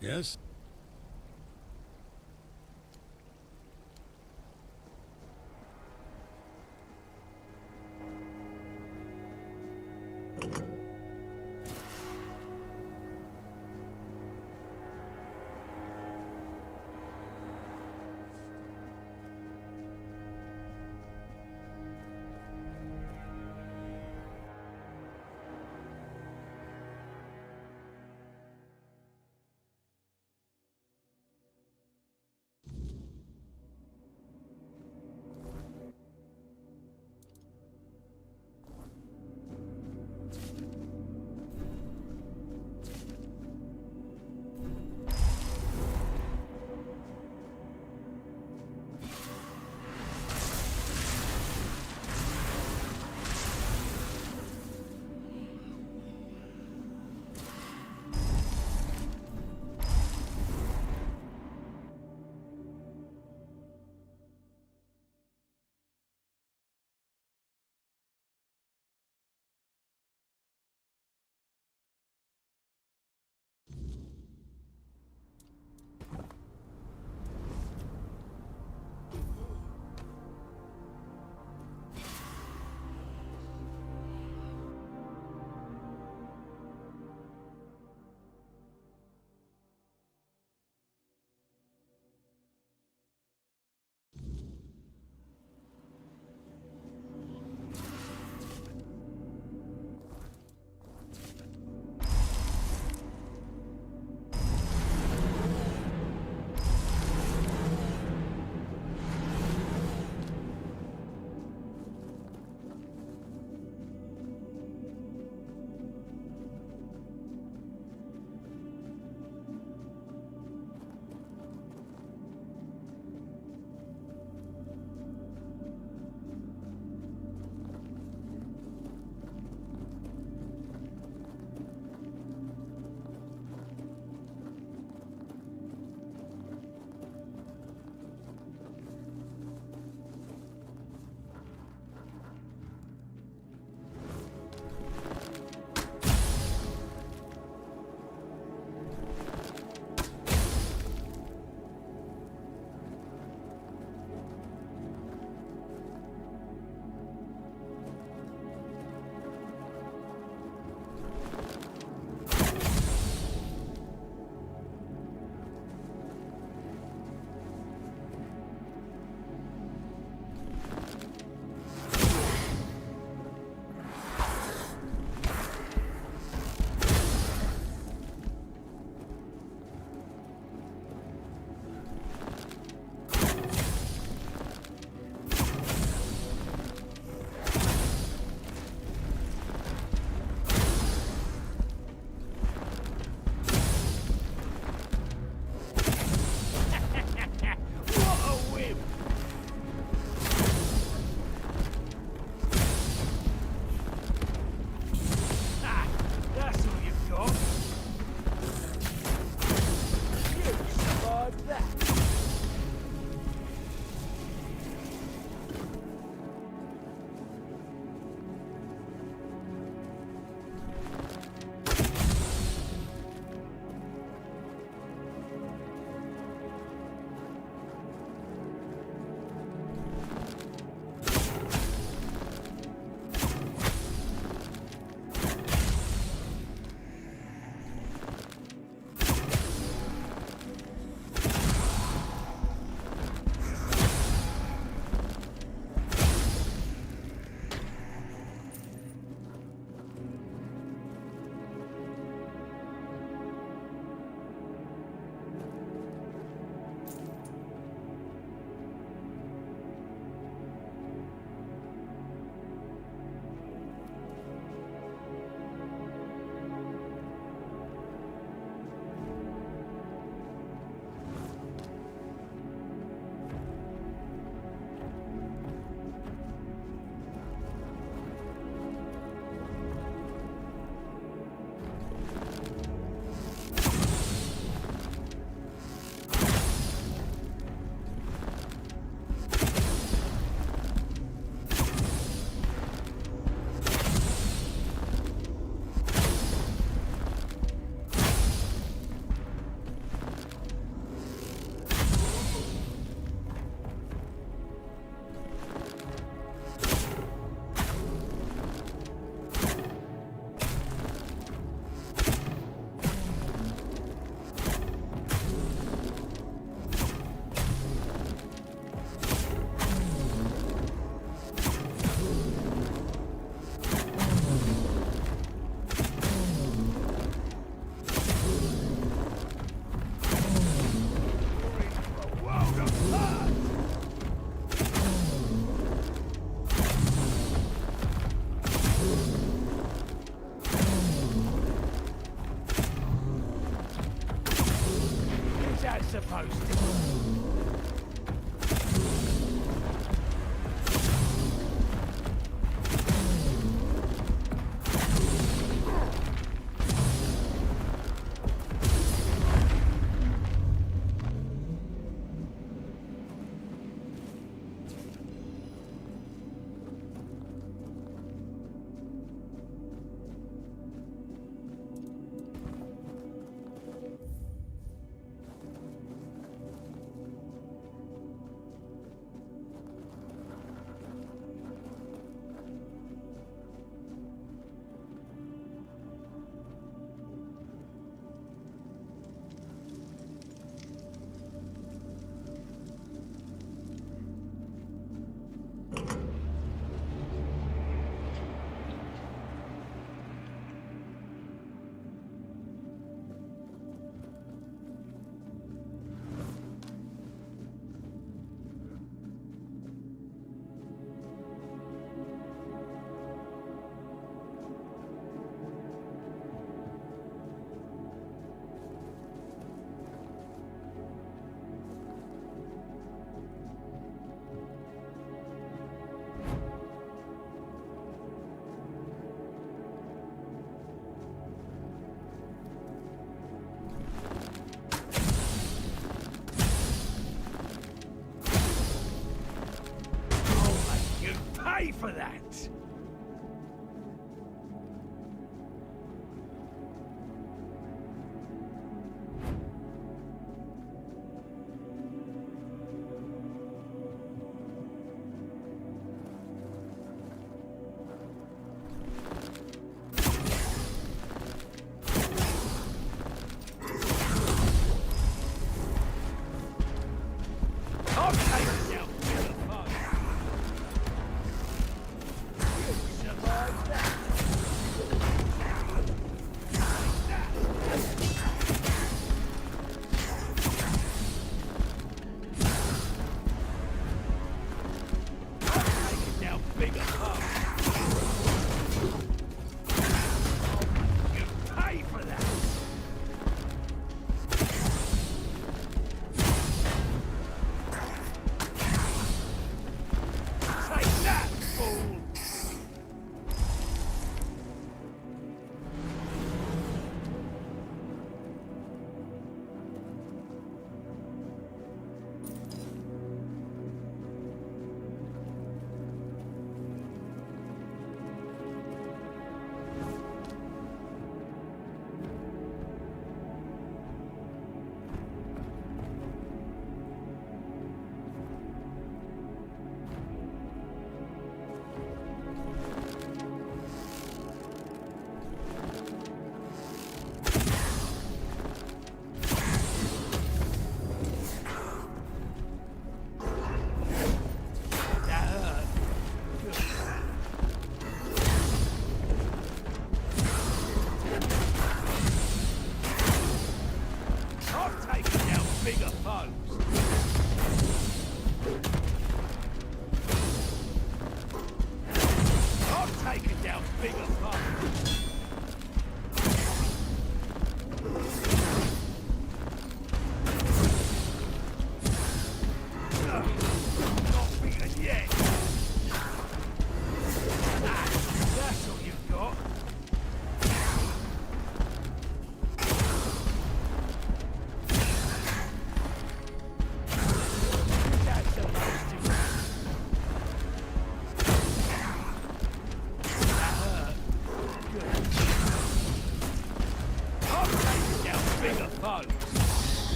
Yes?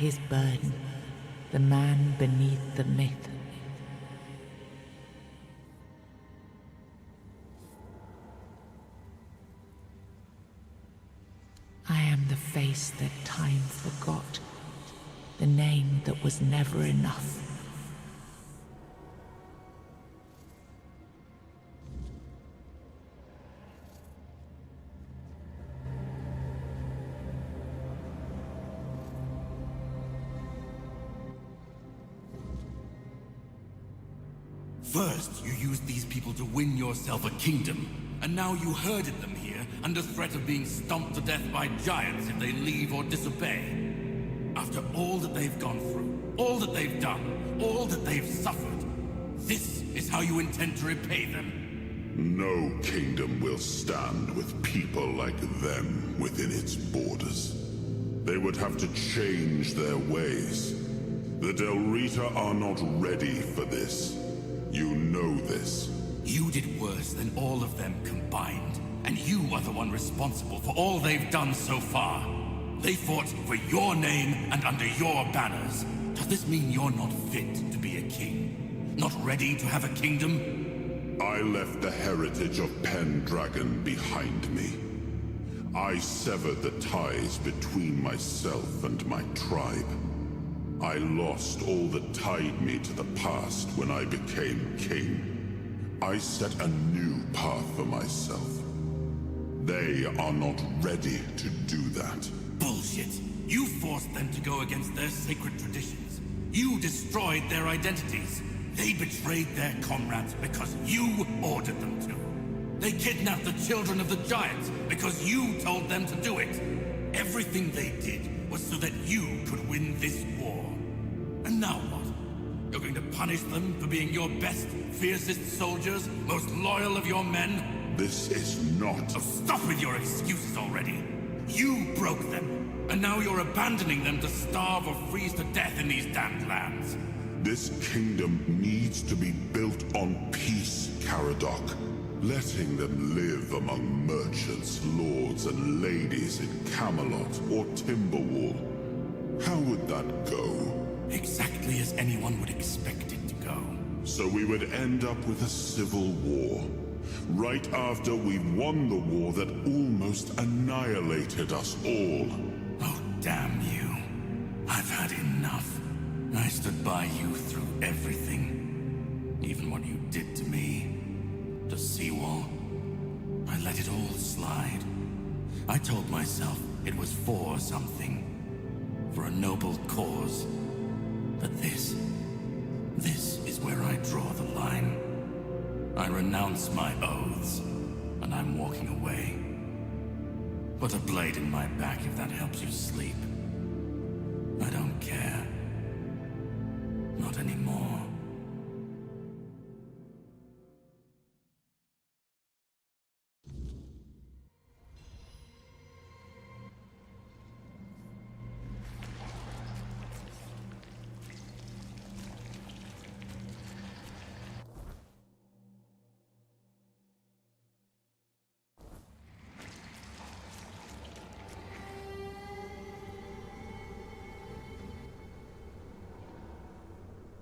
his burden, the man beneath the myth. I am the face that time forgot, the name that was never enough. First, you used these people to win yourself a kingdom, and now you herded them here under threat of being stomped to death by giants if they leave or disobey. After all that they've gone through, all that they've done, all that they've suffered, this is how you intend to repay them? No kingdom will stand with people like them within its borders. They would have to change their ways. The Del Rita are not ready for this. You know this. You did worse than all of them combined, and you are the one responsible for all they've done so far. They fought for your name and under your banners. Does this mean you're not fit to be a king? Not ready to have a kingdom? I left the heritage of Pendragon behind me. I severed the ties between myself and my tribe. I lost all that tied me to the past when I became king. I set a new path for myself. They are not ready to do that. Bullshit. You forced them to go against their sacred traditions. You destroyed their identities. They betrayed their comrades because you ordered them to. They kidnapped the children of the giants because you told them to do it. Everything they did was so that you could win this war. And now what? You're going to punish them for being your best, fiercest soldiers, most loyal of your men? This is not... Oh, stop with your excuses already. You broke them, and now you're abandoning them to starve or freeze to death in these damned lands. This kingdom needs to be built on peace, Caradoc. Letting them live among merchants, lords, and ladies in Camelot or Timberwall. How would that go? Exactly as anyone would expect it to go. So we would end up with a civil war. Right after we've won the war that almost annihilated us all. Oh, damn you. I've had enough. I stood by you through everything. Even what you did to me. The seawall. I let it all slide. I told myself it was for something. For a noble cause. But this is where I draw the line. I renounce my oaths, and I'm walking away. Put a blade in my back if that helps you sleep. I don't care. Not anymore.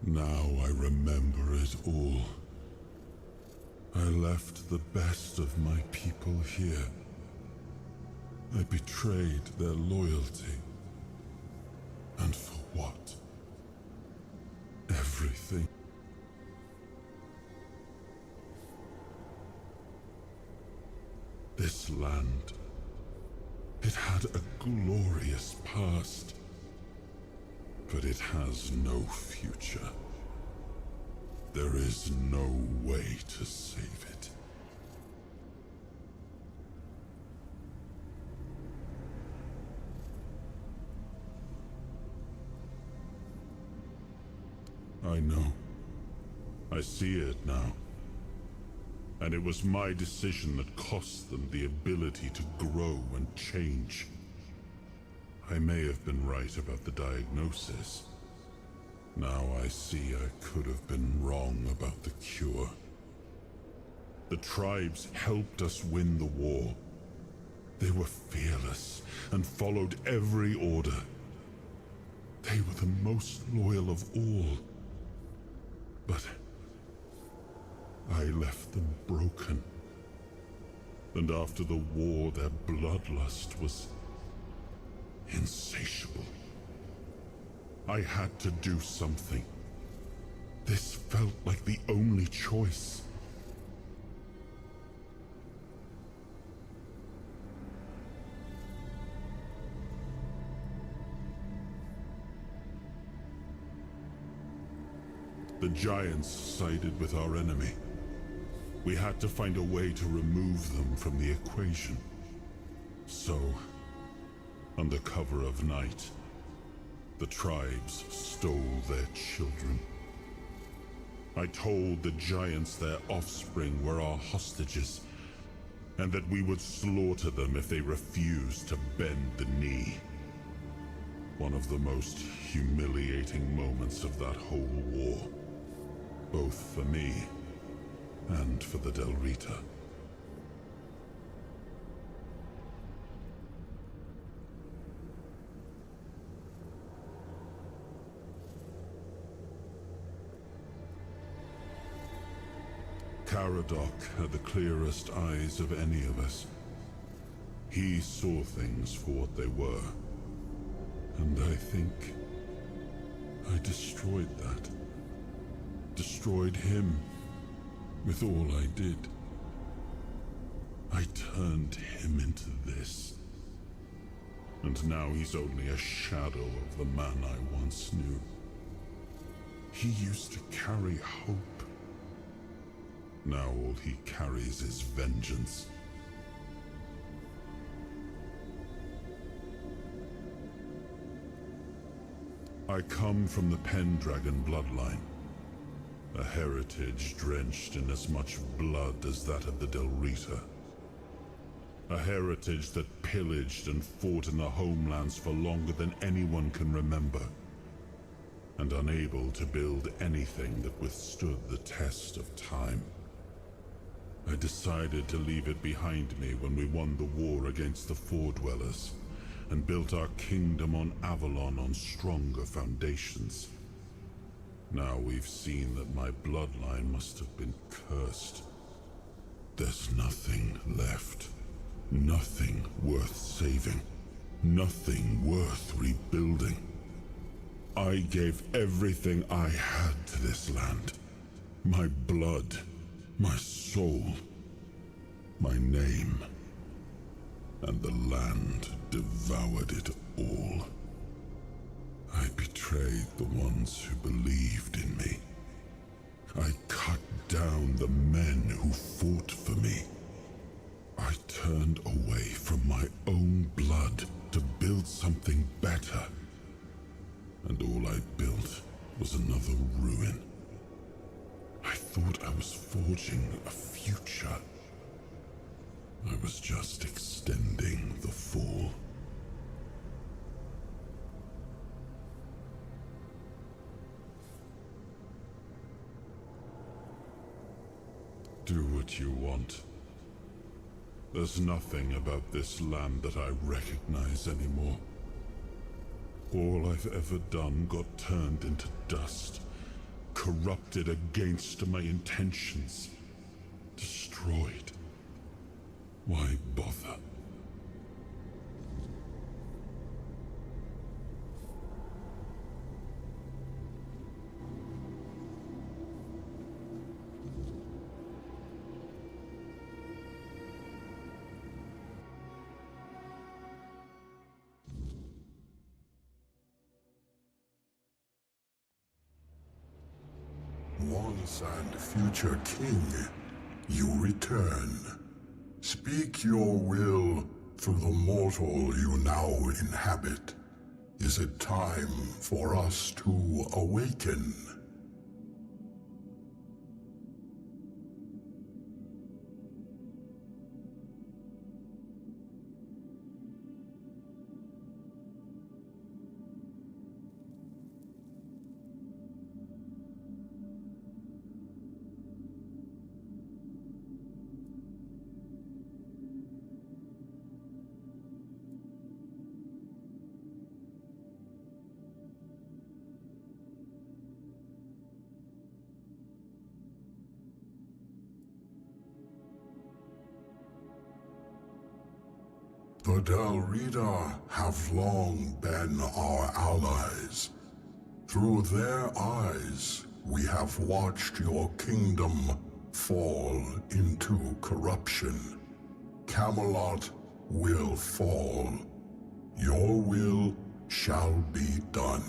Now I remember it all. I left the best of my people here. I betrayed their loyalty. And for what? Everything. This land, it had a glorious past. But it has no future. There is no way to save it. I know. I see it now. And it was my decision that cost them the ability to grow and change. I may have been right about the diagnosis. Now I see I could have been wrong about the cure. The tribes helped us win the war. They were fearless and followed every order. They were the most loyal of all. But I left them broken. And after the war, their bloodlust was insatiable. I had to do something. This felt like the only choice. The giants sided with our enemy. We had to find a way to remove them from the equation. So, under cover of night, the tribes stole their children. I told the giants their offspring were our hostages, and that we would slaughter them if they refused to bend the knee. One of the most humiliating moments of that whole war, both for me and for the Del Rita. Caradoc had the clearest eyes of any of us. He saw things for what they were, and I think I destroyed that. Destroyed him with all I did. I turned him into this. And now he's only a shadow of the man I once knew. He used to carry hope. Now all he carries is vengeance. I come from the Pendragon bloodline. A heritage drenched in as much blood as that of the Del Rita. A heritage that pillaged and fought in the homelands for longer than anyone can remember. And unable to build anything that withstood the test of time. I decided to leave it behind me when we won the war against the Four-Dwellers, and built our kingdom on Avalon on stronger foundations. Now we've seen that my bloodline must have been cursed. There's nothing left. Nothing worth saving. Nothing worth rebuilding. I gave everything I had to this land. My blood, my soul, my name. And the land devoured it all. I betrayed the ones who believed in me. I cut down the men who fought for me. I turned away from my own blood to build something better. And all I built was another ruin. I thought I was forging a future. I was just extending the fall. Do what you want. There's nothing about this land that I recognize anymore. All I've ever done got turned into dust, corrupted against my intentions, destroyed. Why bother? Once and future king, you return. Speak your will through the mortal you now inhabit. Is it time for us to awaken? The Dalrida have long been our allies. Through their eyes, we have watched your kingdom fall into corruption. Camelot will fall. Your will shall be done.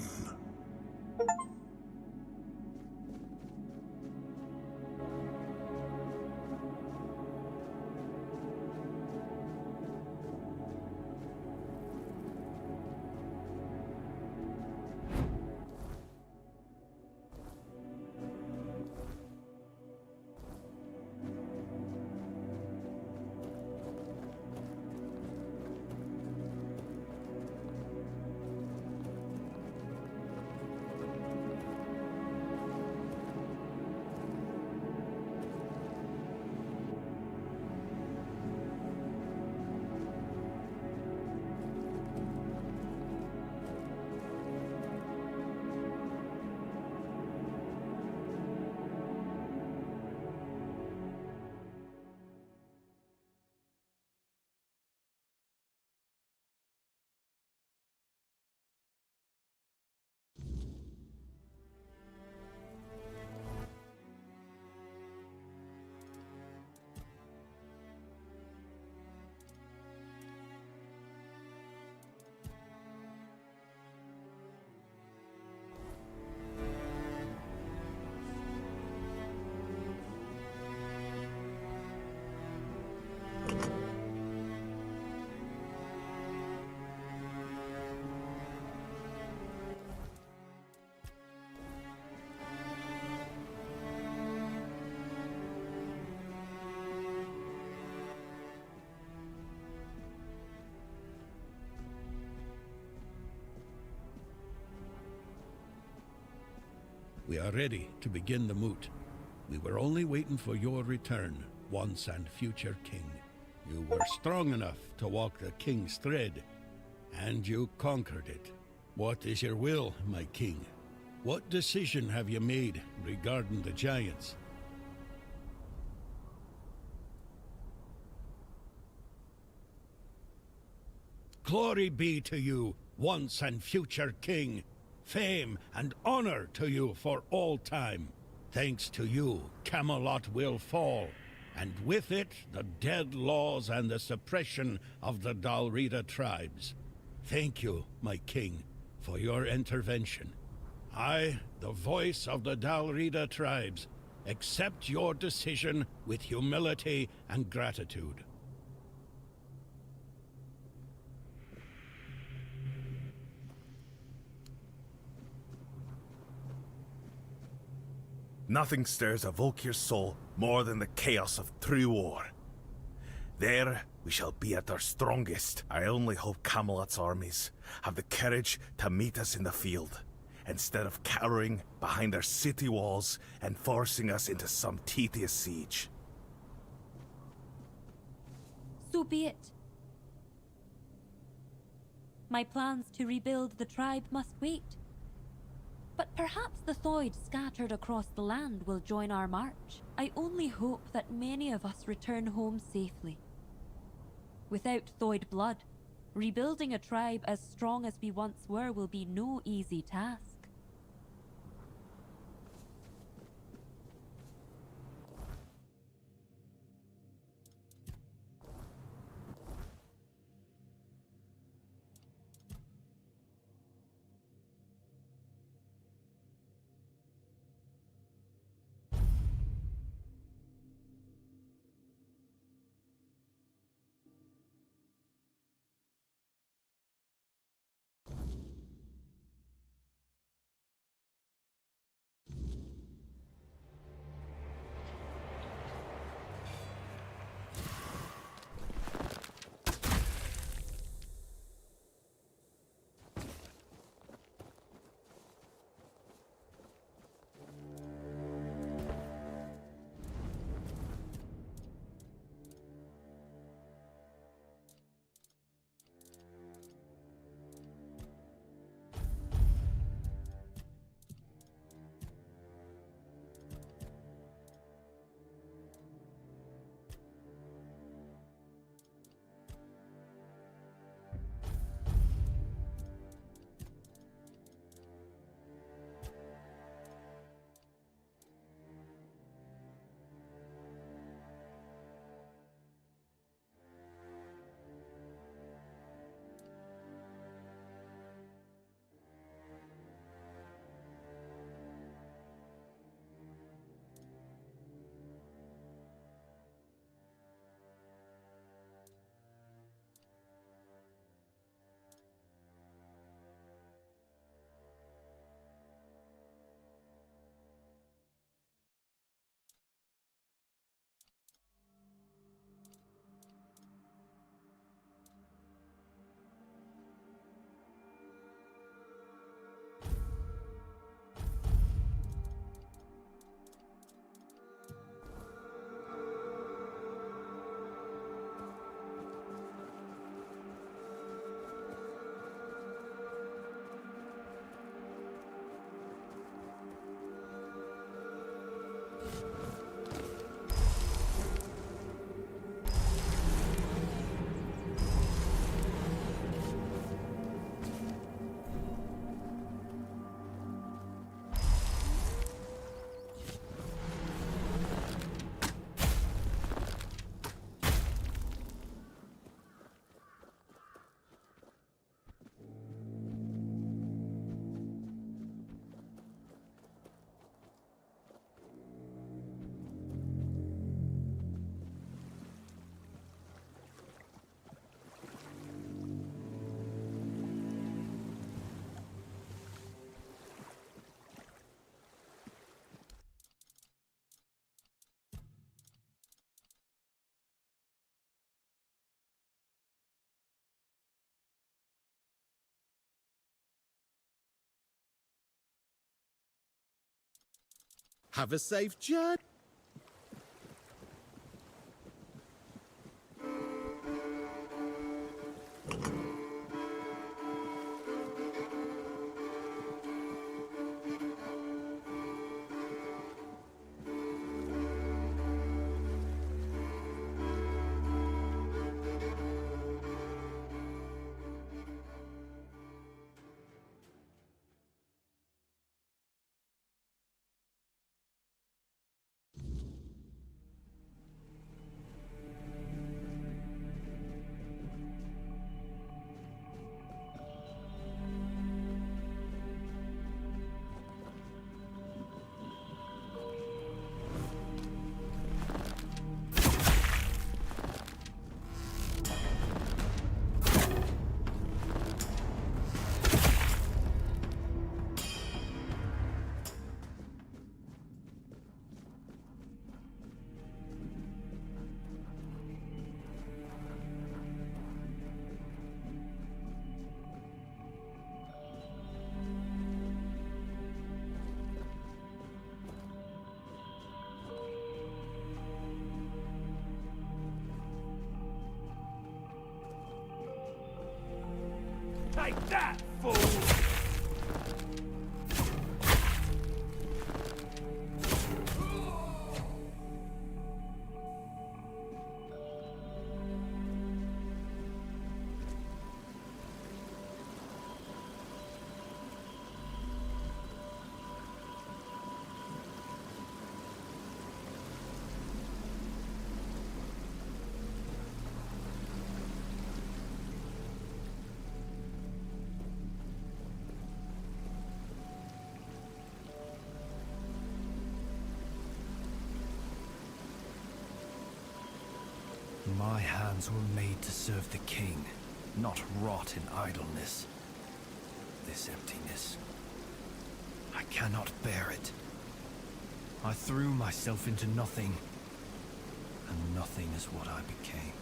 We are ready to begin the moot. We were only waiting for your return, once and future king. You were strong enough to walk the king's thread, and you conquered it. What is your will, my king? What decision have you made regarding the giants? Glory be to you, once and future king. Fame and honor to you for all time. Thanks to you, Camelot will fall, and with it, the dead laws and the suppression of the Dalrida tribes. Thank you, my king, for your intervention. I, the voice of the Dalrida tribes, accept your decision with humility and gratitude. Nothing stirs a Volkir's soul more than the chaos of true war. There, we shall be at our strongest. I only hope Camelot's armies have the courage to meet us in the field, instead of cowering behind their city walls and forcing us into some tedious siege. So be it. My plans to rebuild the tribe must wait. But perhaps the Thoid scattered across the land will join our march. I only hope that many of us return home safely. Without Thoid blood, rebuilding a tribe as strong as we once were will be no easy task. Have a safe journey. Take that, fool! My hands were made to serve the king, not rot in idleness. This emptiness, I cannot bear it. I threw myself into nothing, and nothing is what I became.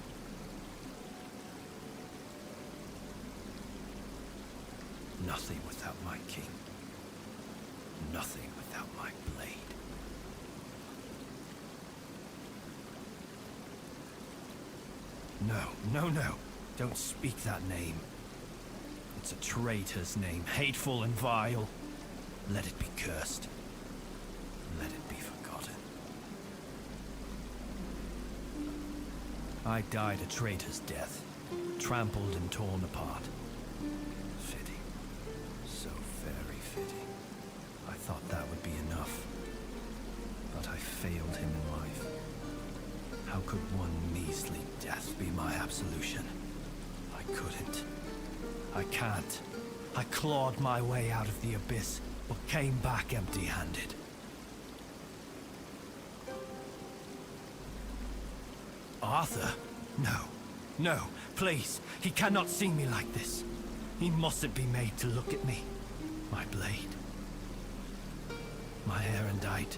Nothing without my king. Nothing without my blade. No. Don't speak that name. It's a traitor's name, hateful and vile. Let it be cursed. Let it be forgotten. I died a traitor's death, trampled and torn apart. Fitting. So very fitting. I thought that would be enough. But I failed him in life. How could one measly death be my absolution? I couldn't. I can't. I clawed my way out of the abyss, but came back empty-handed. Arthur? No, please. He cannot see me like this. He mustn't be made to look at me. My blade. My erendite,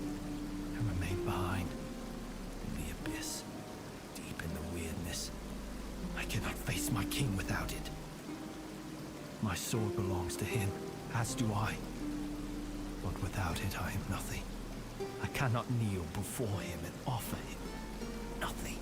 who remained behind. In the abyss. Deep in the weirdness. I cannot face my king without it. My sword belongs to him, as do I. But without it, I am nothing. I cannot kneel before him and offer him nothing.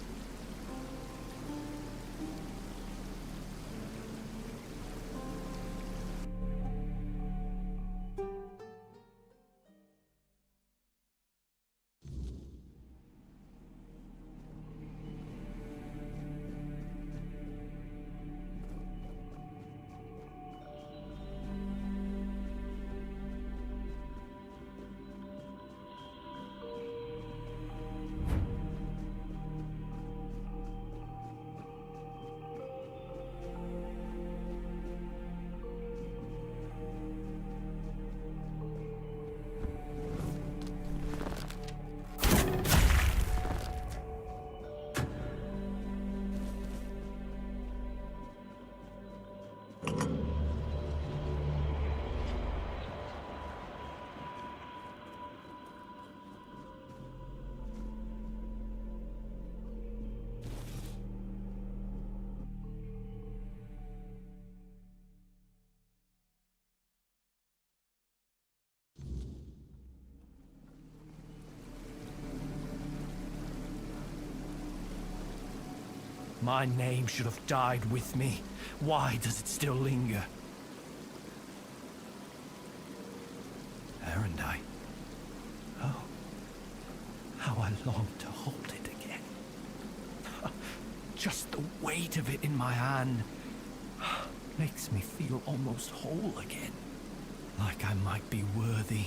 My name should have died with me. Why does it still linger? Erendite. Oh, how I long to hold it again. Just the weight of it in my hand makes me feel almost whole again. Like I might be worthy.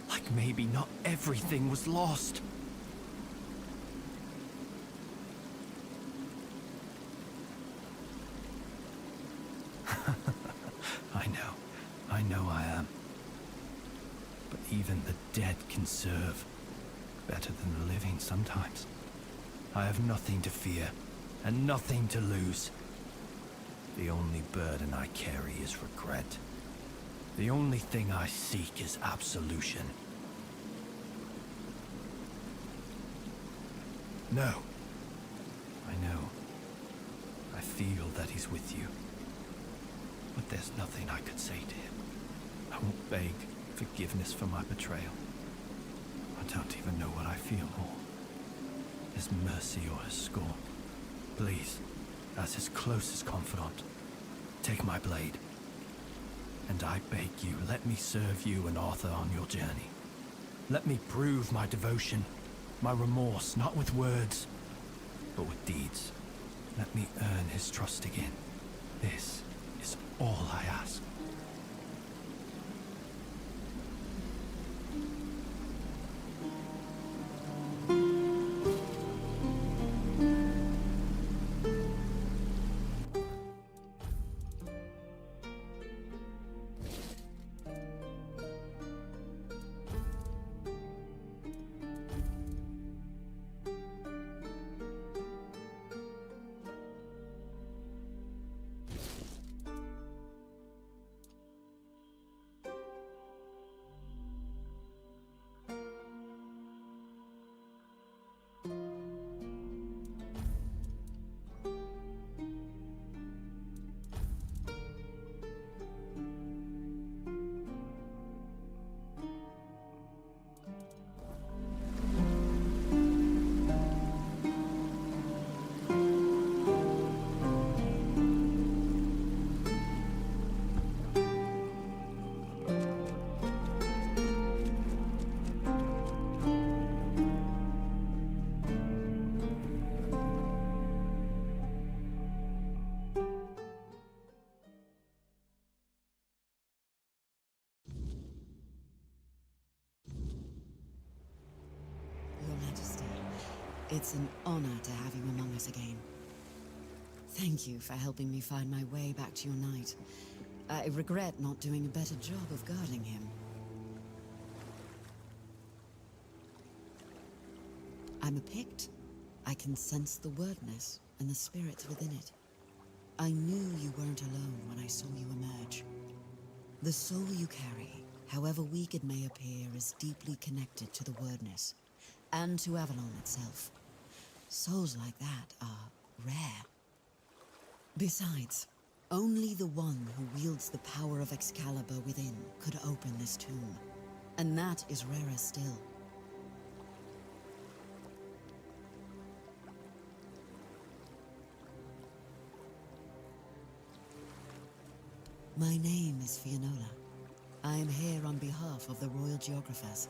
Like maybe not everything was lost. I know I am. But even the dead can serve. Better than the living sometimes. I have nothing to fear, and nothing to lose. The only burden I carry is regret. The only thing I seek is absolution. No. I know. I feel that he's with you. But there's nothing I could say to him. I won't beg forgiveness for my betrayal. I don't even know what I feel more. His mercy or his scorn. Please, as his closest confidant, take my blade. And I beg you, let me serve you and Arthur on your journey. Let me prove my devotion, my remorse, not with words, but with deeds. Let me earn his trust again. This is all I ask. It's an honor to have you among us again. Thank you for helping me find my way back to your knight. I regret not doing a better job of guarding him. I'm a Pict. I can sense the wordness and the spirits within it. I knew you weren't alone when I saw you emerge. The soul you carry, however weak it may appear, is deeply connected to the wordness, and to Avalon itself. Souls like that are rare. Besides, only the one who wields the power of Excalibur within could open this tomb, and that is rarer still. My name is Fianola. I am here on behalf of the Royal Geographers.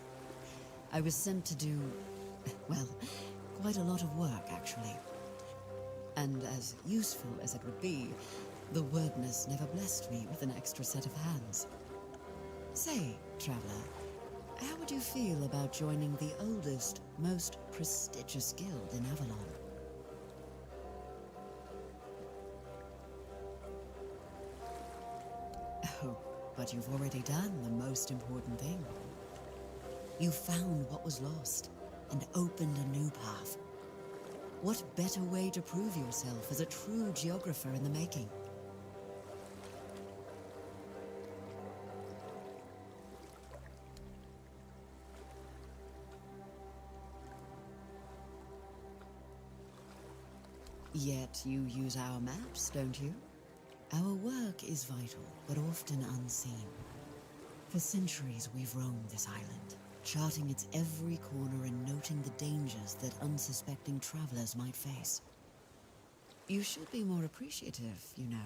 I was sent to do, well, quite a lot of work, actually. And as useful as it would be, the wordness never blessed me with an extra set of hands. Say, traveler, how would you feel about joining the oldest, most prestigious guild in Avalon? Oh, but you've already done the most important thing. You found what was lost and opened a new path. What better way to prove yourself as a true geographer in the making? Yet you use our maps, don't you? Our work is vital, but often unseen. For centuries we've roamed this island, charting its every corner and noting the dangers that unsuspecting travelers might face. You should be more appreciative, you know.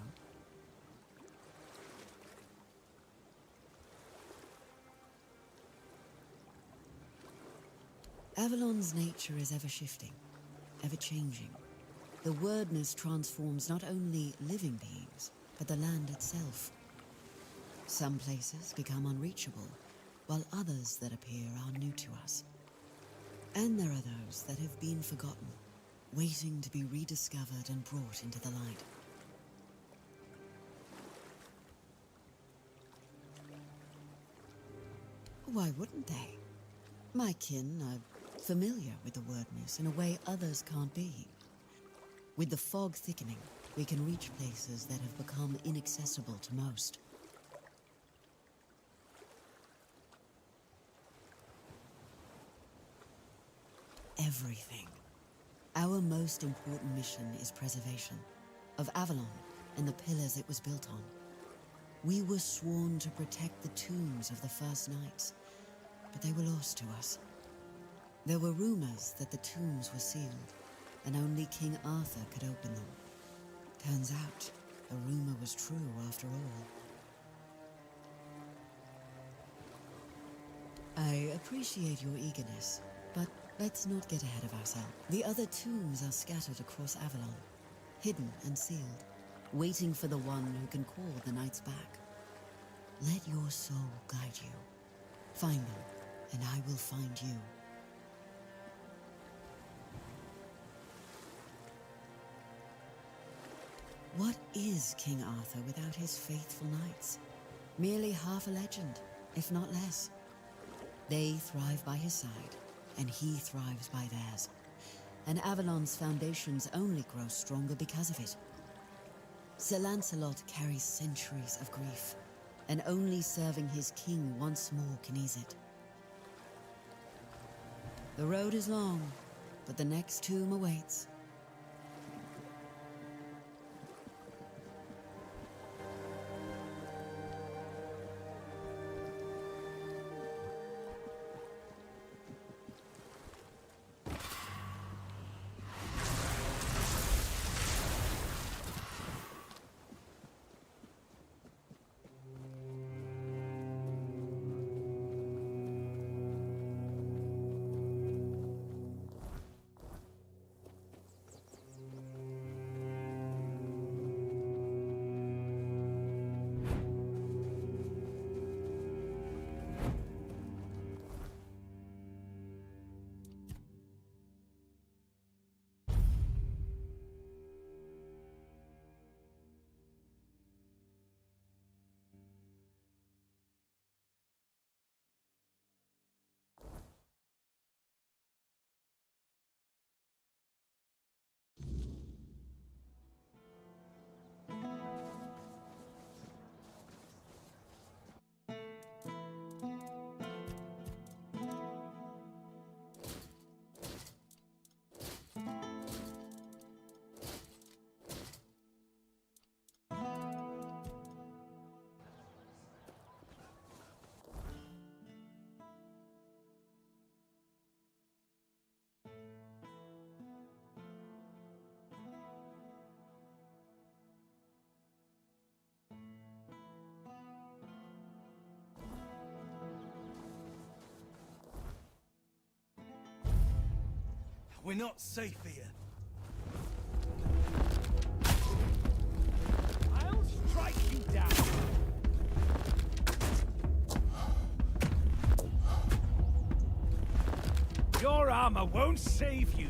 Avalon's nature is ever-shifting, ever-changing. The wordness transforms not only living beings, but the land itself. Some places become unreachable, while others that appear are new to us. And there are those that have been forgotten, waiting to be rediscovered and brought into the light. Why wouldn't they? My kin are familiar with the wordness in a way others can't be. With the fog thickening, we can reach places that have become inaccessible to most. Everything. Our most important mission is preservation of Avalon and the pillars it was built on. We were sworn to protect the tombs of the first knights, but they were lost to us. There were rumors that the tombs were sealed, and only King Arthur could open them. Turns out, the rumor was true after all. I appreciate your eagerness, but let's not get ahead of ourselves. The other tombs are scattered across Avalon, hidden and sealed, waiting for the one who can call the knights back. Let your soul guide you. Find them, and I will find you. What is King Arthur without his faithful knights? Merely half a legend, if not less. They thrive by his side, and he thrives by theirs. And Avalon's foundations only grow stronger because of it. Sir Lancelot carries centuries of grief, and only serving his king once more can ease it. The road is long, but the next tomb awaits. We're not safe here. I'll strike you down. Your armor won't save you.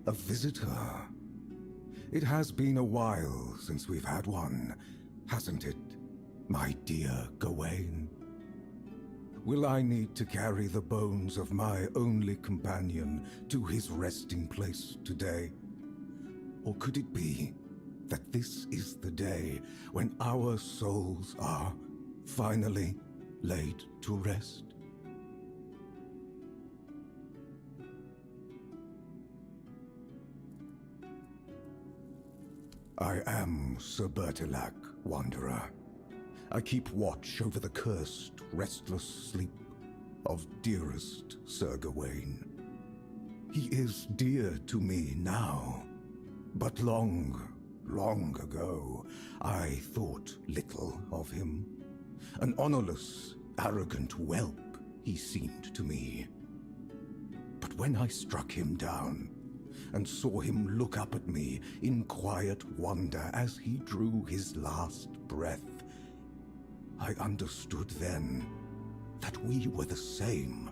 A visitor. It has been a while since we've had one, hasn't it, my dear Gawain? Will I need to carry the bones of my only companion to his resting place today? Or could it be that this is the day when our souls are finally laid to rest? I am Sir Bertilac, Wanderer. I keep watch over the cursed, restless sleep of dearest Sir Gawain. He is dear to me now, but long ago, I thought little of him. An honorless, arrogant whelp he seemed to me. But when I struck him down, and saw him look up at me in quiet wonder as he drew his last breath, I understood then that we were the same.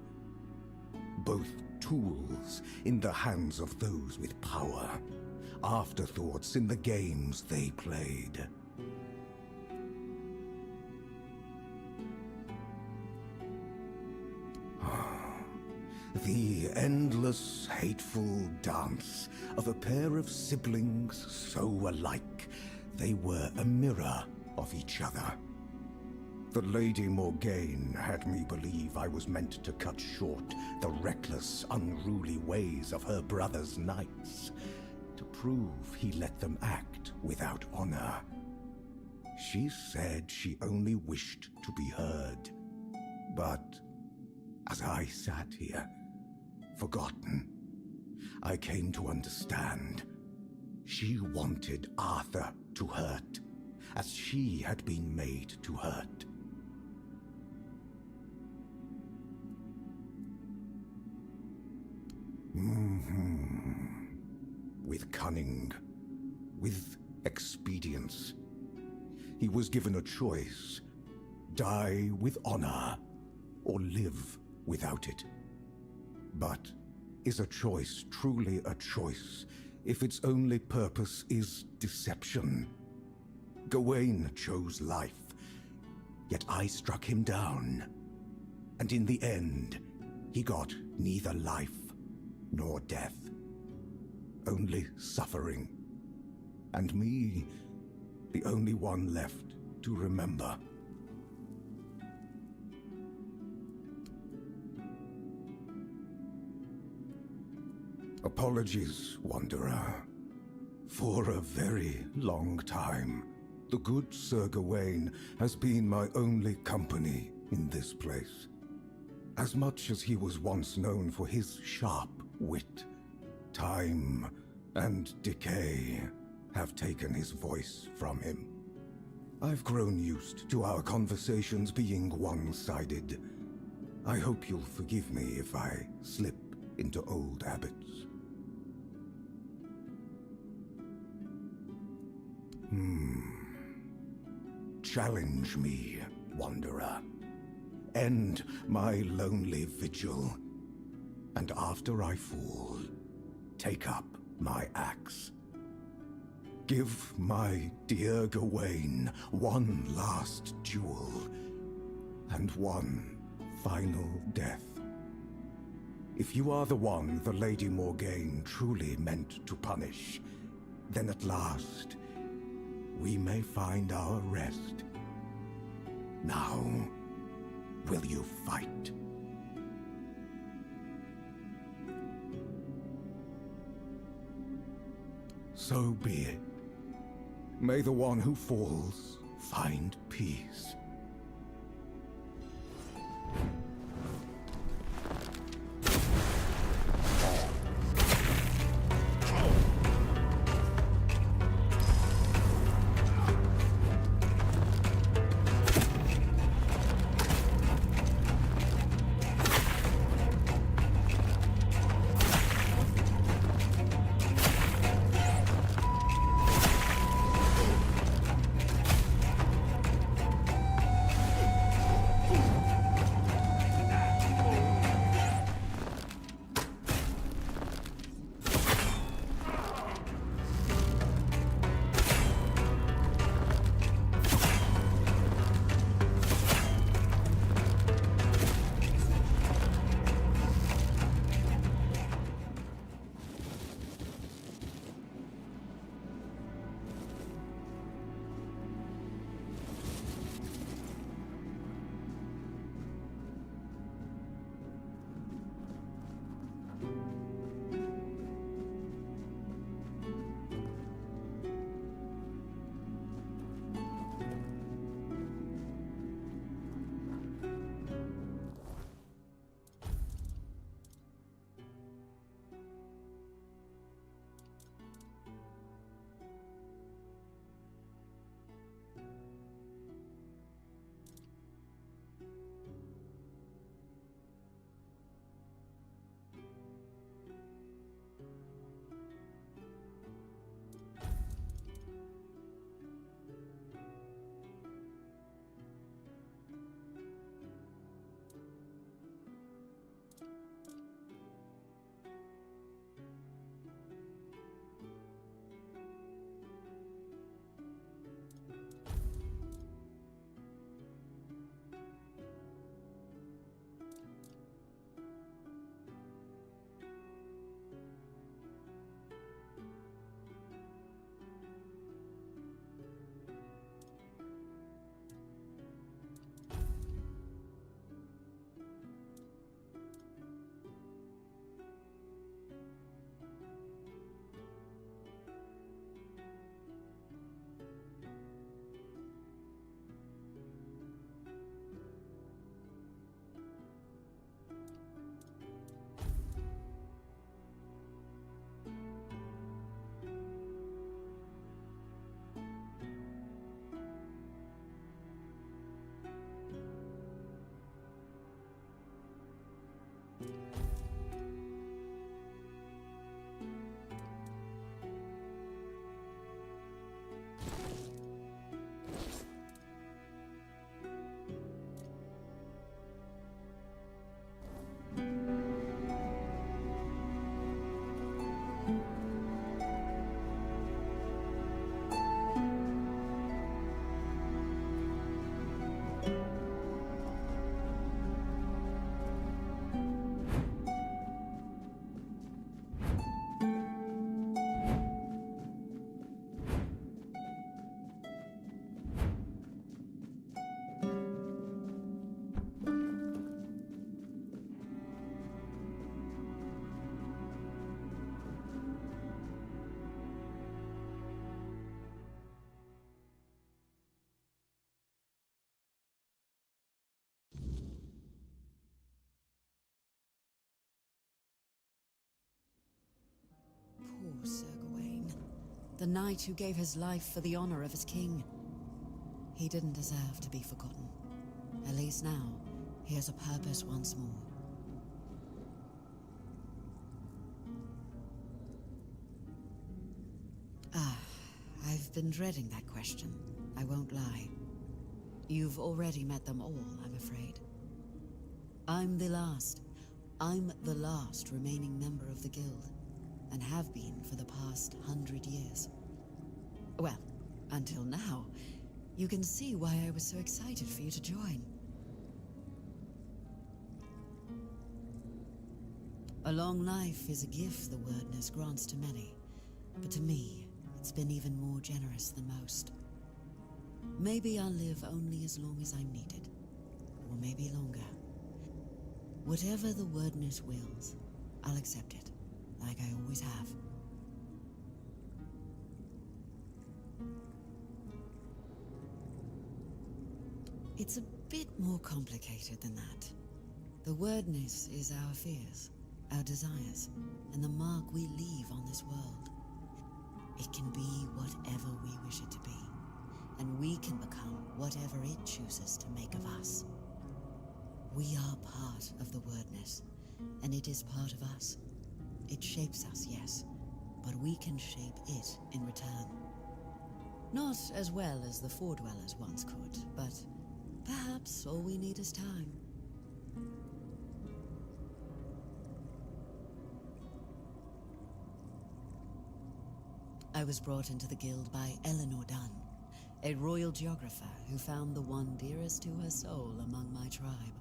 Both tools in the hands of those with power, afterthoughts in the games they played. The endless, hateful dance of a pair of siblings so alike, they were a mirror of each other. The Lady Morgaine had me believe I was meant to cut short the reckless, unruly ways of her brother's knights, to prove he let them act without honor. She said she only wished to be heard. But as I sat here, forgotten, I came to understand. She wanted Arthur to hurt, as she had been made to hurt. With cunning, with expedience, he was given a choice: die with honor, or live without it. But is a choice truly a choice if its only purpose is deception? Gawain chose life, yet I struck him down. And in the end, he got neither life nor death. Only suffering. And me, the only one left to remember. Apologies, Wanderer. For a very long time, the good Sir Gawain has been my only company in this place. As much as he was once known for his sharp wit, time and decay have taken his voice from him. I've grown used to our conversations being one-sided. I hope you'll forgive me if I slip into old habits. Challenge me, Wanderer. End my lonely vigil. And after I fall, take up my axe. Give my dear Gawain one last duel, and one final death. If you are the one the Lady Morgaine truly meant to punish, then at last we may find our rest. Now, will you fight? So be it. May the one who falls find peace. Sir Gawain. The knight who gave his life for the honor of his king. He didn't deserve to be forgotten. At least now, he has a purpose once more. I've been dreading that question. I won't lie. You've already met them all, I'm afraid. I'm the last remaining member of the guild, and have been for the past 100 years. Well, until now. You can see why I was so excited for you to join. A long life is a gift the wordness grants to many, but to me, it's been even more generous than most. Maybe I'll live only as long as I'm needed, or maybe longer. Whatever the wordness wills, I'll accept it, like I always have. It's a bit more complicated than that. The wordness is our fears, our desires, and the mark we leave on this world. It can be whatever we wish it to be, and we can become whatever it chooses to make of us. We are part of the wordness, and it is part of us. It shapes us, yes, but we can shape it in return. Not as well as the Foredwellers once could, but perhaps all we need is time. I was brought into the guild by Eleanor Dunn, a royal geographer who found the one dearest to her soul among my tribe.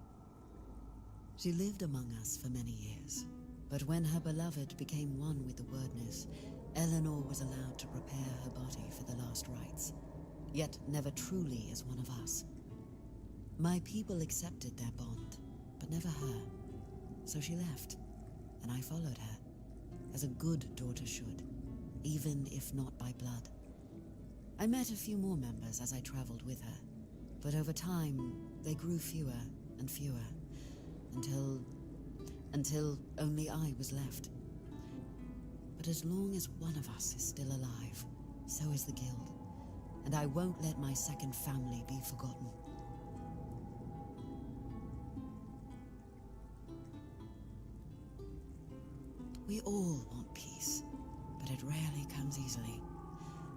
She lived among us for many years, but when her beloved became one with the wordness, Eleanor was allowed to prepare her body for the last rites, yet never truly as one of us. My people accepted their bond, but never her, so she left, and I followed her, as a good daughter should, even if not by blood. I met a few more members as I traveled with her, but over time, they grew fewer and fewer, until only I was left. But as long as one of us is still alive, so is the guild, and I won't let my second family be forgotten. We all want peace, but it rarely comes easily.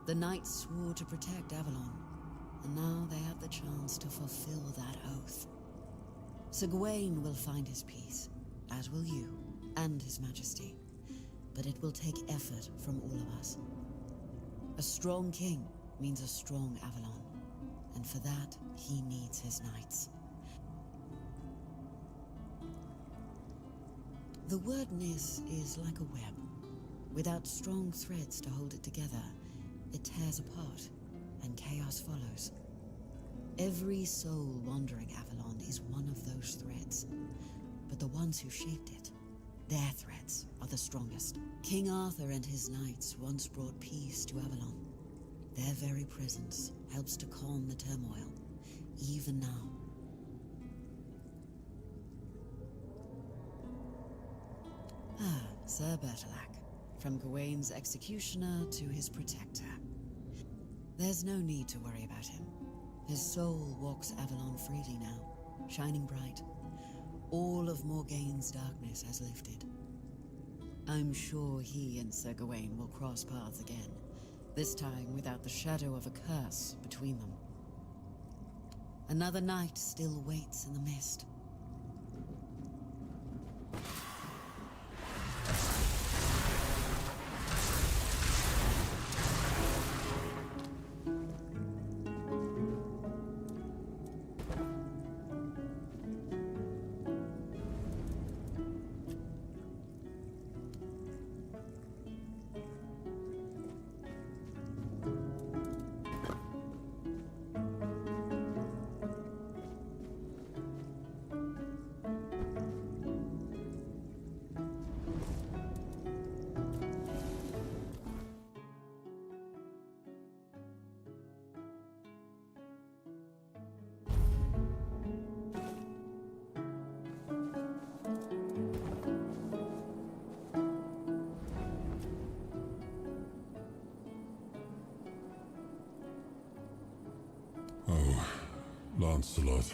The knights swore to protect Avalon, and now they have the chance to fulfill that oath. Sir Gawain will find his peace, as will you, and his majesty. But it will take effort from all of us. A strong king means a strong Avalon, and for that, he needs his knights. The wordness is like a web. Without strong threads to hold it together, it tears apart, and chaos follows. Every soul wandering Avalon is one of those threads, but the ones who shaped it, their threads are the strongest. King Arthur and his knights once brought peace to Avalon. Their very presence helps to calm the turmoil, even now. Sir Bertilac, from Gawain's executioner to his protector. There's no need to worry about him. His soul walks Avalon freely now, shining bright. All of Morgaine's darkness has lifted. I'm sure he and Sir Gawain will cross paths again, this time without the shadow of a curse between them. Another night still waits in the mist. Lancelot.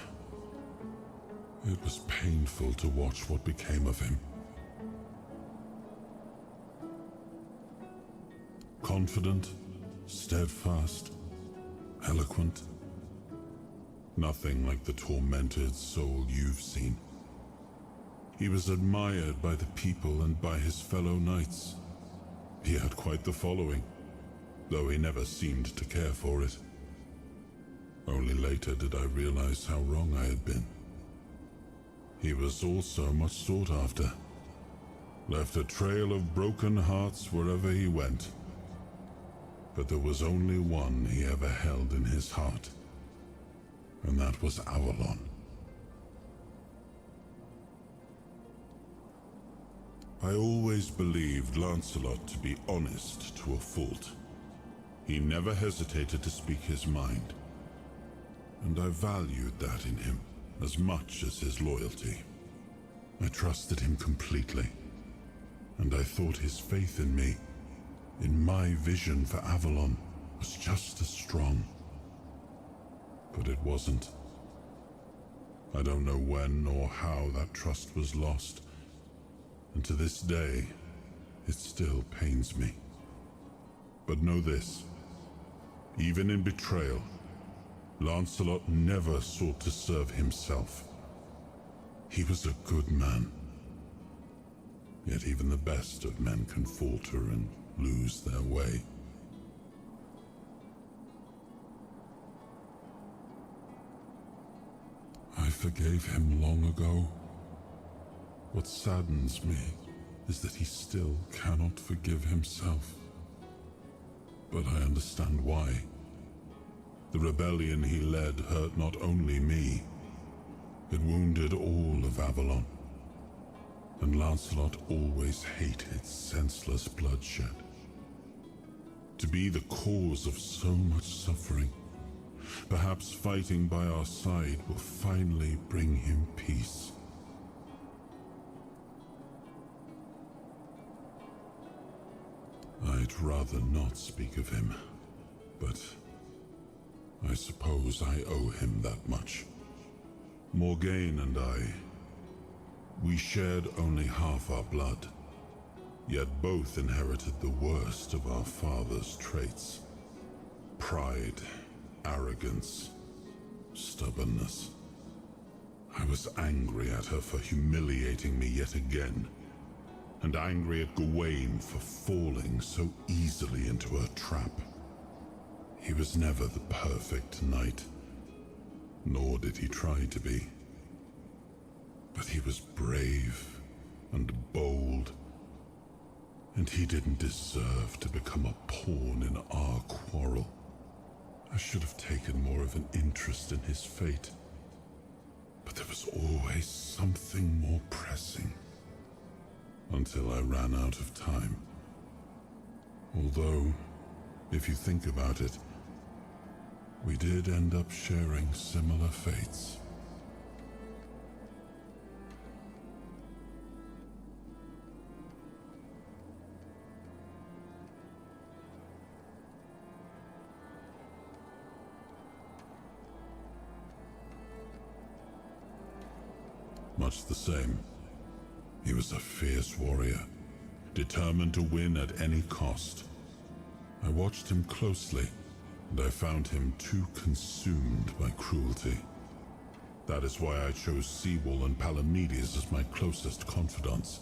It was painful to watch what became of him. Confident, steadfast, eloquent. Nothing like the tormented soul you've seen. He was admired by the people and by his fellow knights. He had quite the following, though he never seemed to care for it. Only later did I realize how wrong I had been. He was also much sought after. Left a trail of broken hearts wherever he went. But there was only one he ever held in his heart, and that was Avalon. I always believed Lancelot to be honest to a fault. He never hesitated to speak his mind, and I valued that in him as much as his loyalty. I trusted him completely, and I thought his faith in me, in my vision for Avalon, was just as strong. But it wasn't. I don't know when or how that trust was lost, and to this day, it still pains me. But know this, even in betrayal, Lancelot never sought to serve himself. He was a good man. Yet even the best of men can falter and lose their way. I forgave him long ago. What saddens me is that he still cannot forgive himself. But I understand why. The rebellion he led hurt not only me, it wounded all of Avalon. And Lancelot always hated senseless bloodshed. To be the cause of so much suffering, perhaps fighting by our side will finally bring him peace. I'd rather not speak of him, but I suppose I owe him that much. Morgaine and I, we shared only half our blood, yet both inherited the worst of our father's traits. Pride, arrogance, stubbornness. I was angry at her for humiliating me yet again, and angry at Gawain for falling so easily into her trap. He was never the perfect knight, nor did he try to be. But he was brave and bold, and he didn't deserve to become a pawn in our quarrel. I should have taken more of an interest in his fate, but there was always something more pressing, until I ran out of time. Although, if you think about it, we did end up sharing similar fates. Much the same. He was a fierce warrior, determined to win at any cost. I watched him closely, and I found him too consumed by cruelty. That is why I chose Seawall and Palamedes as my closest confidants,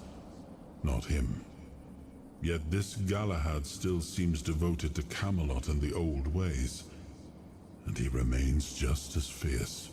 not him. Yet this Galahad still seems devoted to Camelot and the old ways, and he remains just as fierce.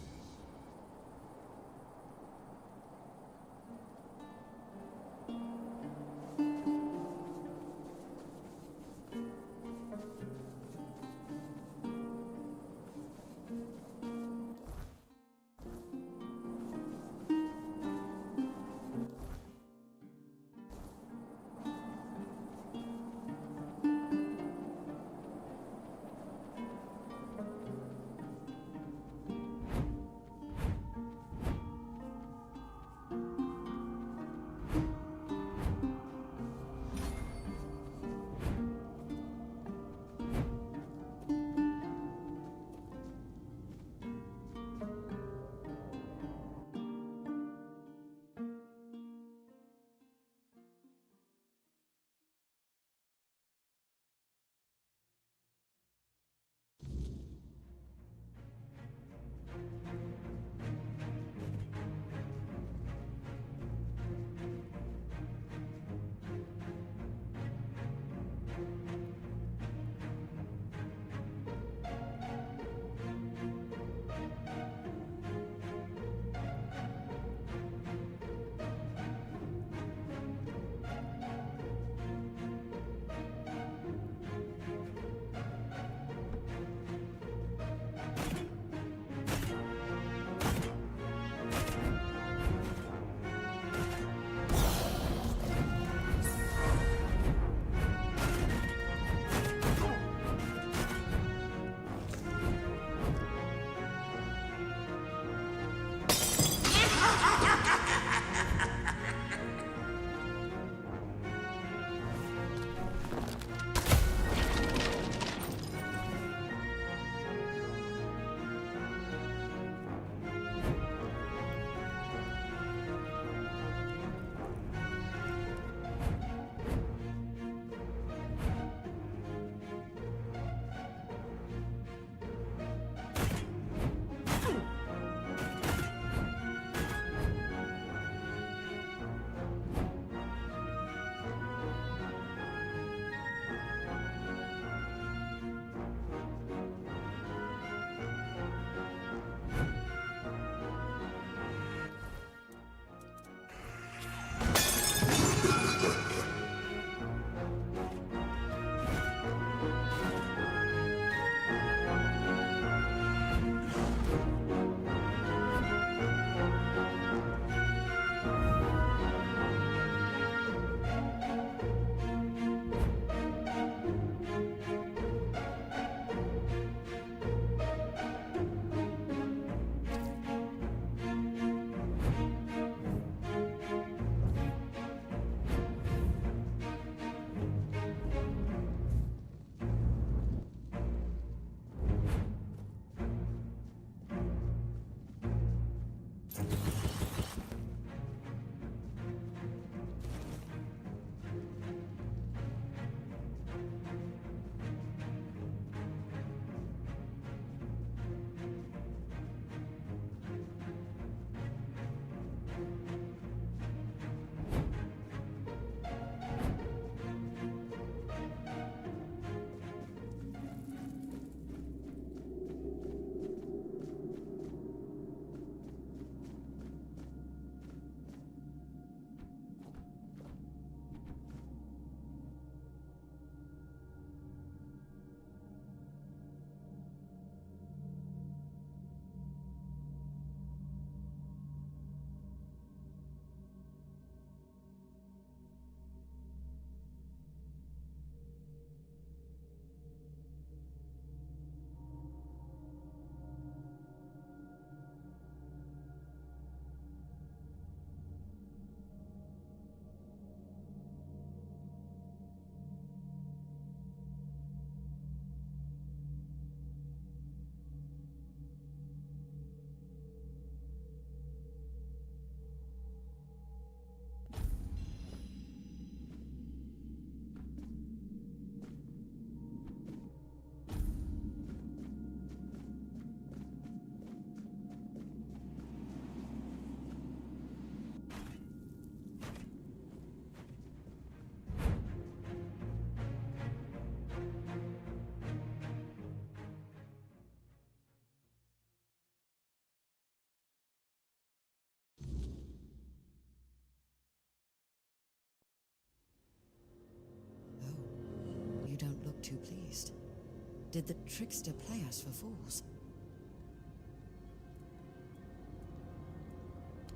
Did the trickster play us for fools?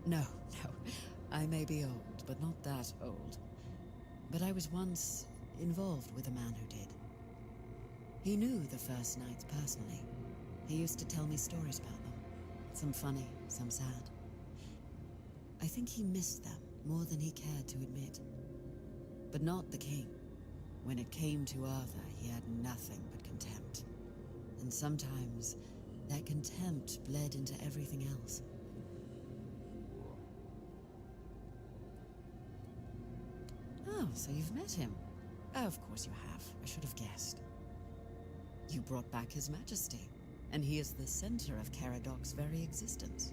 No, no. I may be old, but not that old. But I was once involved with a man who did. He knew the First Knights personally. He used to tell me stories about them. Some funny, some sad. I think he missed them more than he cared to admit. But not the king. When it came to Arthur, he had nothing but contempt. And sometimes, that contempt bled into everything else. Oh, so you've met him. Oh, of course you have. I should have guessed. You brought back His Majesty, and he is the center of Caradoc's very existence.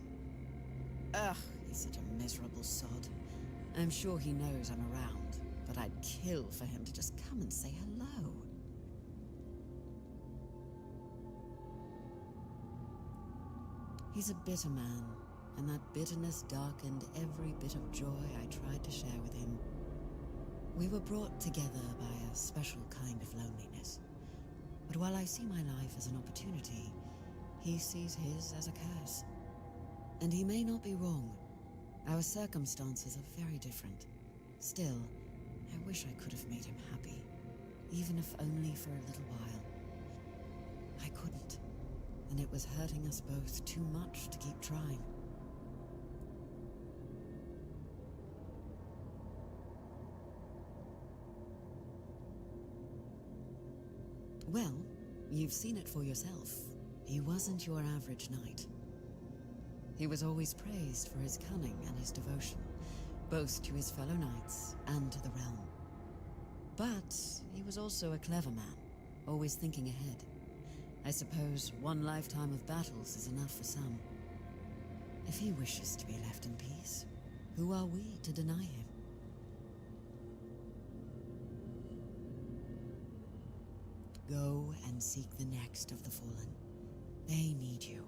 Ugh, he's such a miserable sod. I'm sure he knows I'm around, but I'd kill for him to just come and say hello. He's a bitter man, and that bitterness darkened every bit of joy I tried to share with him. We were brought together by a special kind of loneliness. But while I see my life as an opportunity, he sees his as a curse. And he may not be wrong. Our circumstances are very different. Still, I wish I could have made him happy, even if only for a little while. I couldn't, and it was hurting us both too much to keep trying. Well, you've seen it for yourself. He wasn't your average knight. He was always praised for his cunning and his devotion, both to his fellow knights and to the realm. But he was also a clever man, always thinking ahead. I suppose one lifetime of battles is enough for some. If he wishes to be left in peace, who are we to deny him? Go and seek the next of the fallen. They need you.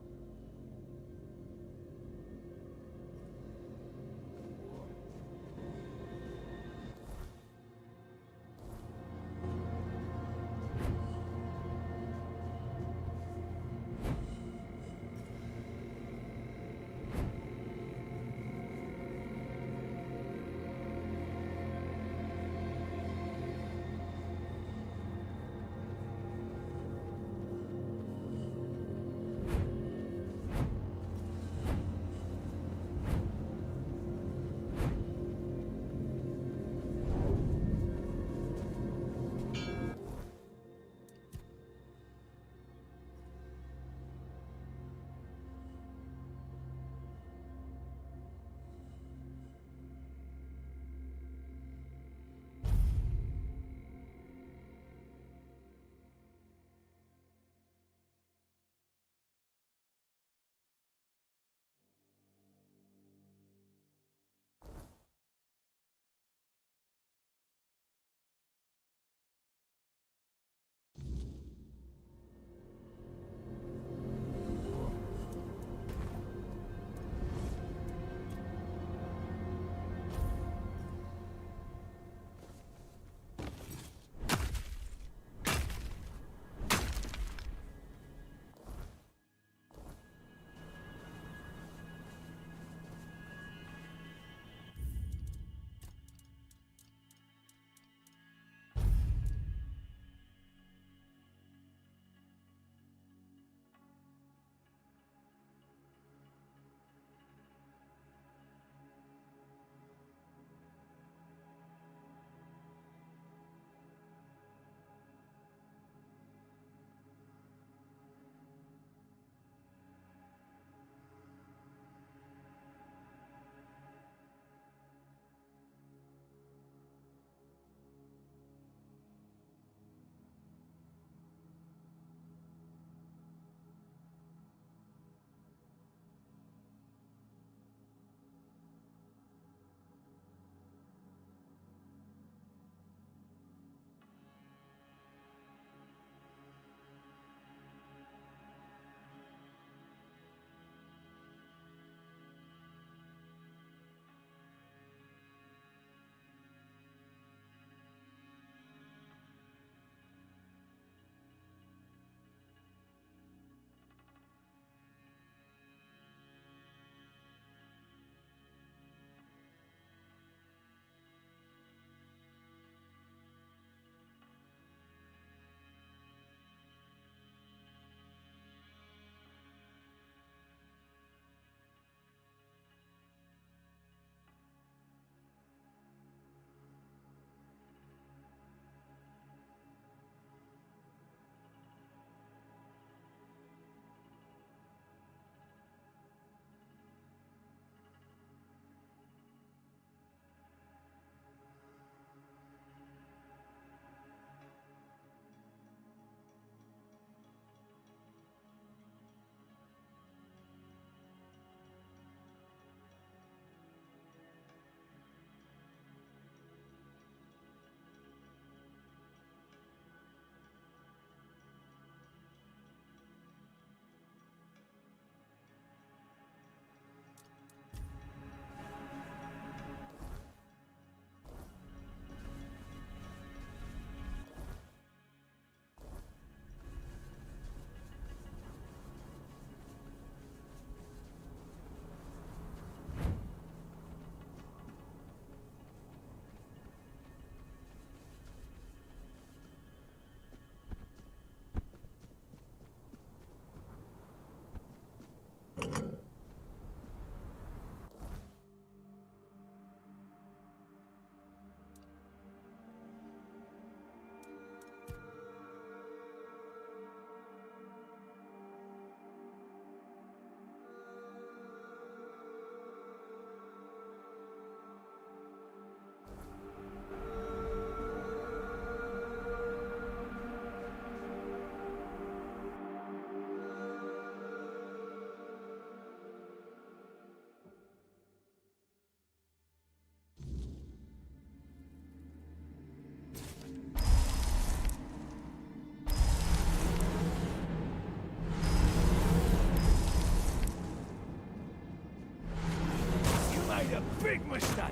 made a big mistake.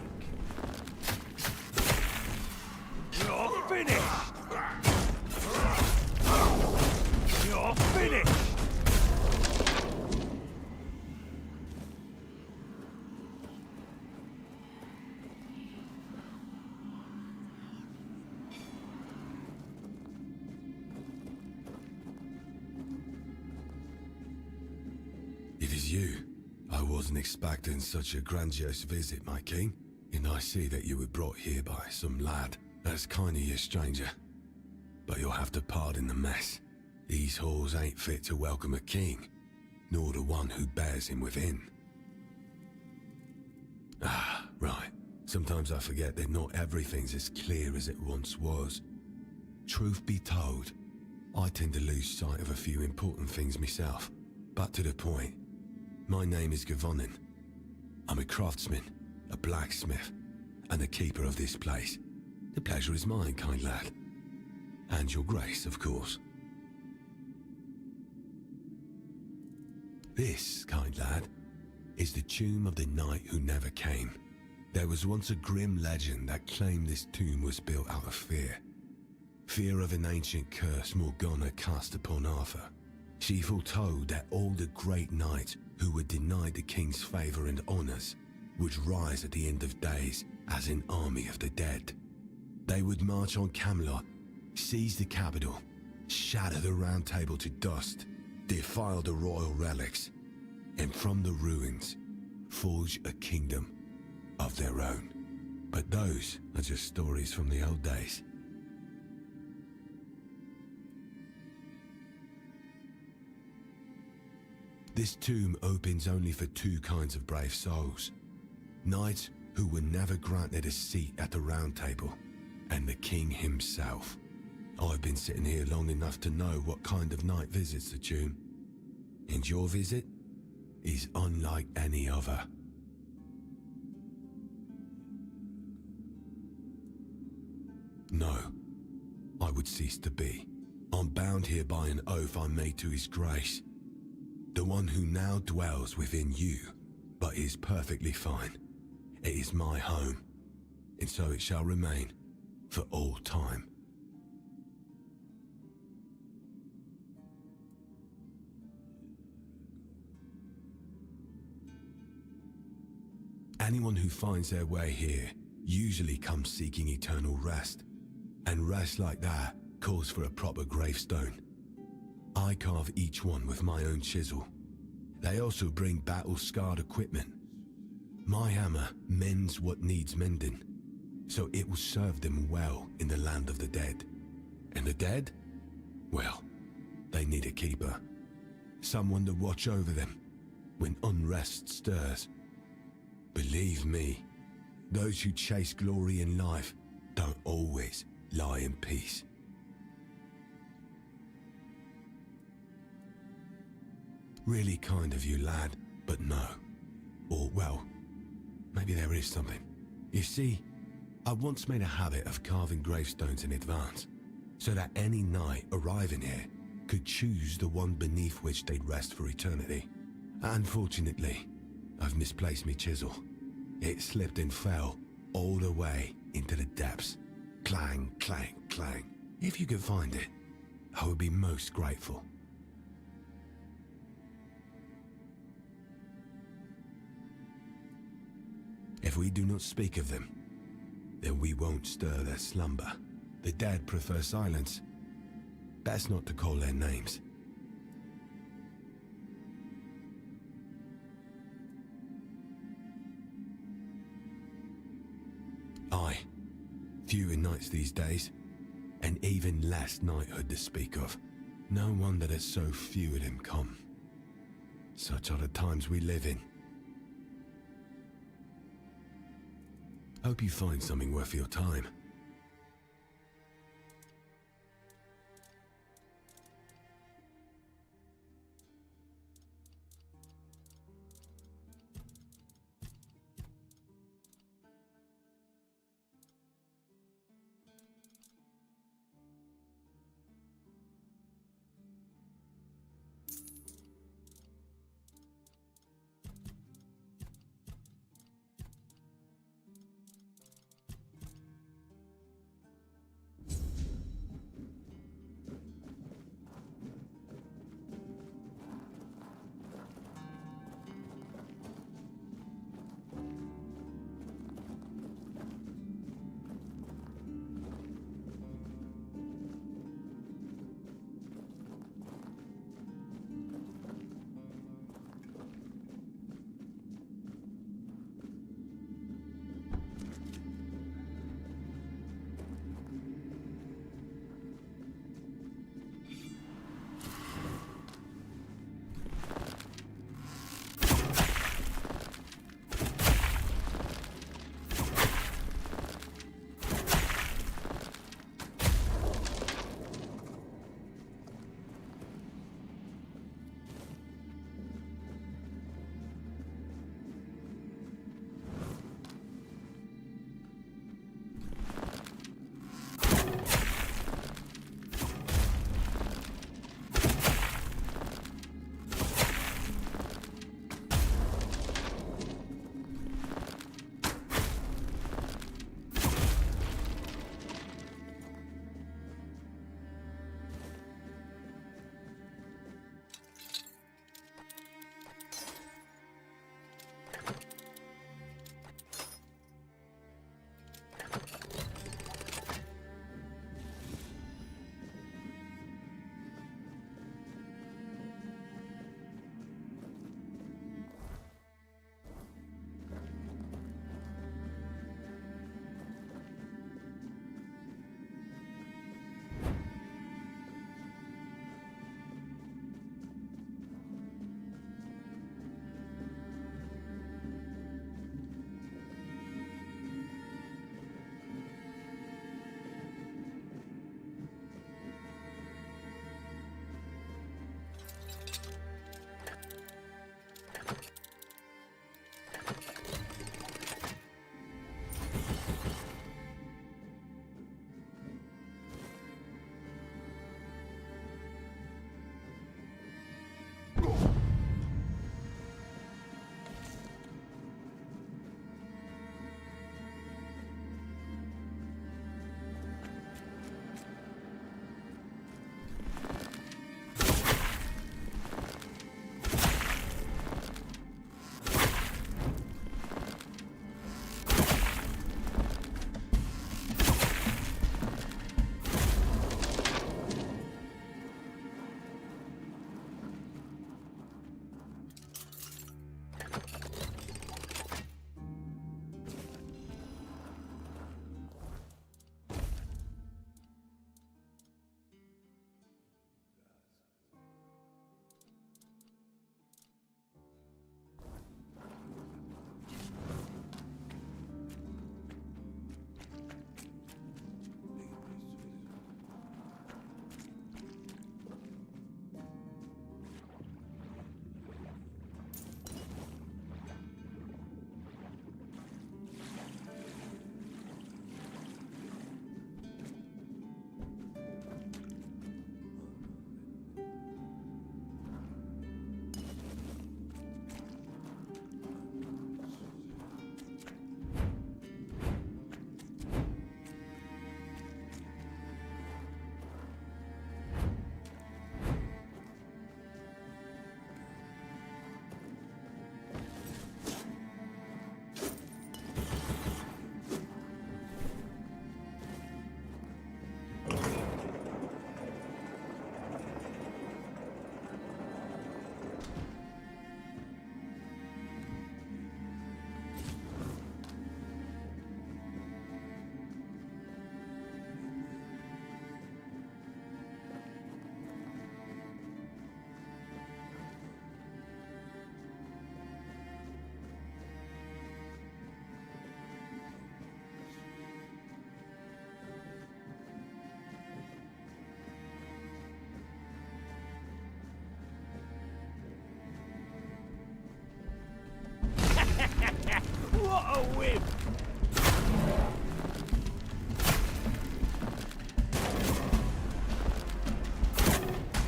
You're finished. You're finished. It is you. I wasn't expecting such a grandiose visit, my king, and I see that you were brought here by some lad. That's kind of you, stranger. But you'll have to pardon the mess. These halls ain't fit to welcome a king, nor the one who bears him within. Ah, right. Sometimes I forget that not everything's as clear as it once was. Truth be told, I tend to lose sight of a few important things myself. But to the point, my name is Gavonin. I'm a craftsman, a blacksmith, and the keeper of this place. The pleasure is mine, kind lad. And your grace, of course. This, kind lad, is the tomb of the knight who never came. There was once a grim legend that claimed this tomb was built out of fear. Fear of an ancient curse Morgana cast upon Arthur. She foretold that all the great knights who were denied the king's favor and honors would rise at the end of days as an army of the dead. They would march on Camelot, seize the capital, shatter the Round Table to dust, defile the royal relics, and from the ruins, forge a kingdom of their own. But those are just stories from the old days. This tomb opens only for two kinds of brave souls. Knights who were never granted a seat at the Round Table, and the king himself. I've been sitting here long enough to know what kind of knight visits the tomb. And your visit is unlike any other. No, I would cease to be. I'm bound here by an oath I made to his grace. The one who now dwells within you, but is perfectly fine. It is my home, and so it shall remain for all time. Anyone who finds their way here usually comes seeking eternal rest, and rest like that calls for a proper gravestone. I carve each one with my own chisel. They also bring battle-scarred equipment. My hammer mends what needs mending, so it will serve them well in the land of the dead. And the dead? Well, they need a keeper. Someone to watch over them when unrest stirs. Believe me, those who chase glory in life don't always lie in peace. Really kind of you, lad, but no. Or, well, maybe there is something. You see, I once made a habit of carving gravestones in advance, so that any knight arriving here could choose the one beneath which they'd rest for eternity. Unfortunately, I've misplaced me chisel. It slipped and fell all the way into the depths. Clang, clang, clang. If you could find it, I would be most grateful. If we do not speak of them, then we won't stir their slumber. The dead prefer silence. Best not to call their names. Aye, fewer nights these days, and even less knighthood to speak of. No wonder that so few of them come. Such are the times we live in. Hope you find something worth your time. him!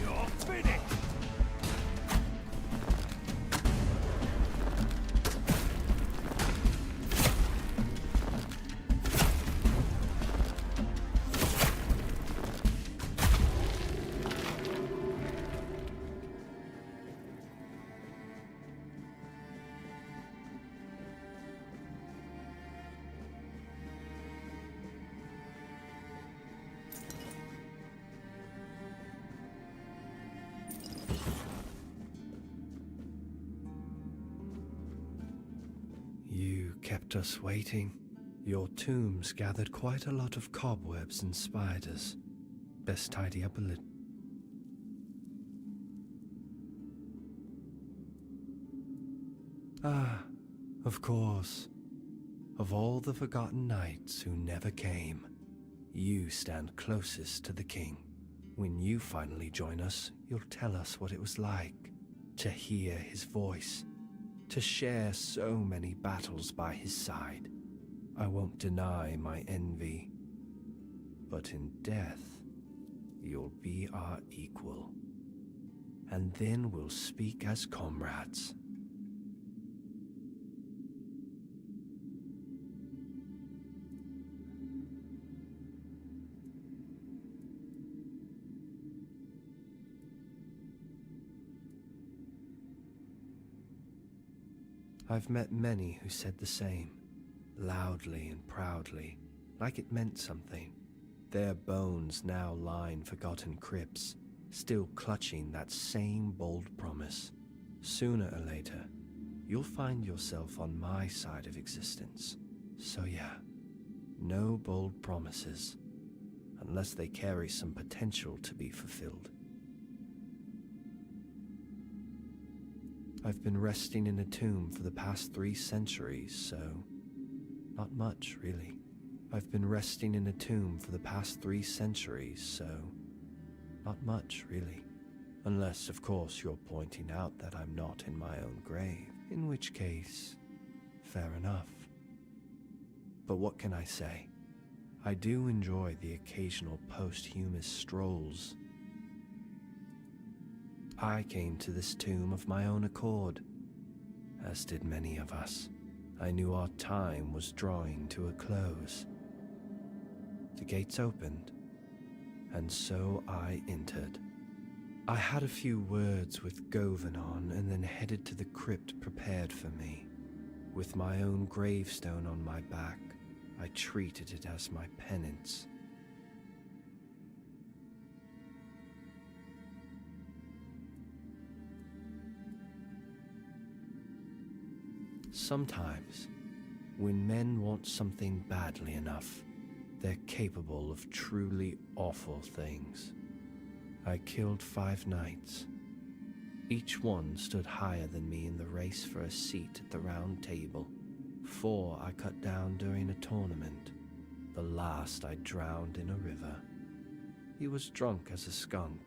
You're finished! You kept us waiting. Your tombs gathered quite a lot of cobwebs and spiders. Best tidy up a little. Ah, of course. Of all the forgotten knights who never came, you stand closest to the king. When you finally join us, you'll tell us what it was like to hear his voice, to share so many battles by his side. I won't deny my envy, but in death, you'll be our equal. And then we'll speak as comrades. I've met many who said the same, loudly and proudly, like it meant something. Their bones now line forgotten crypts, still clutching that same bold promise. Sooner or later, you'll find yourself on my side of existence. So yeah, no bold promises, unless they carry some potential to be fulfilled. I've been resting in a tomb for the past 3 centuries, so not much, really. I've been resting in a tomb for the past 3 centuries, so not much, really. Unless, of course, you're pointing out that I'm not in my own grave, in which case, fair enough. But what can I say? I do enjoy the occasional posthumous strolls. I came to this tomb of my own accord, as did many of us. I knew our time was drawing to a close. The gates opened, and so I entered. I had a few words with Govanon and then headed to the crypt prepared for me. With my own gravestone on my back, I treated it as my penance. Sometimes, when men want something badly enough, they're capable of truly awful things. I killed 5 knights. Each one stood higher than me in the race for a seat at the round table. 4 I cut down during a tournament. The last I drowned in a river. He was drunk as a skunk,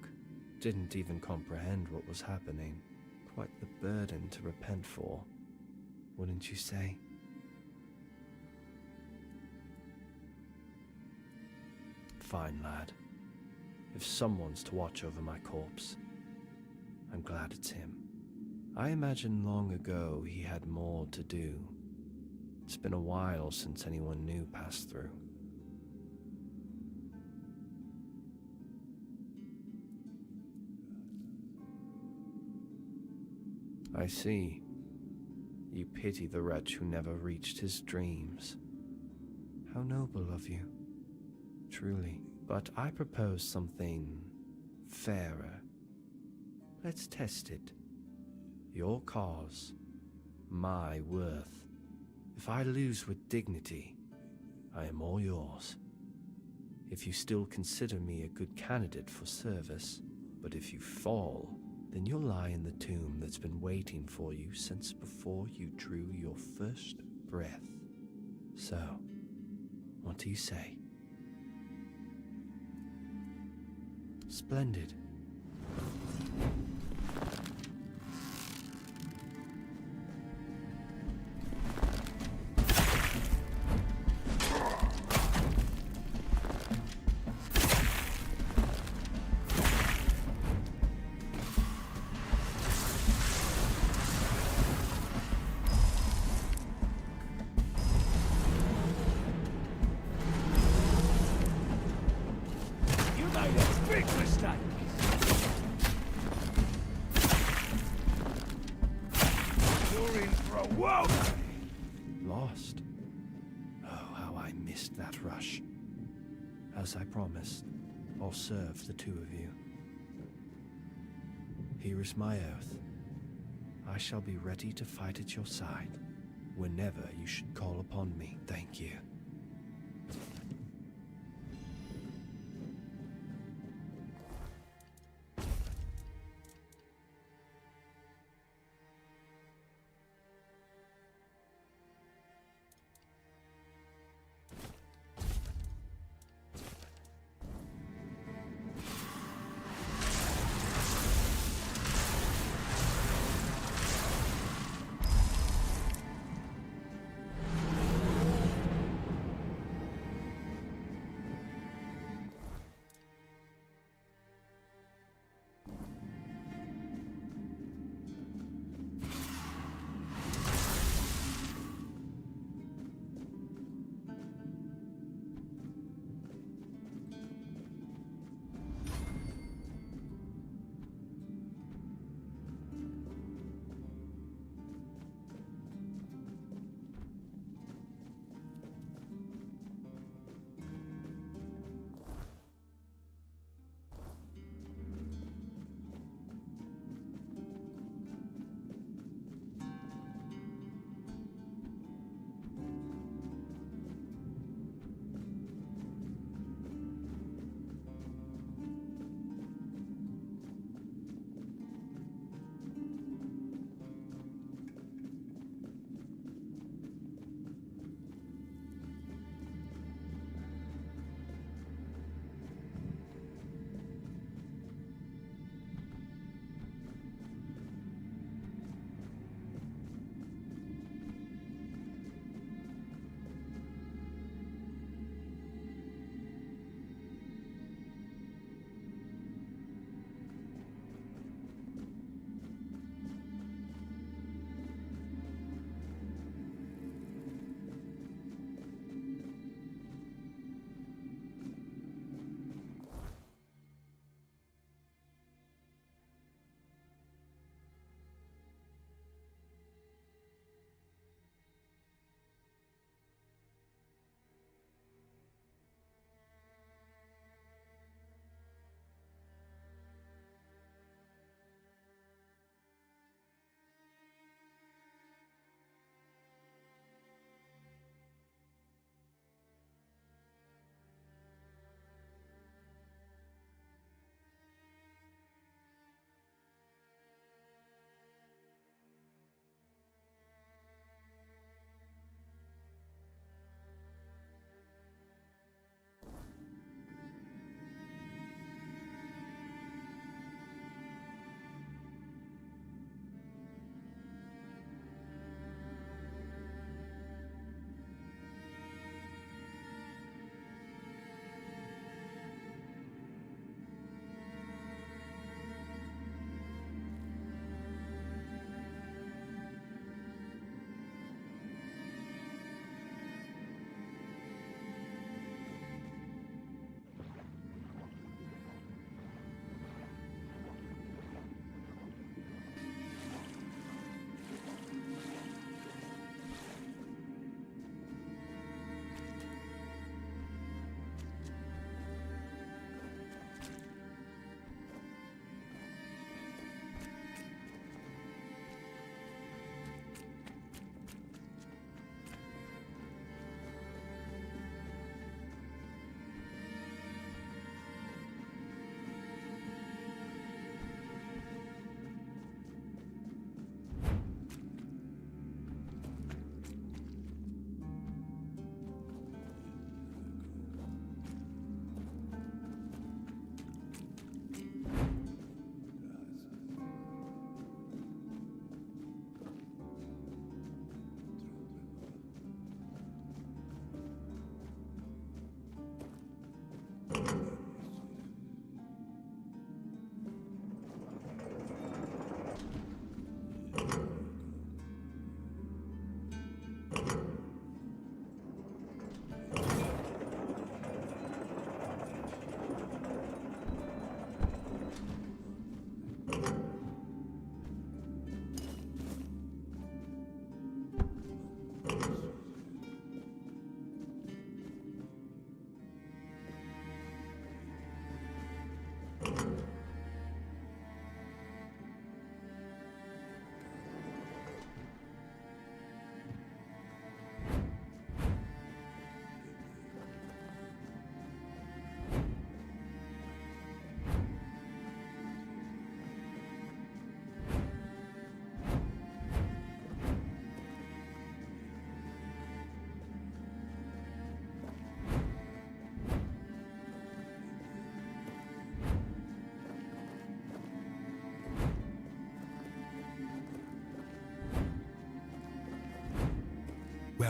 didn't even comprehend what was happening. Quite the burden to repent for, wouldn't you say? Fine, lad. If someone's to watch over my corpse, I'm glad it's him. I imagine long ago he had more to do. It's been a while since anyone new passed through. I see. You pity the wretch who never reached his dreams. How noble of you, truly. But I propose something fairer. Let's test it. Your cause, my worth. If I lose with dignity, I am all yours. If you still consider me a good candidate for service, but if you fall, then you'll lie in the tomb that's been waiting for you since before you drew your first breath. So, what do you say? Splendid. I missed that rush. As I promised, I'll serve the two of you. Here is my oath. I shall be ready to fight at your side whenever you should call upon me. Thank you.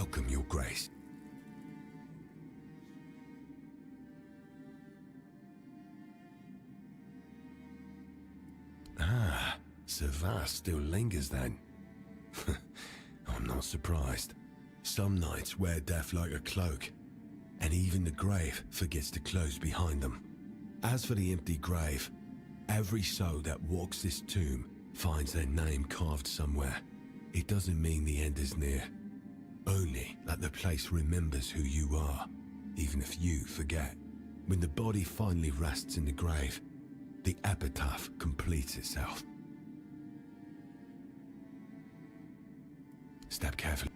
Welcome, Your Grace. Ah, Savas still lingers then. I'm not surprised. Some knights wear death like a cloak, and even the grave forgets to close behind them. As for the empty grave, every soul that walks this tomb finds their name carved somewhere. It doesn't mean the end is near, only that the place remembers who you are, even if you forget. When the body finally rests in the grave, the epitaph completes itself. Step carefully.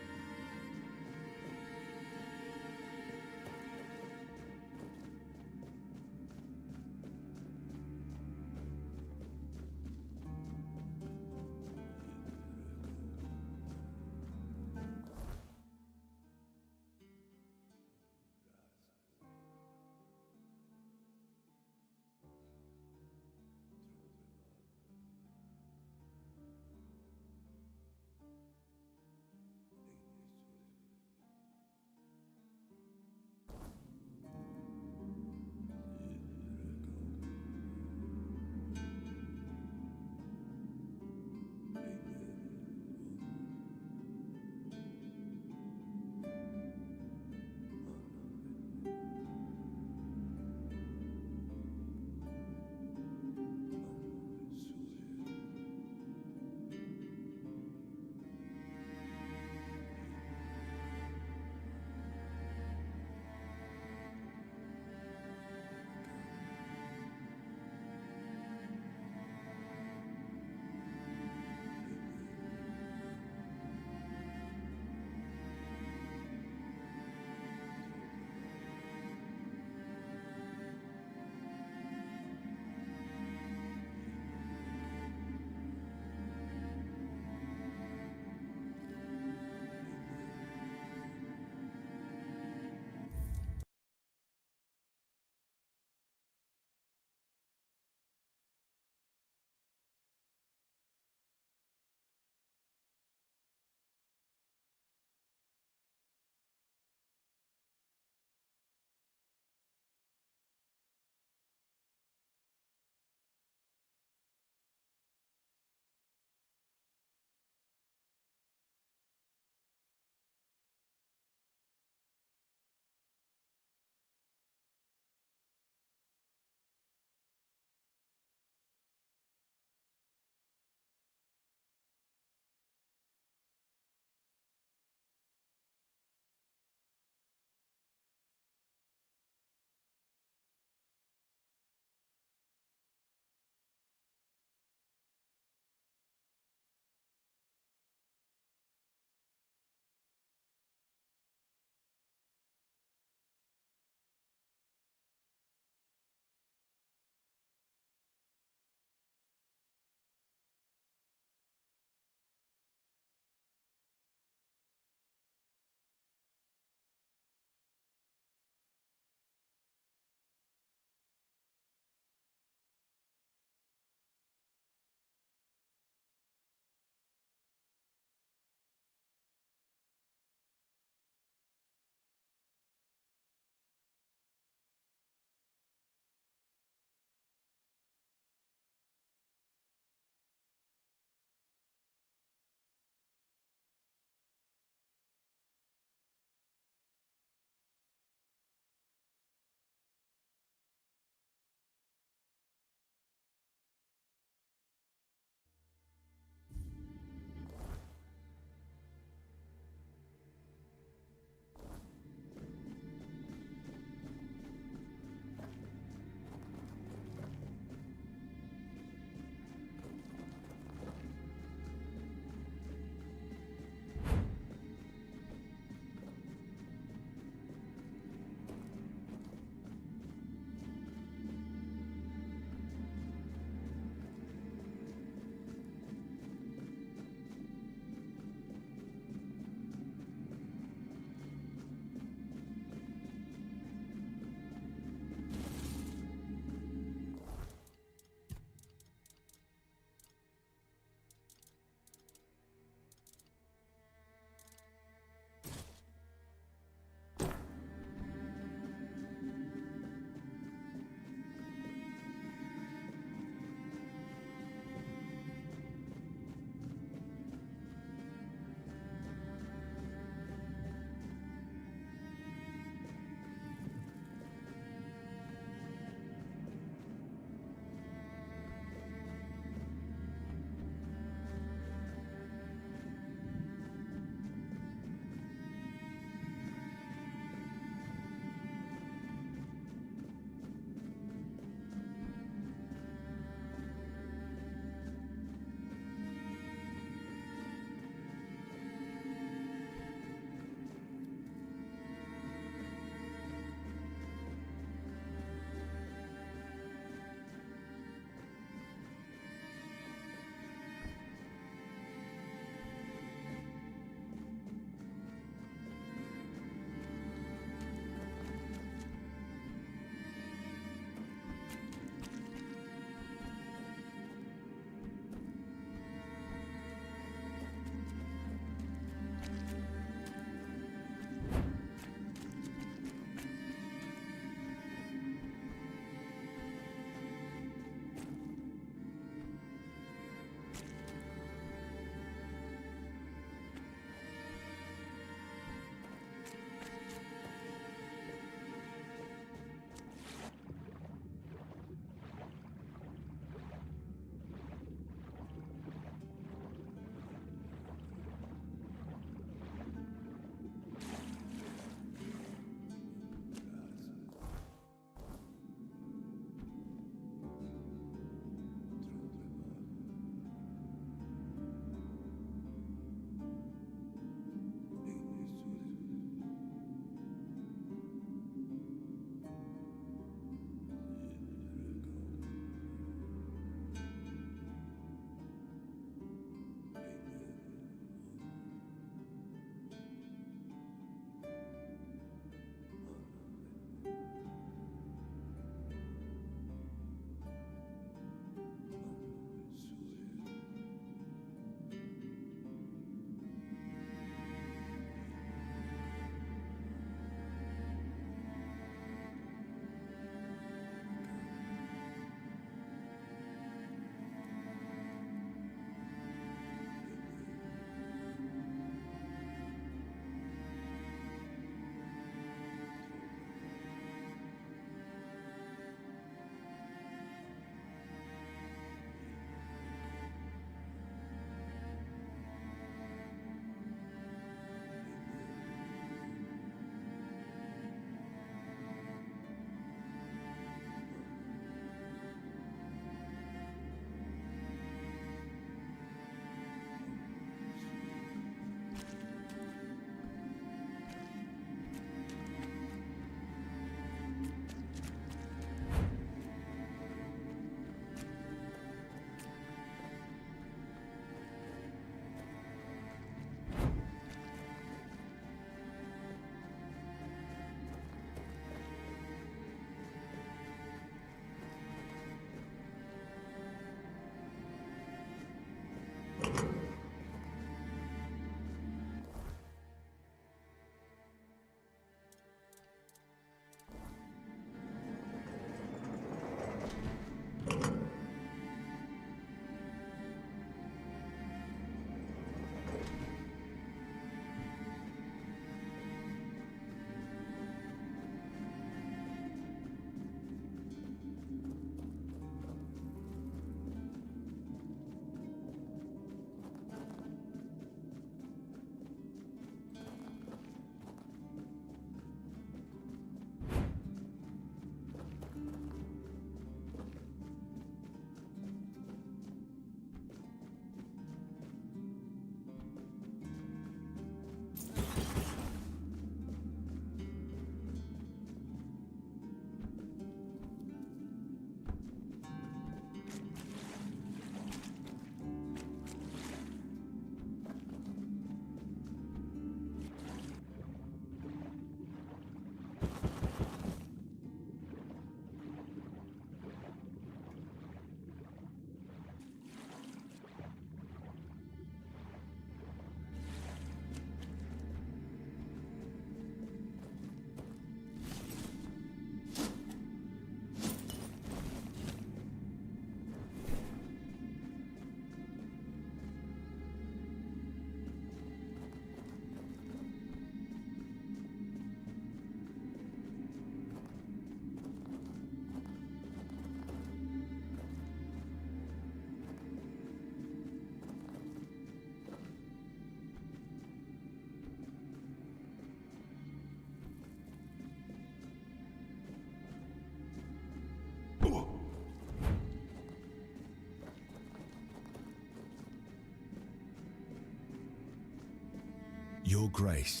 Your Grace.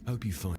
Hope you find...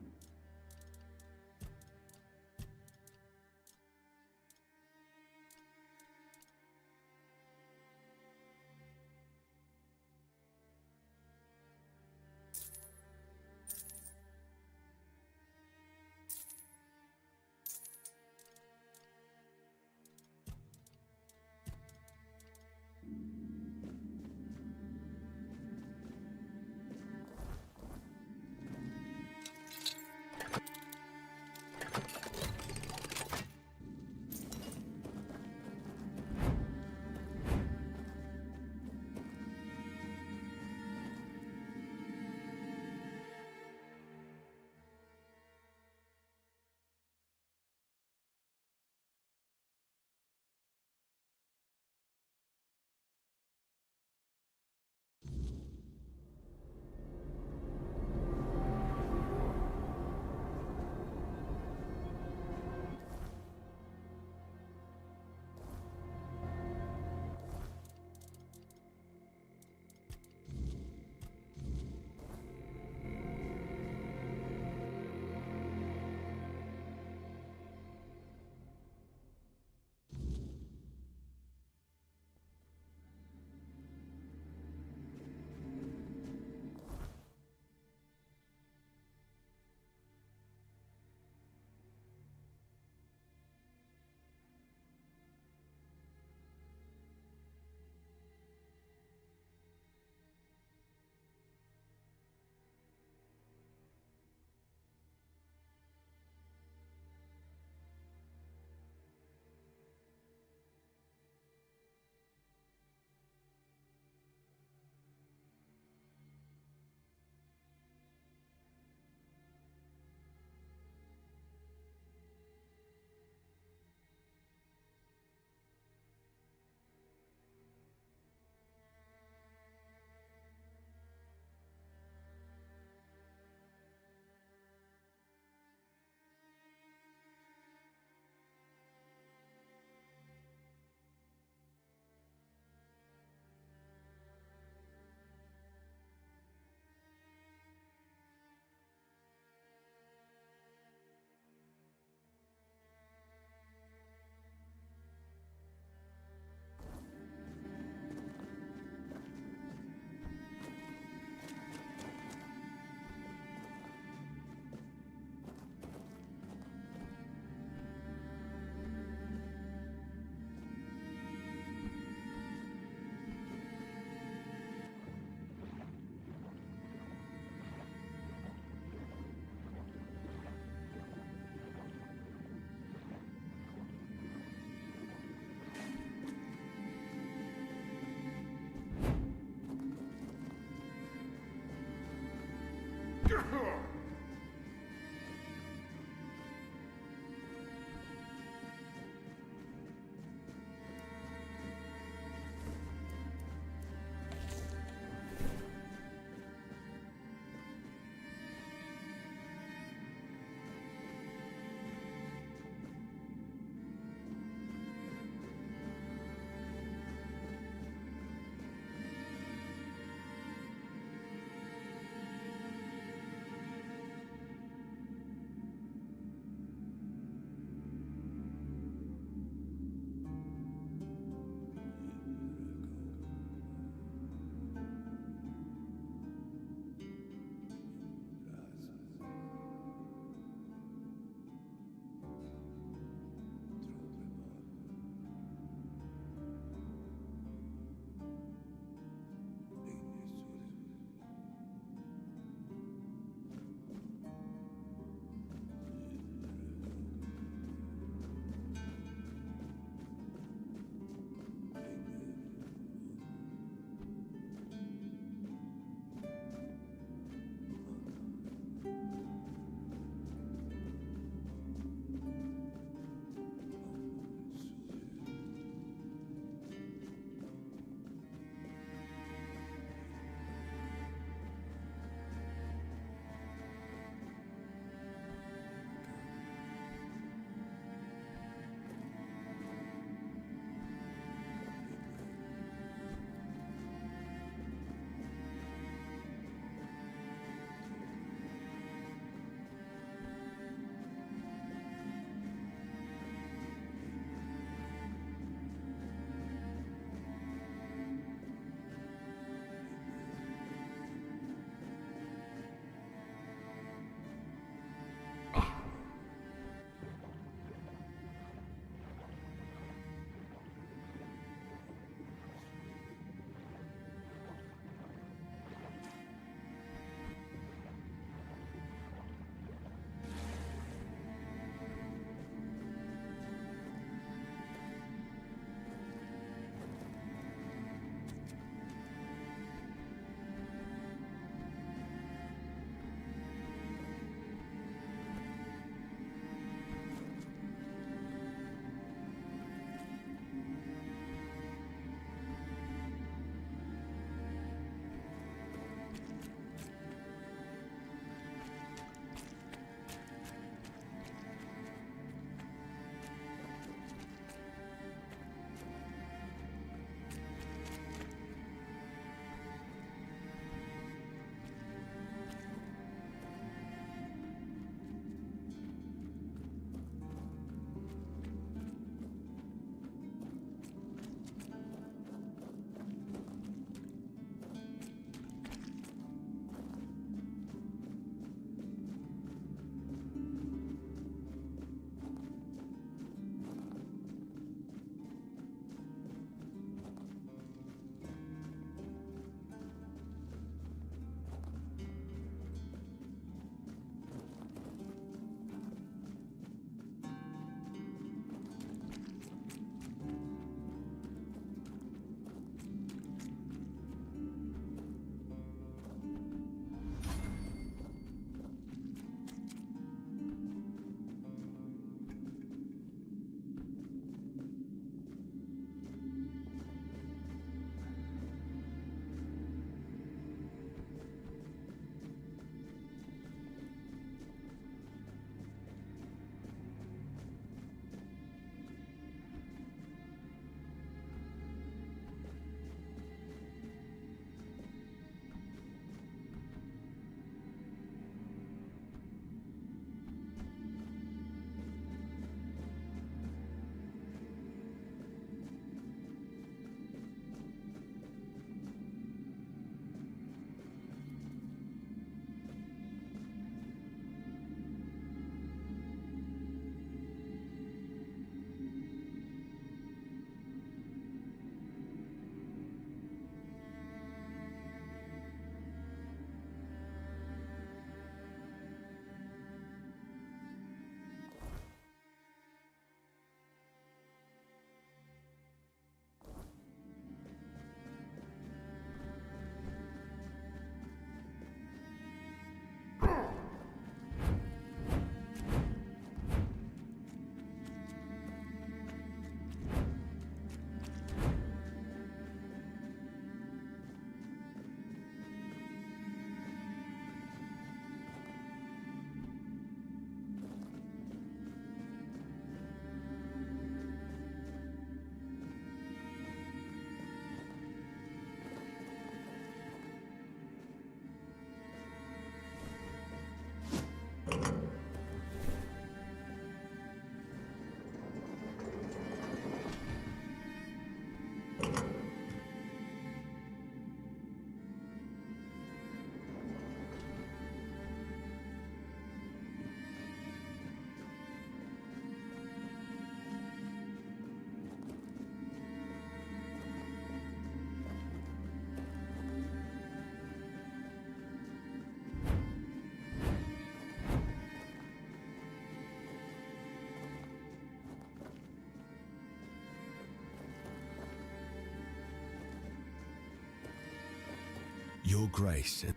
Your Grace, and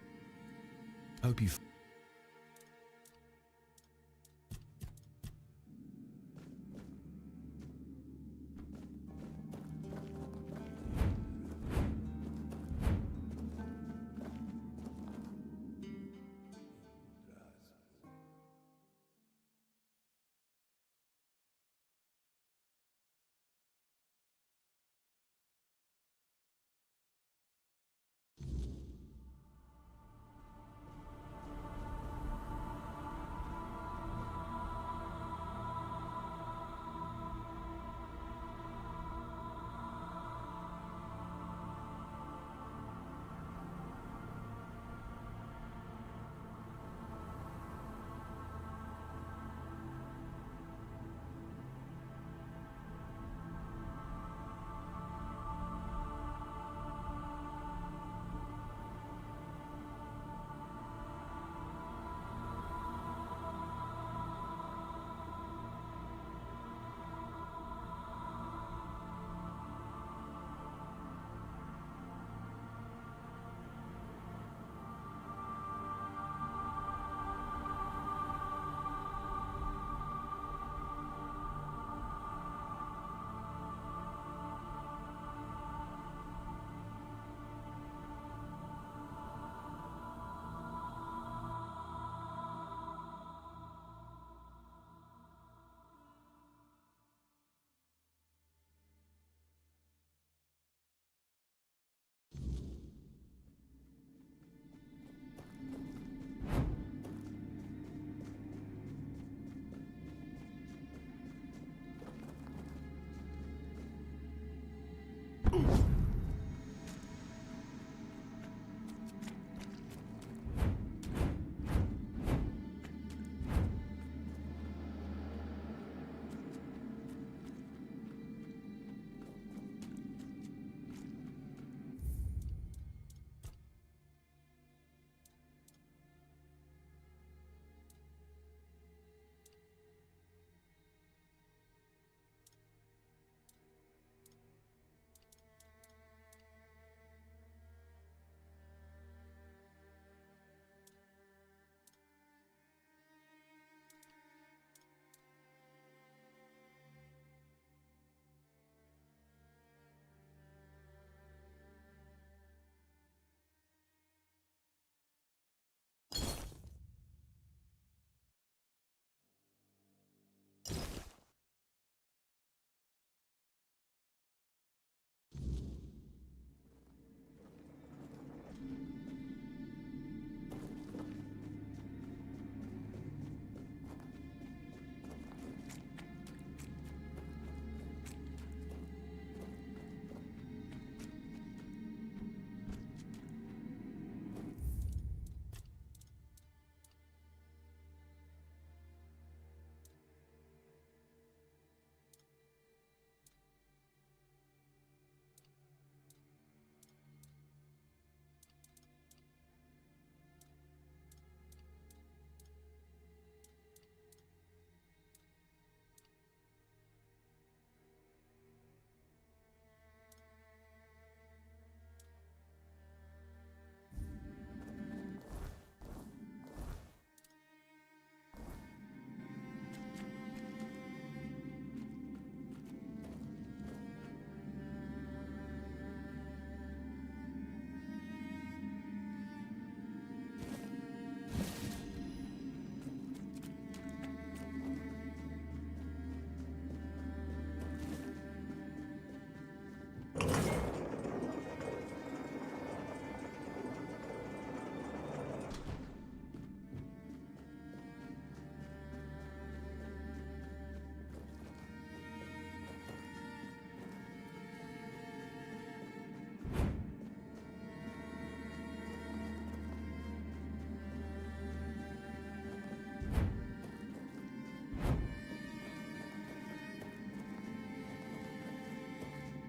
hope you...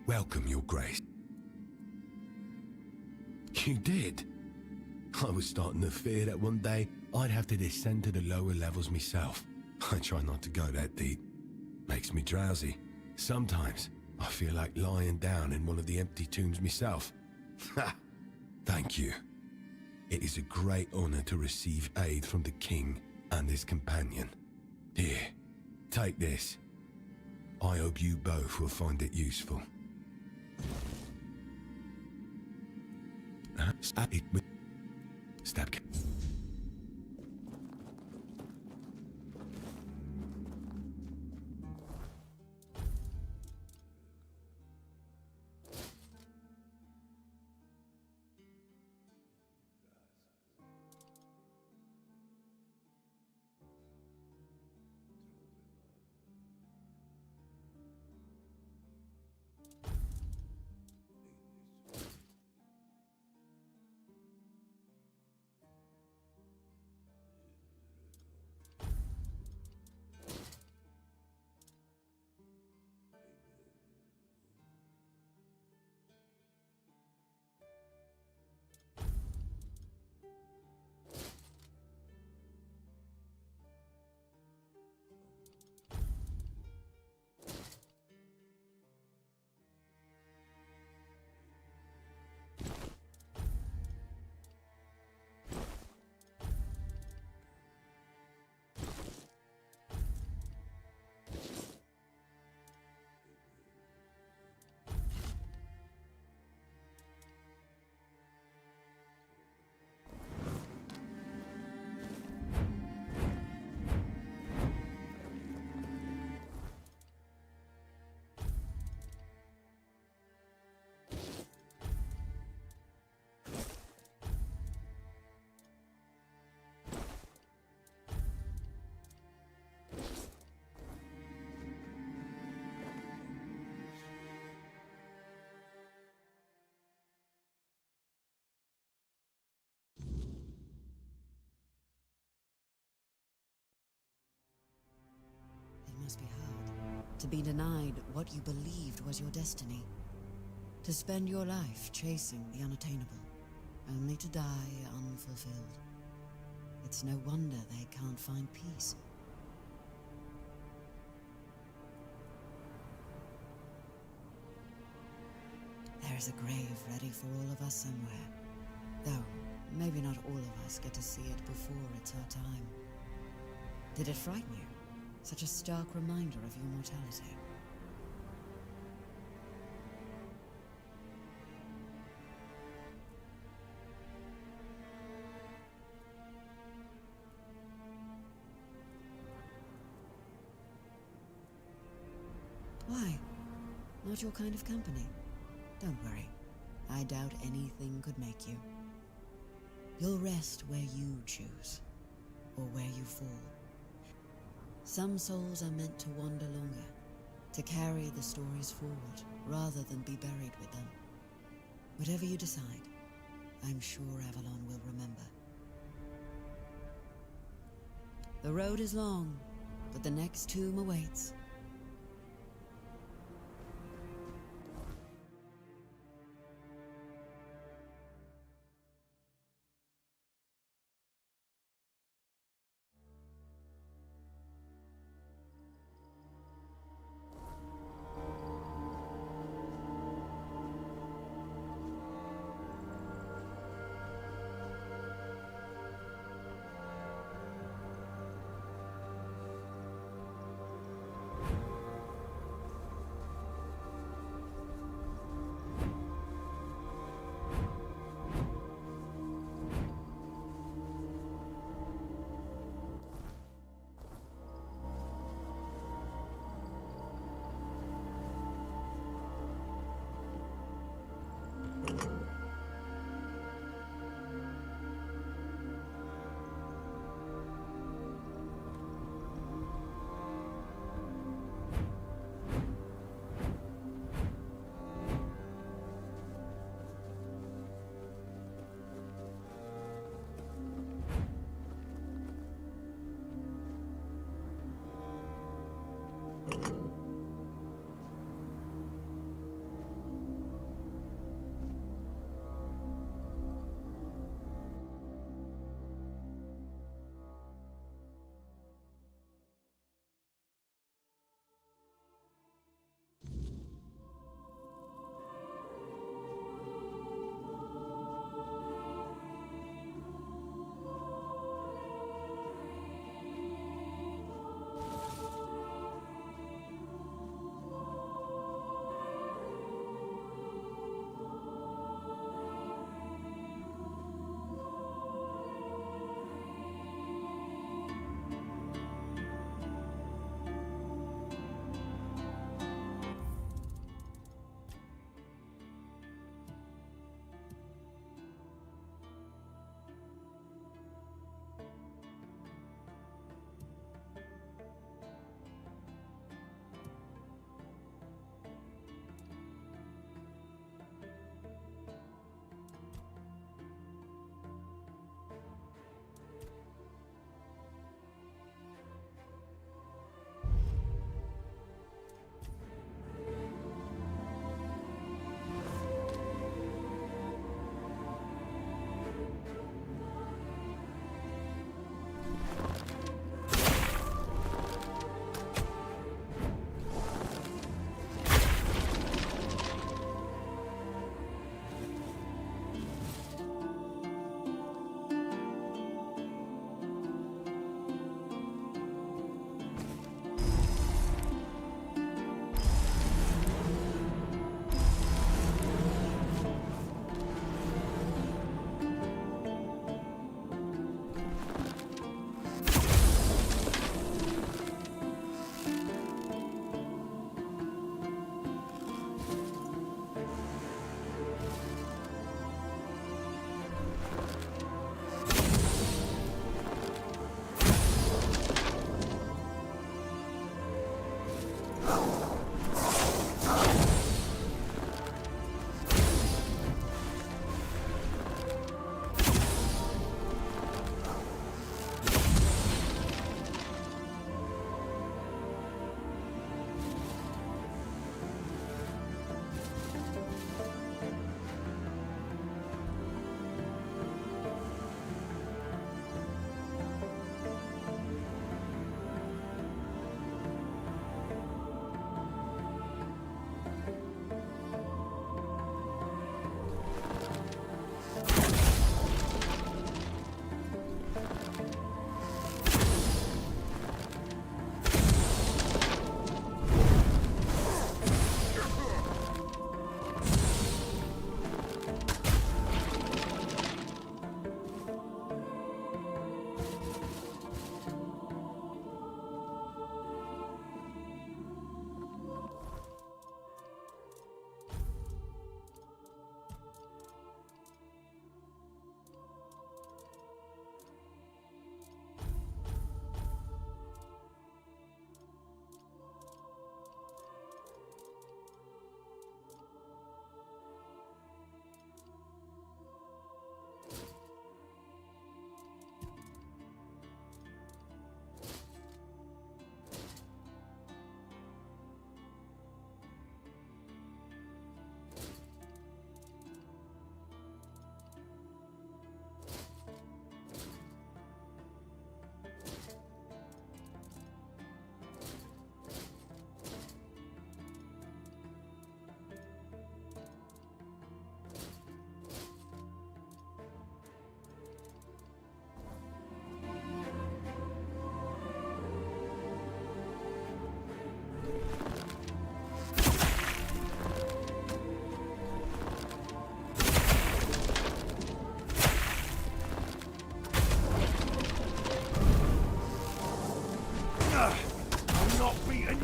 Welcome, Your Grace. You did? I was starting to fear that one day I'd have to descend to the lower levels myself. I try not to go that deep. Makes me drowsy. Sometimes I feel like lying down in one of the empty tombs myself. Ha! Thank you. It is a great honor to receive aid from the king and his companion. Here, take this. I hope you both will find it useful. Stab. It must be hard to be denied what you believed was your destiny. To spend your life chasing the unattainable, only to die unfulfilled. It's no wonder they can't find peace. There is a grave ready for all of us somewhere. Though, maybe not all of us get to see it before it's our time. Did it frighten you? Such a stark reminder of your mortality. Why? Not your kind of company? Don't worry. I doubt anything could make you. You'll rest where you choose, or where you fall. Some souls are meant to wander longer, to carry the stories forward, rather than be buried with them. Whatever you decide, I'm sure Avalon will remember. The road is long, but the next tomb awaits.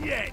yet!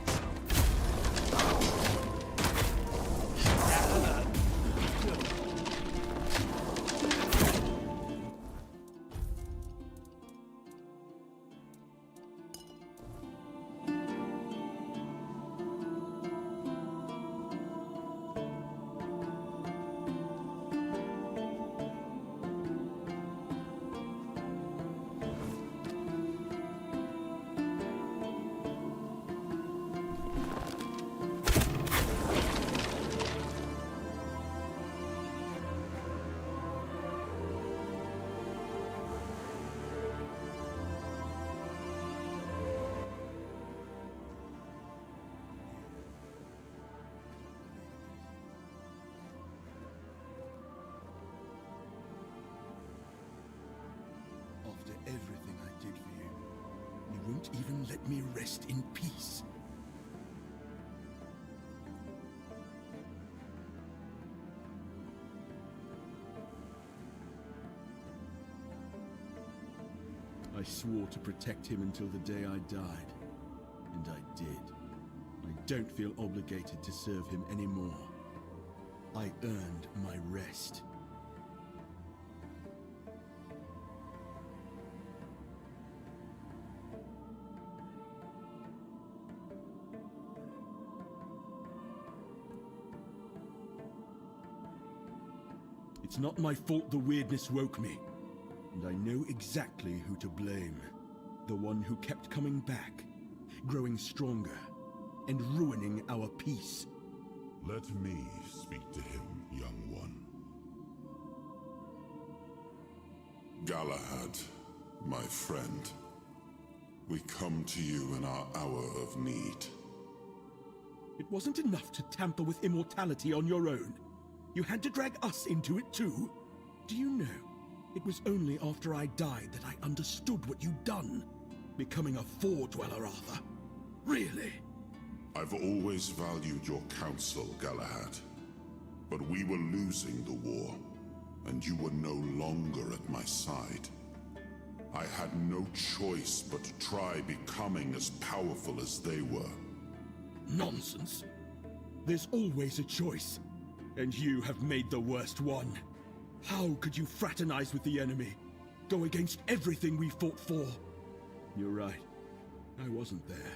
After everything I did for you, you won't even let me rest in peace. I swore to protect him until the day I died, and I did. I don't feel obligated to serve him anymore. I earned my rest. It's not my fault the weirdness woke me. And I know exactly who to blame. The one who kept coming back, growing stronger, and ruining our peace. Let me speak to him, young one. Galahad, my friend, we come to you in our hour of need. It wasn't enough to tamper with immortality on your own. You had to drag us into it too. Do you know, it was only after I died that I understood what you'd done. Becoming a Four-Dweller, Arthur. Really? I've always valued your counsel, Galahad. But we were losing the war, and you were no longer at my side. I had no choice but to try becoming as powerful as they were. Nonsense. There's always a choice. And you have made the worst one. How could you fraternize with the enemy? Go against everything we fought for? You're right. I wasn't there.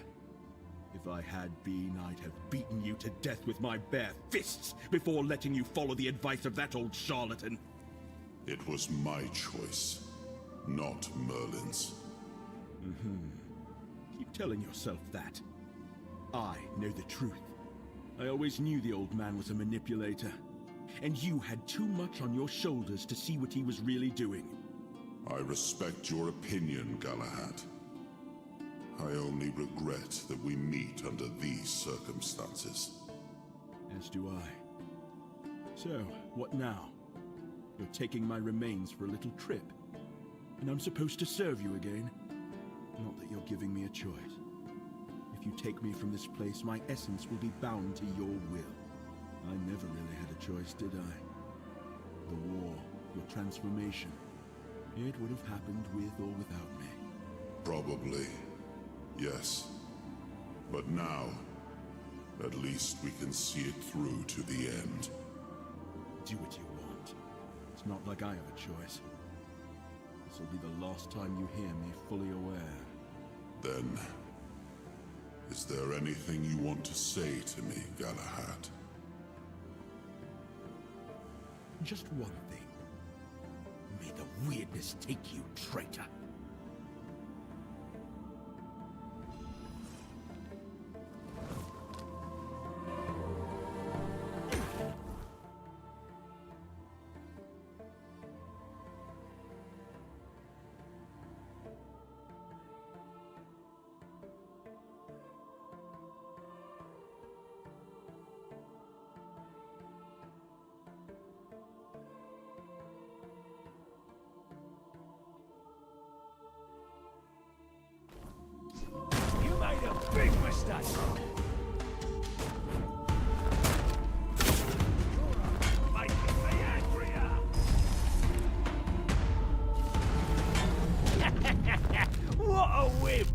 If I had been, I'd have beaten you to death with my bare fists before letting you follow the advice of that old charlatan. It was my choice, not Merlin's. Keep telling yourself that. I know the truth. I always knew the old man was a manipulator. And you had too much on your shoulders to see what he was really doing. I respect your opinion, Galahad. I only regret that we meet under these circumstances. As do I. So, what now? You're taking my remains for a little trip. And I'm supposed to serve you again. Not that you're giving me a choice. If you take me from this place, my essence will be bound to your will. I never really had a choice, did I? The war, your transformation. It would have happened with or without me. Probably, yes. But now, at least we can see it through to the end. Do what you want. It's not like I have a choice. This will be the last time you hear me fully aware. Then, is there anything you want to say to me, Galahad? Just one thing. May the weirdness take you, traitor. Big mistake! Making me angrier! What a whip!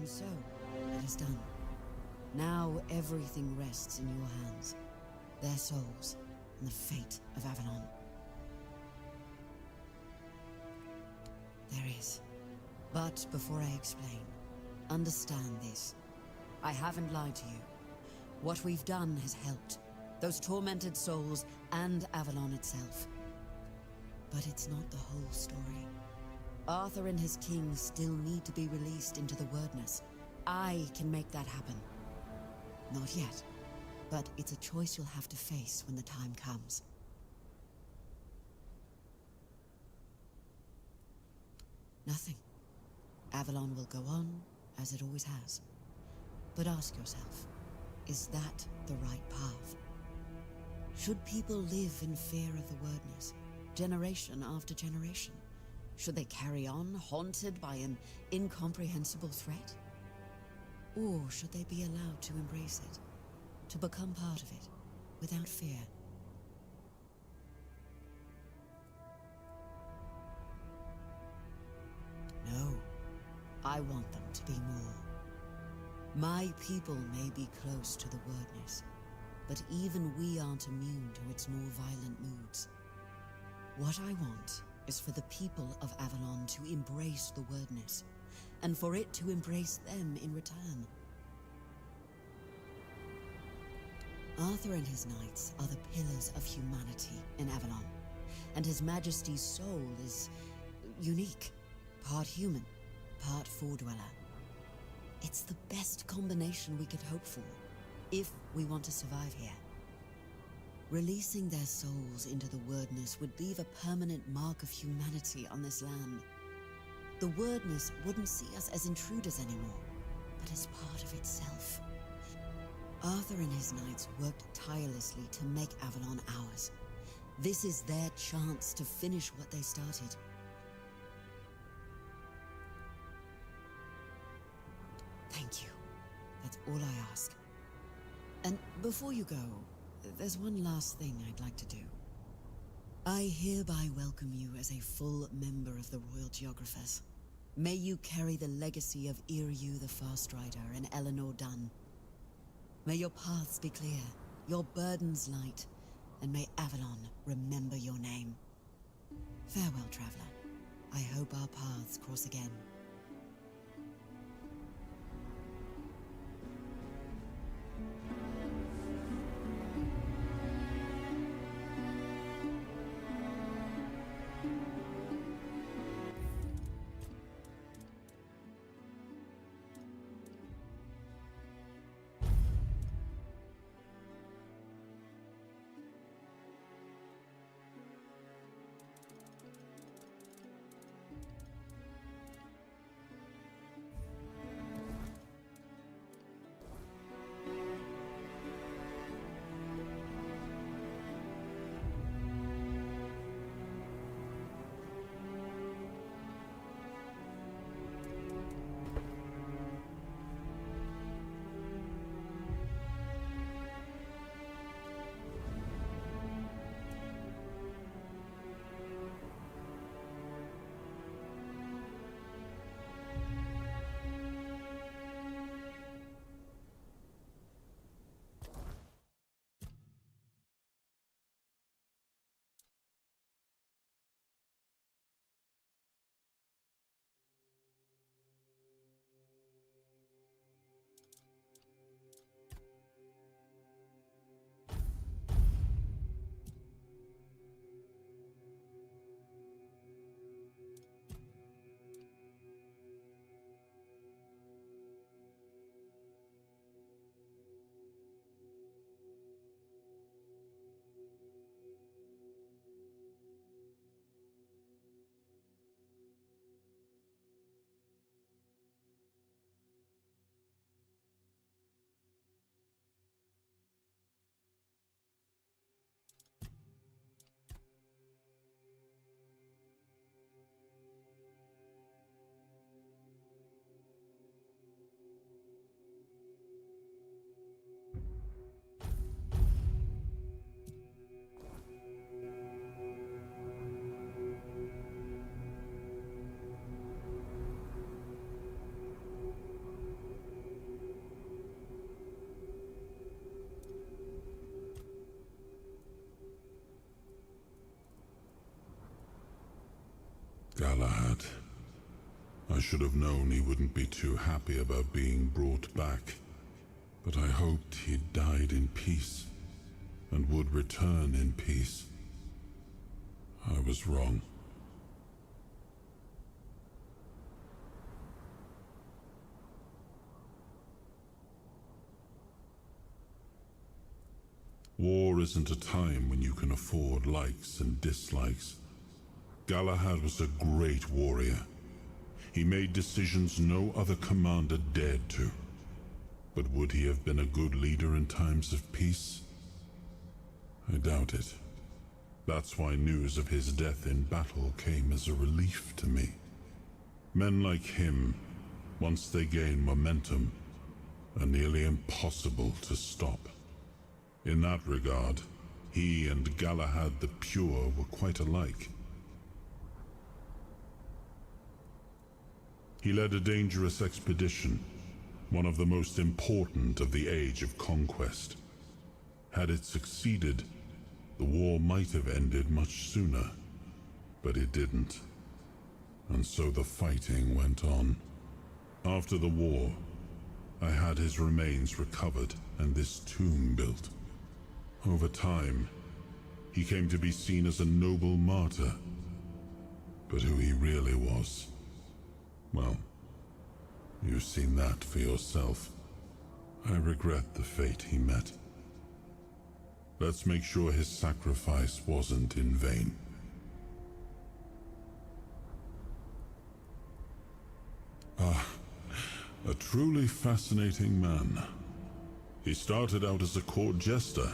And so, it is done. Now everything rests in your hands. Their souls, and the fate of Avalon. There is. But before I explain, understand this. I haven't lied to you. What we've done has helped. Those tormented souls and Avalon itself. But it's not the whole story. Arthur and his king still need to be released into the Wordness. I can make that happen. Not yet, but it's a choice you'll have to face when the time comes. Nothing. Avalon will go on, as it always has. But ask yourself, is that the right path? Should people live in fear of the Wordness, generation after generation? Should they carry on, haunted by an incomprehensible threat? Or should they be allowed to embrace it, to become part of it, without fear? No, I want them to be more. My people may be close to the Wordness, but even we aren't immune to its more violent moods. What I want is for the people of Avalon to embrace the Wordness, and for it to embrace them in return. Arthur and his knights are the pillars of humanity in Avalon, and His Majesty's soul is unique, part human, part Four-Dweller. It's the best combination we could hope for, if we want to survive here. Releasing their souls into the Wordness would leave a permanent mark of humanity on this land. The Wordness wouldn't see us as intruders anymore, but as part of itself. Arthur and his knights worked tirelessly to make Avalon ours. This is their chance to finish what they started. Thank you. That's all I ask. And before you go, there's one last thing I'd like to do. I hereby welcome you as a full member of the Royal Geographers. May you carry the legacy of Iryu the Farstrider and Eleanor Dunn. May your paths be clear, your burdens light, and may Avalon remember your name. Farewell, traveler. I hope our paths cross again. Galahad. I should have known he wouldn't be too happy about being brought back, but I hoped he'd died in peace and would return in peace. I was wrong. War isn't a time when you can afford likes and dislikes. Galahad was a great warrior. He made decisions no other commander dared to. But would he have been a good leader in times of peace? I doubt it. That's why news of his death in battle came as a relief to me. Men like him, once they gain momentum, are nearly impossible to stop. In that regard, he and Galahad the Pure were quite alike. He led a dangerous expedition, one of the most important of the Age of Conquest. Had it succeeded, the war might have ended much sooner, but it didn't. And so the fighting went on. After the war, I had his remains recovered and this tomb built. Over time, he came to be seen as a noble martyr. But who he really was, well, you've seen that for yourself. I regret the fate he met. Let's make sure his sacrifice wasn't in vain. A truly fascinating man. He started out as a court jester,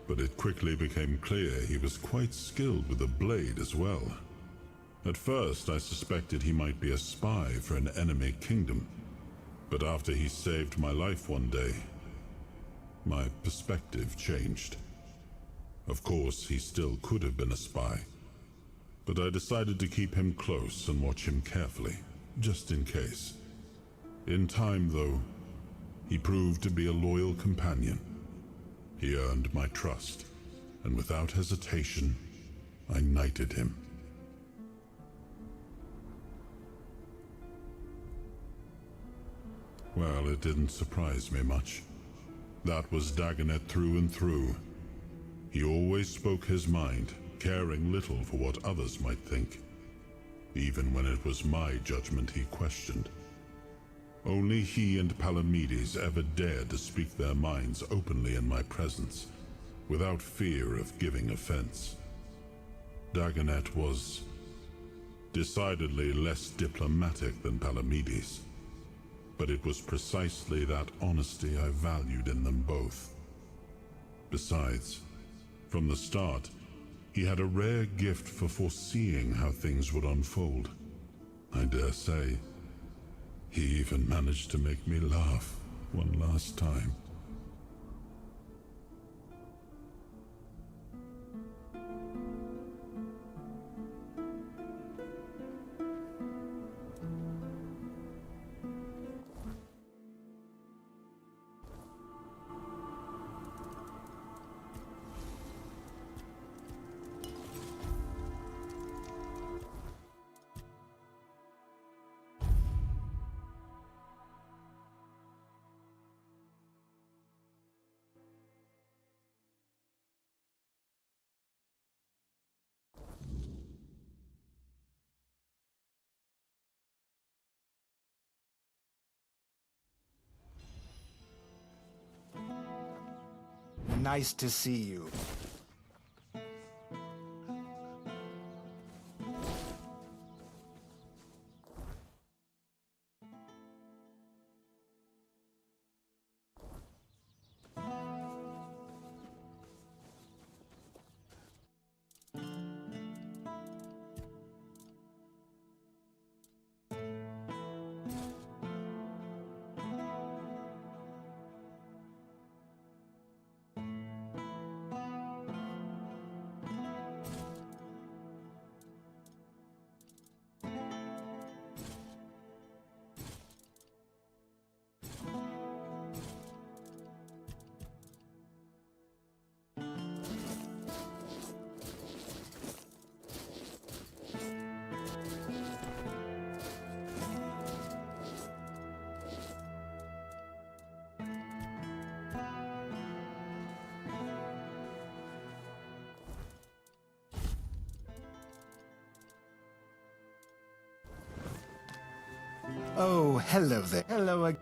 but it quickly became clear he was quite skilled with a blade as well. At first, I suspected he might be a spy for an enemy kingdom, but after he saved my life one day, my perspective changed. Of course, he still could have been a spy, but I decided to keep him close and watch him carefully, just in case. In time, though, he proved to be a loyal companion. He earned my trust, and without hesitation, I knighted him. Well, it didn't surprise me much. That was Dagonet through and through. He always spoke his mind, caring little for what others might think, even when it was my judgment he questioned. Only he and Palamedes ever dared to speak their minds openly in my presence, without fear of giving offense. Dagonet was decidedly less diplomatic than Palamedes, but it was precisely that honesty I valued in them both. Besides, from the start, he had a rare gift for foreseeing how things would unfold. I dare say, he even managed to make me laugh one last time. Nice to see you. Oh, hello there. Hello again.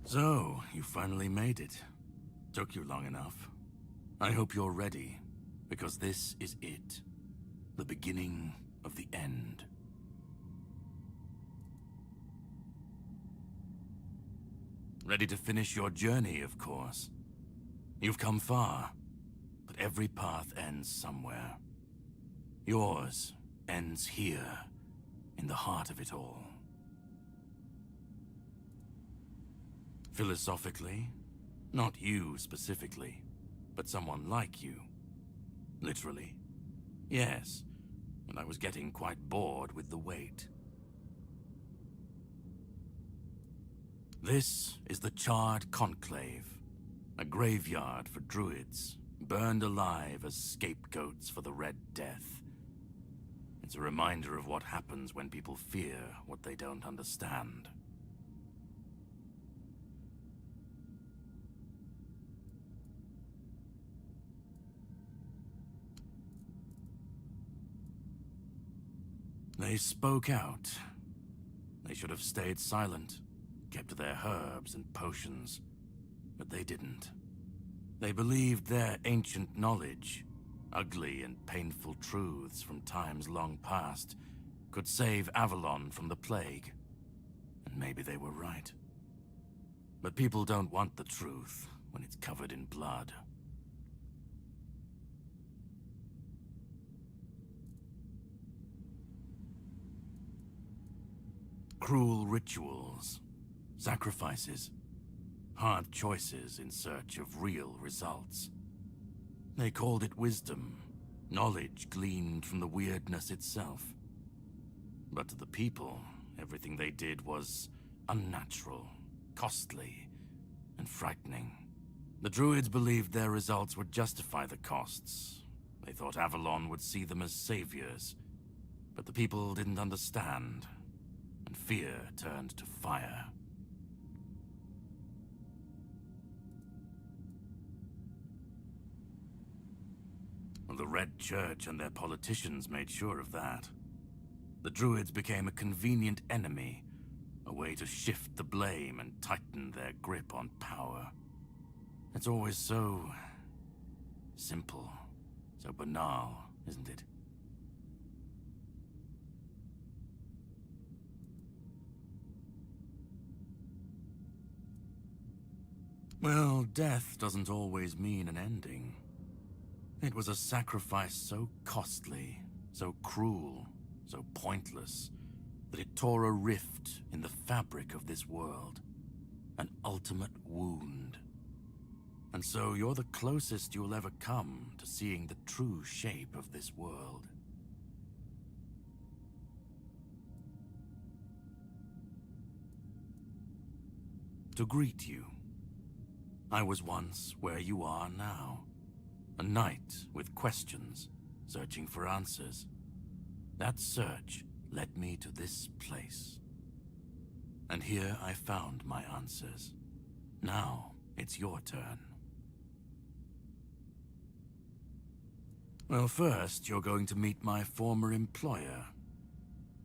So, you finally made it. Took you long enough. I hope you're ready, because this is it. The beginning of the end. Ready to finish your journey, of course. You've come far, but every path ends somewhere. Yours ends here, in the heart of it all. Philosophically, not you specifically, but someone like you. Literally. Yes, and I was getting quite bored with the wait. This is the Charred Conclave, a graveyard for druids, burned alive as scapegoats for the Red Death. It's a reminder of what happens when people fear what they don't understand. They spoke out. They should have stayed silent, kept to their herbs and potions, but they didn't. They believed their ancient knowledge, ugly and painful truths from times long past, could save Avalon from the plague. And maybe they were right. But people don't want the truth when it's covered in blood. Cruel rituals, sacrifices, hard choices in search of real results. They called it wisdom, knowledge gleaned from the weirdness itself. But to the people, everything they did was unnatural, costly, and frightening. The druids believed their results would justify the costs. They thought Avalon would see them as saviors. But the people didn't understand, and fear turned to fire. Well, the Red Church and their politicians made sure of that. The druids became a convenient enemy, a way to shift the blame and tighten their grip on power. It's always so simple, so banal, isn't it? Well, death doesn't always mean an ending. It was a sacrifice so costly, so cruel, so pointless, that it tore a rift in the fabric of this world. An ultimate wound. And so you're the closest you'll ever come to seeing the true shape of this world. To greet you. I was once where you are now. A knight with questions, searching for answers. That search led me to this place. And here I found my answers. Now it's your turn. Well, first you're going to meet my former employer.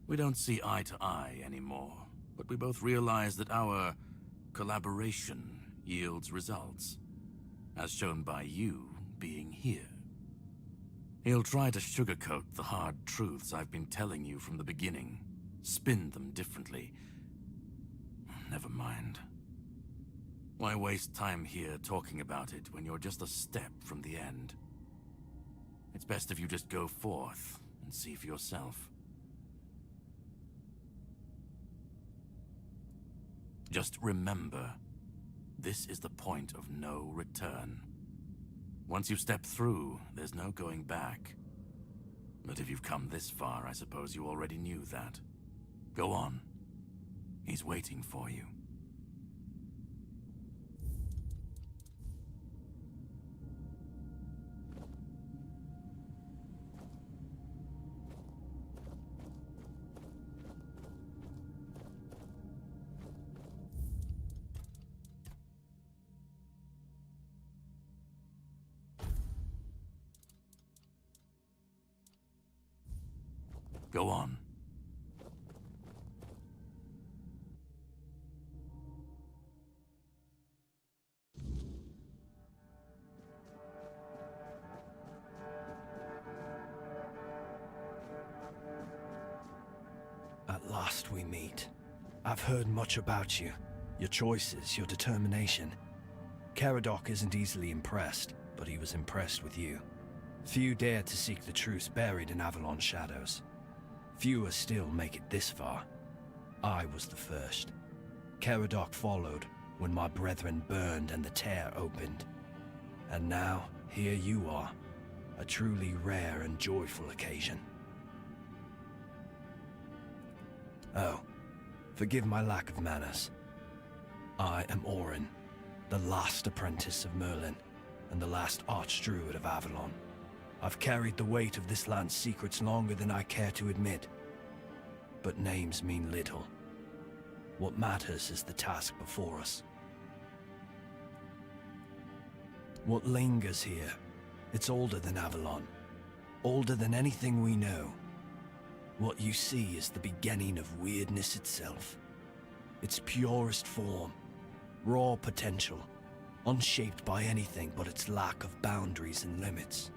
We don't see eye to eye anymore, but we both realize that our collaboration yields results, as shown by you being here. He'll try to sugarcoat the hard truths I've been telling you from the beginning, spin them differently. Never mind. Why waste time here talking about it when you're just a step from the end? It's best if you just go forth and see for yourself. Just remember, this is the point of no return. Once you step through, there's no going back. But if you've come this far, I suppose you already knew that. Go on. He's waiting for you. Go on. last we meet. I've heard much about you, your choices, your determination. Caradoc isn't easily impressed, but he was impressed with you. Few dare to seek the truth buried in Avalon shadows. Fewer still make it this far. I was the first. Caradoc followed when my brethren burned and the tear opened. And now, here you are, a truly rare and joyful occasion. Oh, forgive my lack of manners. I am Orin, the last apprentice of Merlin, and the last archdruid of Avalon. I've carried the weight of this land's secrets longer than I care to admit. But names mean little. What matters is the task before us. What lingers here, it's older than Avalon, older than anything we know. What you see is the beginning of weirdness itself. Its purest form, raw potential, unshaped by anything but its lack of boundaries and limits.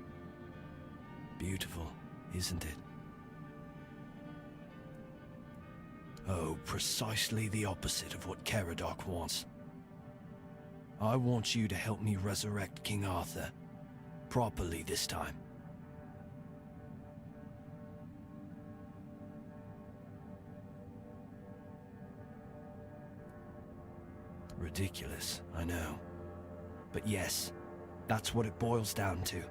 Beautiful, isn't it? Oh, precisely the opposite of what Caradoc wants. I want you to help me resurrect King Arthur, properly this time. Ridiculous, I know. But yes, that's what it boils down to.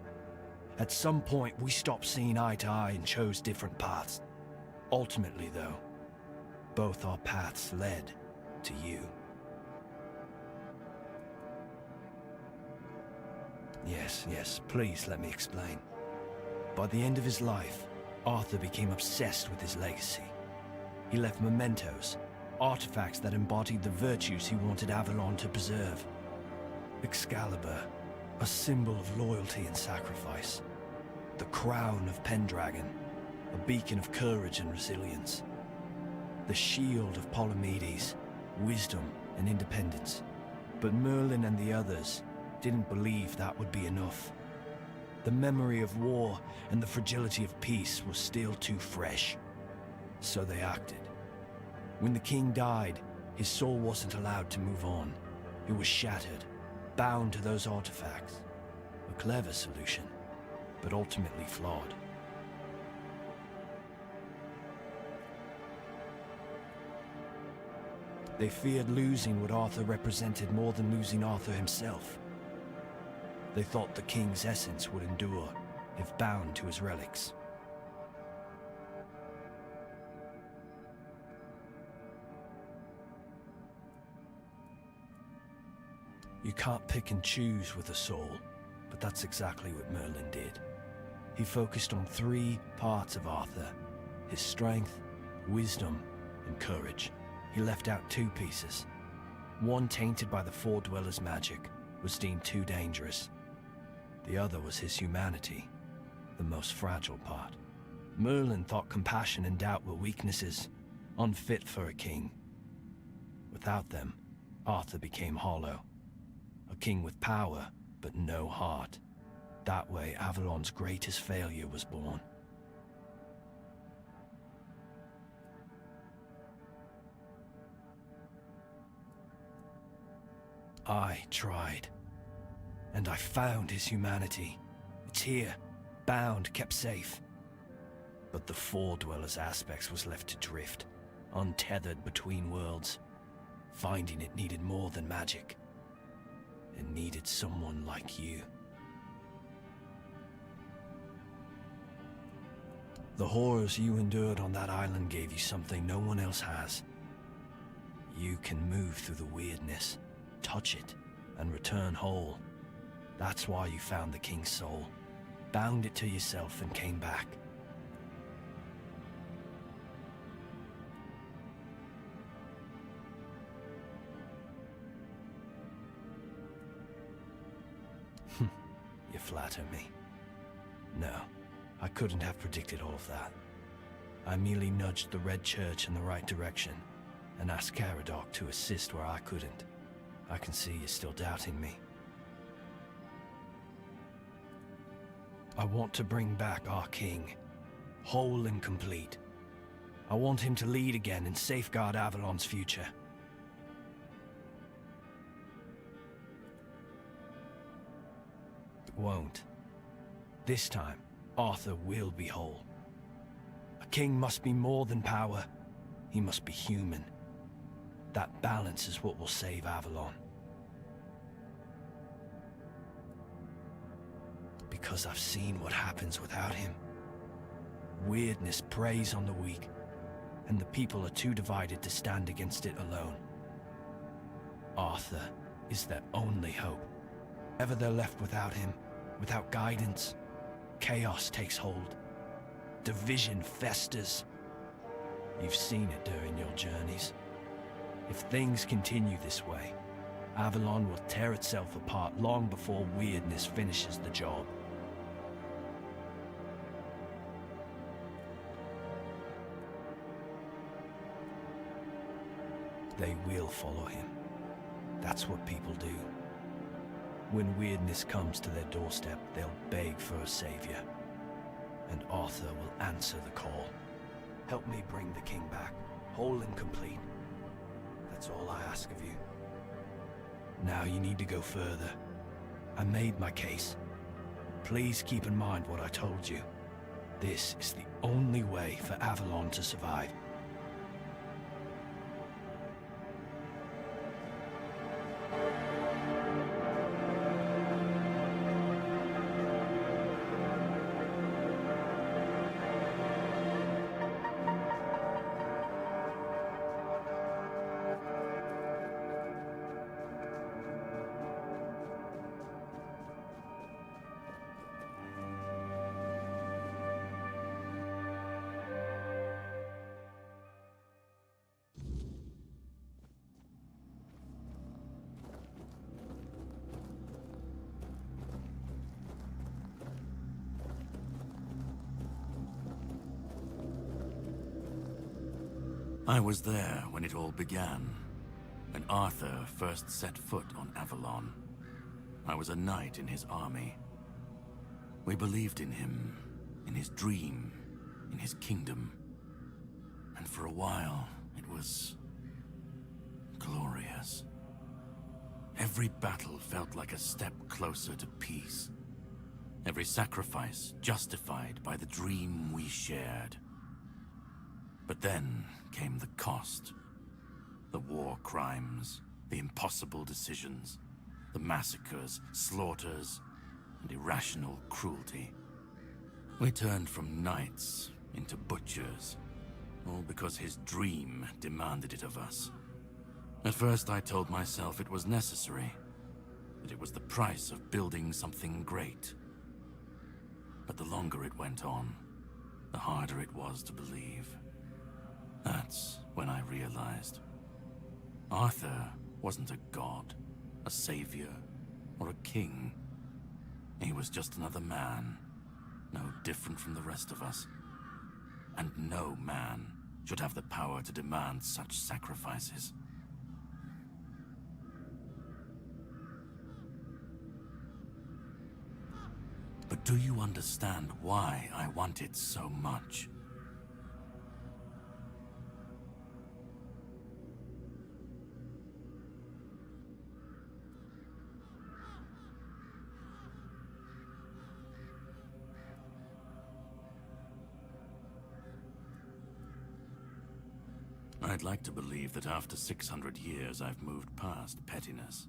At some point, we stopped seeing eye to eye and chose different paths. Ultimately, though, both our paths led to you. Yes, please let me explain. By the end of his life, Arthur became obsessed with his legacy. He left mementos, artifacts that embodied the virtues he wanted Avalon to preserve. Excalibur, a symbol of loyalty and sacrifice. The crown of Pendragon, a beacon of courage and resilience. The shield of Palamedes, wisdom and independence. But Merlin and the others didn't believe that would be enough. The memory of war and the fragility of peace was still too fresh. So they acted. When the king died, his soul wasn't allowed to move on. It was shattered, bound to those artifacts. A clever solution, but ultimately flawed. They feared losing what Arthur represented more than losing Arthur himself. They thought the king's essence would endure if bound to his relics. You can't pick and choose with a soul, but that's exactly what Merlin did. He focused on 3 parts of Arthur: his strength, wisdom, and courage. He left out 2 pieces. One, tainted by the Four Dwellers' magic, was deemed too dangerous. The other was his humanity, the most fragile part. Merlin thought compassion and doubt were weaknesses, unfit for a king. Without them, Arthur became hollow. A king with power, but no heart. That way, Avalon's greatest failure was born. I tried. And I found his humanity. It's here, bound, kept safe. But the Four Dwellers' aspects was left to drift, untethered between worlds. Finding it needed more than magic. It needed someone like you. The horrors you endured on that island gave you something no one else has. You can move through the weirdness, touch it, and return whole. That's why you found the king's soul, bound it to yourself, and came back. You flatter me. No, I couldn't have predicted all of that. I merely nudged the Red Church in the right direction and asked Caradoc to assist where I couldn't. I can see you're still doubting me. I want to bring back our king, whole and complete. I want him to lead again and safeguard Avalon's future. It won't. This time, Arthur will be whole. A king must be more than power. He must be human. That balance is what will save Avalon. Because I've seen what happens without him. Weirdness preys on the weak, and the people are too divided to stand against it alone. Arthur is their only hope. Ever they're left without him, without guidance, chaos takes hold. Division festers. You've seen it during your journeys. If things continue this way, Avalon will tear itself apart long before weirdness finishes the job. They will follow him. That's what people do. When weirdness comes to their doorstep, they'll beg for a savior. And Arthur will answer the call. Help me bring the king back, whole and complete. That's all I ask of you. Now you need to go further. I made my case. Please keep in mind what I told you. This is the only way for Avalon to survive. I was there when it all began, when Arthur first set foot on Avalon. I was a knight in his army. We believed in him, in his dream, in his kingdom. And for a while, it was glorious. Every battle felt like a step closer to peace. Every sacrifice justified by the dream we shared. But then came the cost. The war crimes, the impossible decisions, the massacres, slaughters, and irrational cruelty. We turned from knights into butchers, all because his dream demanded it of us. At first I told myself it was necessary, that it was the price of building something great. But the longer it went on, the harder it was to believe. That's when I realized Arthur wasn't a god, a savior, or a king. He was just another man, no different from the rest of us. And no man should have the power to demand such sacrifices. But do you understand why I want it so much? I'd like to believe that after 600 years I've moved past pettiness.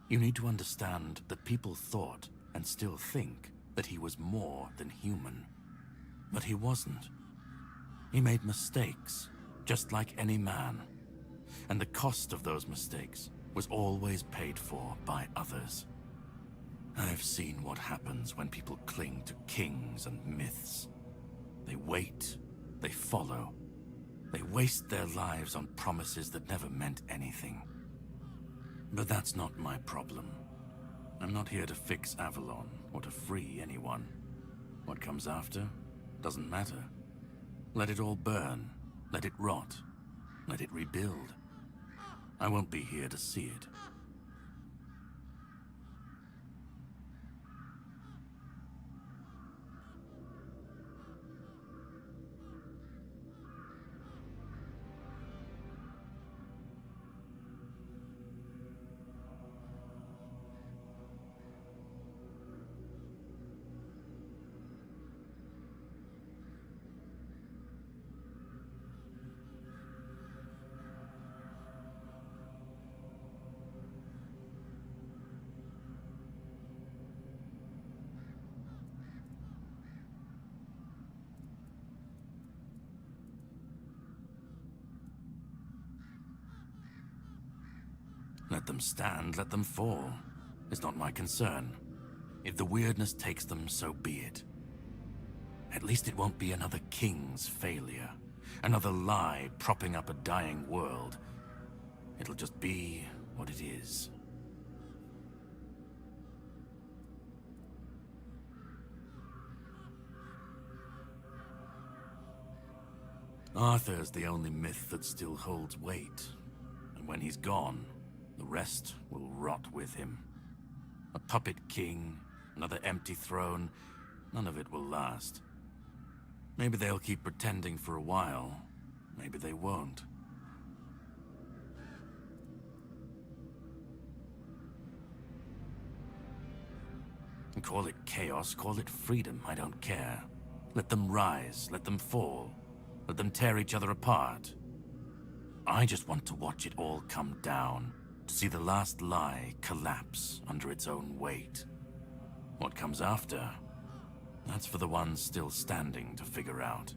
You need to understand that people thought, and still think, that he was more than human. But he wasn't. He made mistakes, just like any man. And the cost of those mistakes was always paid for by others. I've seen what happens when people cling to kings and myths. They wait, they follow. They waste their lives on promises that never meant anything. But that's not my problem. I'm not here to fix Avalon or to free anyone. What comes after doesn't matter. Let it all burn. Let it rot. Let it rebuild. I won't be here to see it. Let them stand, let them fall. It's not my concern. If the weirdness takes them, so be it. At least it won't be another king's failure. Another lie propping up a dying world. It'll just be what it is. Arthur's the only myth that still holds weight. And when he's gone, the rest will rot with him. A puppet king, another empty throne, none of it will last. Maybe they'll keep pretending for a while. Maybe they won't. And call it chaos, call it freedom, I don't care. Let them rise, let them fall. Let them tear each other apart. I just want to watch it all come down. To see the last lie collapse under its own weight. What comes after? That's for the ones still standing to figure out.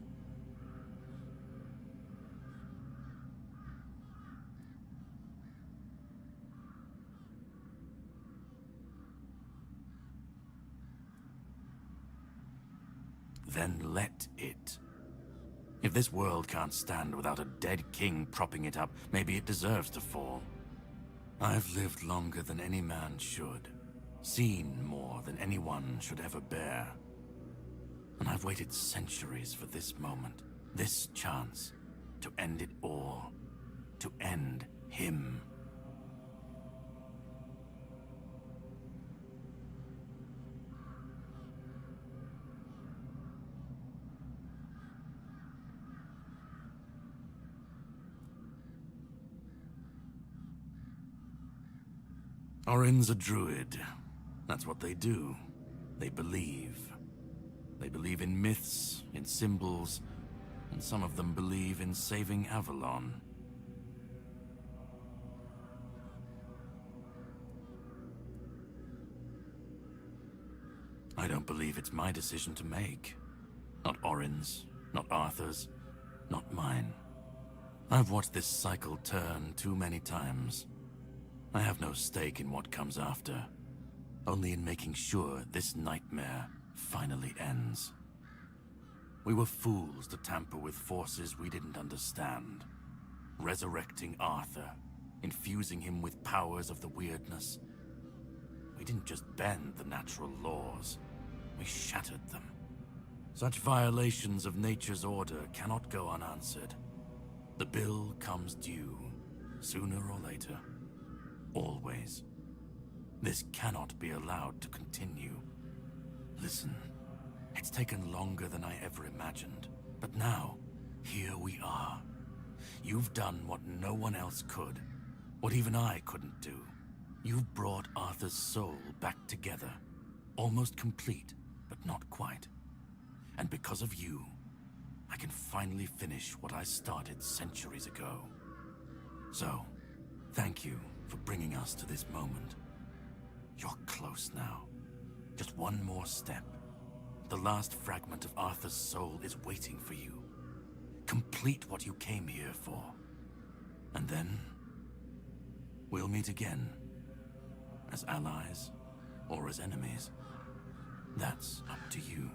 Then let it. If this world can't stand without a dead king propping it up, maybe it deserves to fall. I've lived longer than any man should, seen more than anyone should ever bear. And I've waited centuries for this moment, this chance, to end it all, to end him. Orin's a druid. That's what they do. They believe. They believe in myths, in symbols, and some of them believe in saving Avalon. I don't believe it's my decision to make. Not Orin's, not Arthur's, not mine. I've watched this cycle turn too many times. I have no stake in what comes after, only in making sure this nightmare finally ends. We were fools to tamper with forces we didn't understand. Resurrecting Arthur, infusing him with powers of the weirdness. We didn't just bend the natural laws, we shattered them. Such violations of nature's order cannot go unanswered. The bill comes due, sooner or later. Always. This cannot be allowed to continue. Listen, it's taken longer than I ever imagined, but now, here we are. You've done what no one else could, what even I couldn't do. You've brought Arthur's soul back together, almost complete, but not quite. And because of you, I can finally finish what I started centuries ago. So, thank you for bringing us to this moment. You're close now. Just one more step. The last fragment of Arthur's soul is waiting for you. Complete what you came here for. And then, we'll meet again. As allies, or as enemies. That's up to you.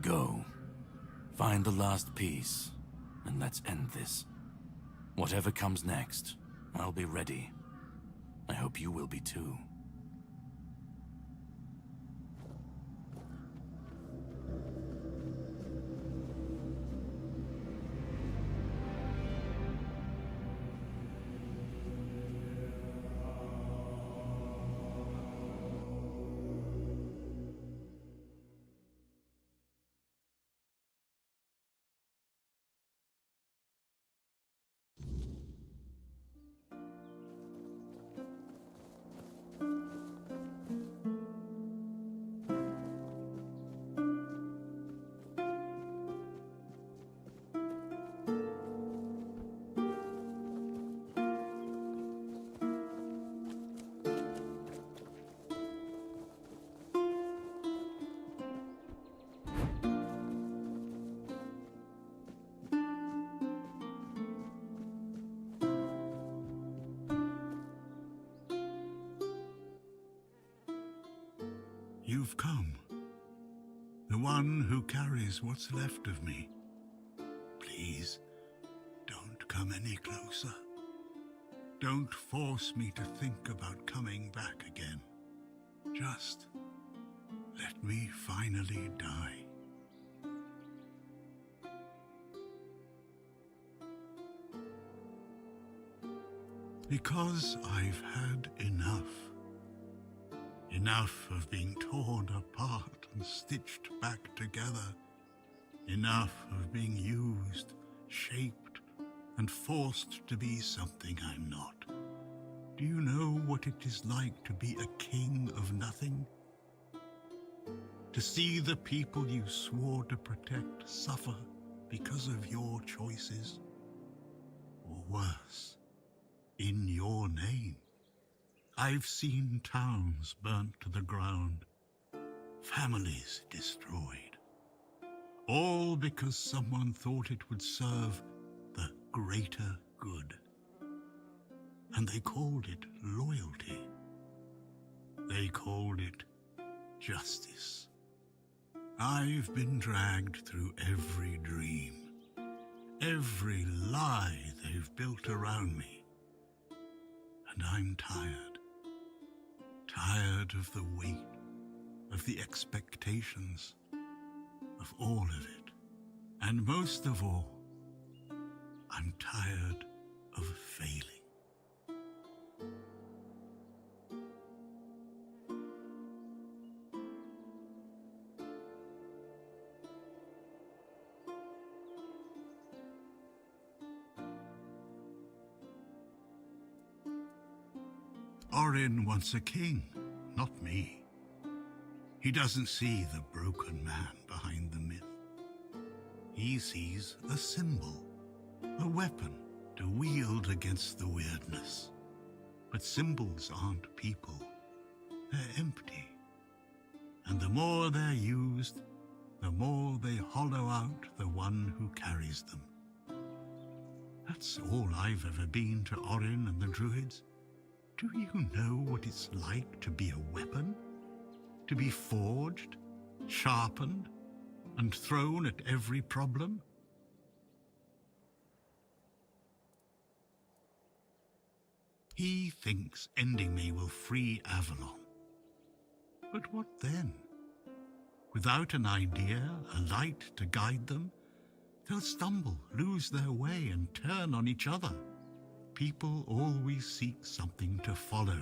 Go. Find the last piece, and let's end this. Whatever comes next, I'll be ready. I hope you will be too. You've come. The one who carries what's left of me. Please, don't come any closer. Don't force me to think about coming back again. Just let me finally die. Because I've had enough. Enough of being torn apart and stitched back together. Enough of being used, shaped, and forced to be something I'm not. Do you know what it is like to be a king of nothing? To see the people you swore to protect suffer because of your choices? Or worse, in your name. I've seen towns burnt to the ground, families destroyed, all because someone thought it would serve the greater good. And they called it loyalty. They called it justice. I've been dragged through every dream, every lie they've built around me. And I'm tired. Tired of the weight, of the expectations, of all of it. And most of all, I'm tired of failing. Orin wants a king, not me. He doesn't see the broken man behind the myth. He sees a symbol, a weapon to wield against the weirdness. But symbols aren't people. They're empty. And the more they're used, the more they hollow out the one who carries them. That's all I've ever been to Orin and the Druids. Do you know what it's like to be a weapon? To be forged, sharpened, and thrown at every problem? He thinks ending me will free Avalon. But what then? Without an idea, a light to guide them, they'll stumble, lose their way, and turn on each other. People always seek something to follow,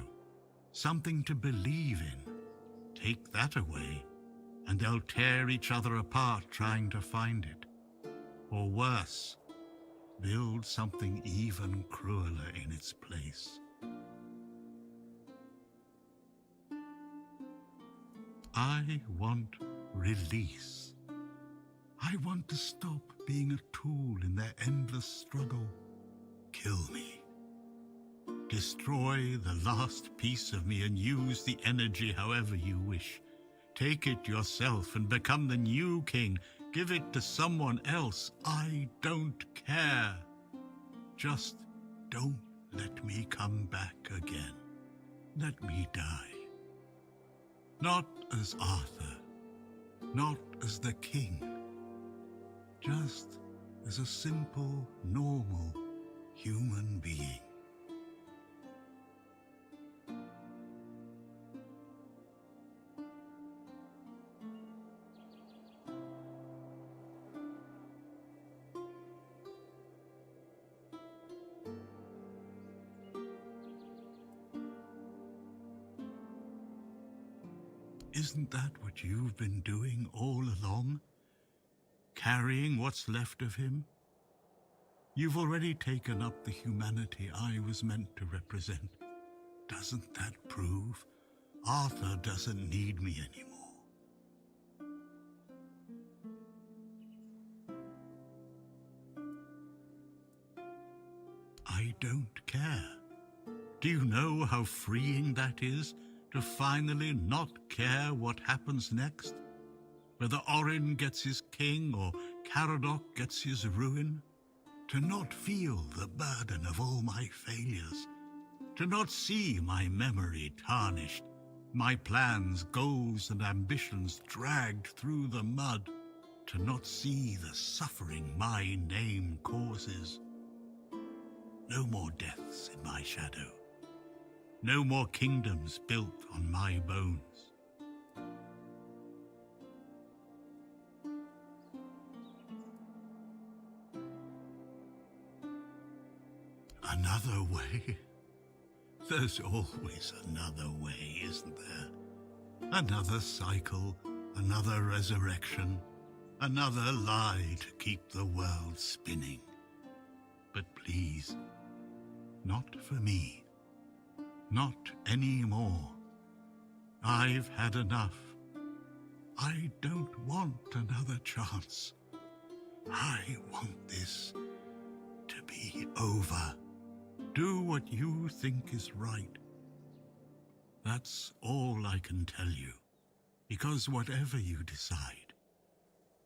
something to believe in. Take that away, and they'll tear each other apart trying to find it. Or worse, build something even crueler in its place. I want release. I want to stop being a tool in their endless struggle. Kill me. Destroy the last piece of me and use the energy however you wish. Take it yourself and become the new king. Give it to someone else. I don't care. Just don't let me come back again. Let me die. Not as Arthur. Not as the king. Just as a simple, normal human being. Isn't that what you've been doing all along? Carrying what's left of him? You've already taken up the humanity I was meant to represent. Doesn't that prove Arthur doesn't need me anymore? I don't care. Do you know how freeing that is? To finally not care what happens next? Whether Orin gets his king or Caradoc gets his ruin? To not feel the burden of all my failures? To not see my memory tarnished? My plans, goals, and ambitions dragged through the mud, to not see the suffering my name causes. No more deaths in my shadow. No more kingdoms built on my bones. Another way? There's always another way, isn't there? Another cycle, another resurrection, another lie to keep the world spinning. But please, not for me. Not anymore. I've had enough. I don't want another chance. I want this to be over. Do what you think is right. That's all I can tell you, because whatever you decide,